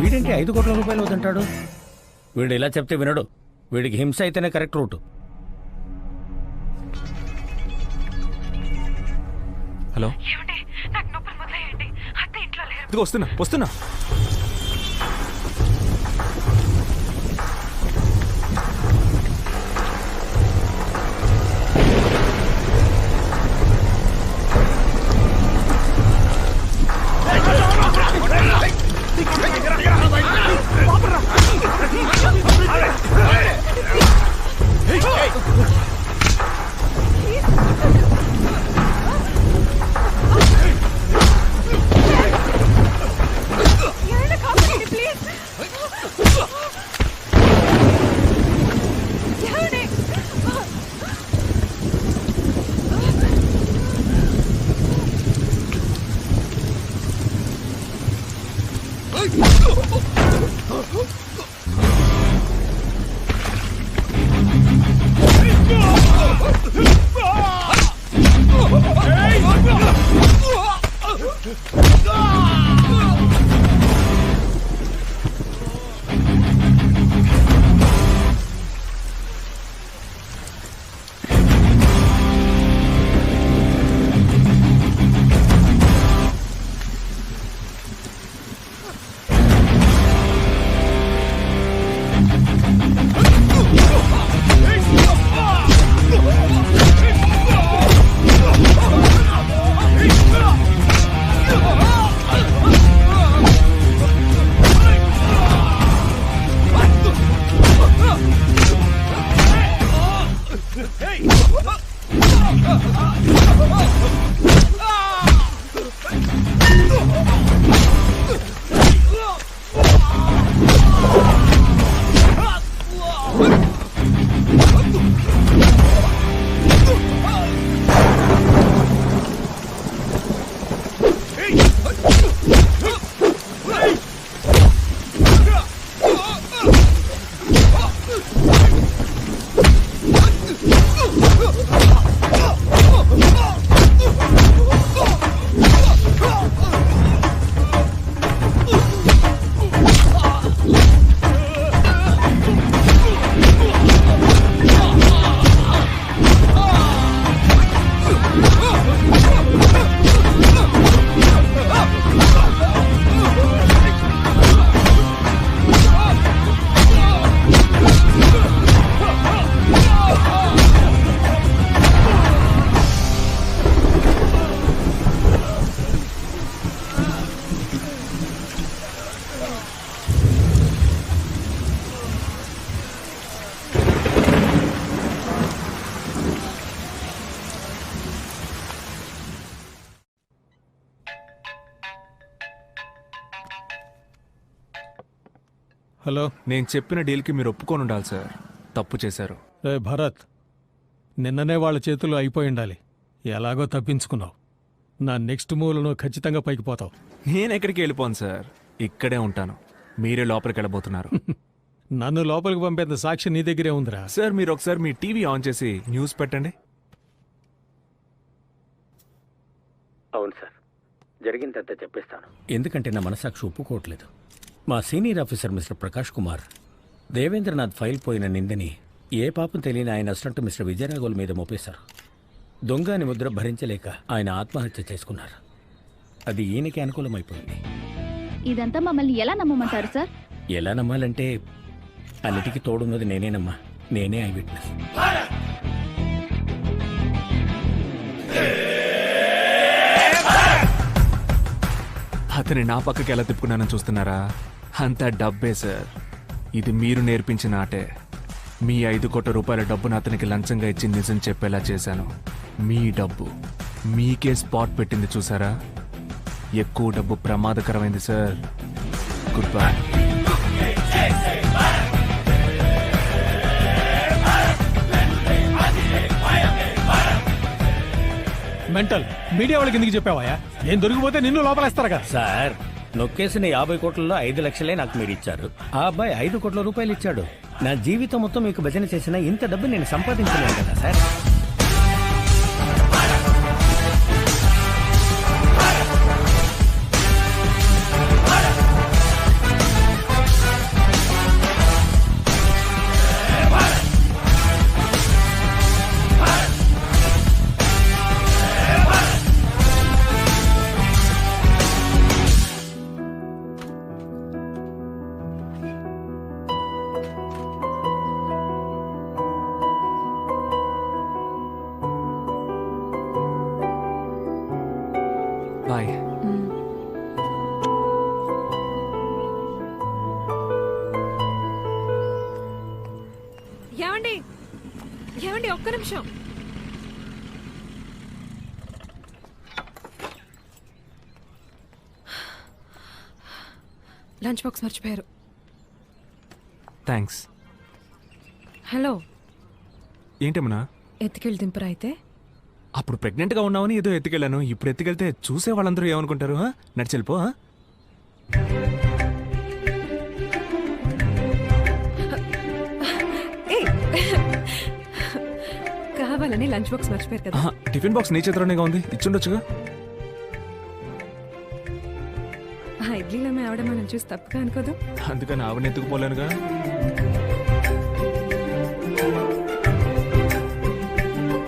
వీడింటి 5 కోట్ల రూపాయలు వద్దంటాడు. వీడు ఇలా చెప్తే వినడు. వీడికి హింస అయితేనే కరెక్ట్ రూట్. హలో, ఇదిగో వస్తున్నా. హలో, నేను చెప్పిన డీల్కి మీరు ఒప్పుకొని ఉండాలి సార్. తప్పు చేశారు. రే భరత్, నిన్ననే వాళ్ళ చేతుల్లో అయిపోయి ఉండాలి. ఎలాగో తప్పించుకున్నావు. నా నెక్స్ట్ మూవ్లో నువ్వు ఖచ్చితంగా పైకి పోతావు. నేను ఎక్కడికి వెళ్ళిపోను సార్, ఇక్కడే ఉంటాను. మీరే లోపలికి వెళ్ళబోతున్నారు. నన్ను లోపలికి పంపేంత సాక్షి నీ దగ్గరే ఉందిరా. సార్ మీరు ఒకసారి మీ టీవీ ఆన్ చేసి న్యూస్ పెట్టండి. అవును సార్, జరిగిందంతా చెప్పేస్తాను. ఎందుకంటే నా మనసాక్షి ఒప్పుకోవట్లేదు. మా senior officer mister Prakash Kumar Devendranath file పోయిన నిందని ఏ పాపం తెలియని ఆయన అసిస్టెంట్ మిస్టర్ విజయరాఘవుల మీద మోపేశారు. దొంగ అని ముద్ర భరించలేక ఆయన ఆత్మహత్య చేసుకున్నారు. అది ఈయనకి అనుకూలమైపోయింది. ఇదంతా మమ్మల్ని ఎలా నమ్మమంటారు సార్? ఎలా నమ్మాలంటే అన్నిటికీ తోడున్నది నేనేనమ్మా. నేనే ఐ విట్నెస్. అతని నా పక్కకి ఎలా తిప్పుకున్నానని చూస్తున్నారా? అంతా డబ్బే సార్. ఇది మీరు నేర్పించిన ఆటే. మీ 5 కోట్ల రూపాయల డబ్బును అతనికి లంచంగా ఇచ్చి నిజం చెప్పేలా చేశాను. మీ డబ్బు మీకే స్పాట్ పెట్టింది చూసారా? ఎక్కువ డబ్బు ప్రమాదకరమైంది sir. Good bye. Mental media వాళ్ళకి ఎందుకు చెప్పావా? నేను దొరికిపోతే నిన్ను లోపలేస్తారుగా. సార్ నొక్కేసిన 50 కోట్లలో 5 లక్షలే నాకు మీరు ఇచ్చారు. ఆ అబ్బాయి 5 కోట్ల రూపాయలు ఇచ్చాడు. నా జీవితం మొత్తం మీకు భజన చేసిన ఇంత డబ్బు నేను సంపాదించలేను కదా సార్. బాయ్. ఏమండి ఏమండి ఒక్క నిమిషం. లంచ్ బాక్స్ మర్చిపోయారు. థ్యాంక్స్. హలో, ఏంటమ్మా? ఎత్తుకెళ్ళి దింపరా అయితే? అప్పుడు ప్రెగ్నెంట్గా ఉన్నావని ఏదో ఎత్తుకెళ్ళాను. ఇప్పుడు ఎత్తుకెళ్తే చూసే వాళ్ళందరూ ఏమనుకుంటారు? నడిచెళ్ళిపో. కావాలని లంచ్ బాక్స్ మర్చిపోయారు కదా. టిఫిన్ బాక్స్ నీ చేతిలోనేగా ఉంది, ఇచ్చుండొచ్చుగా. ఆ ఇడ్లీలో ఆవిడ మనం చూసి తప్పుగా అనుకోదు. అందుకని ఆవిడని ఎత్తుకుపోలేనుగా.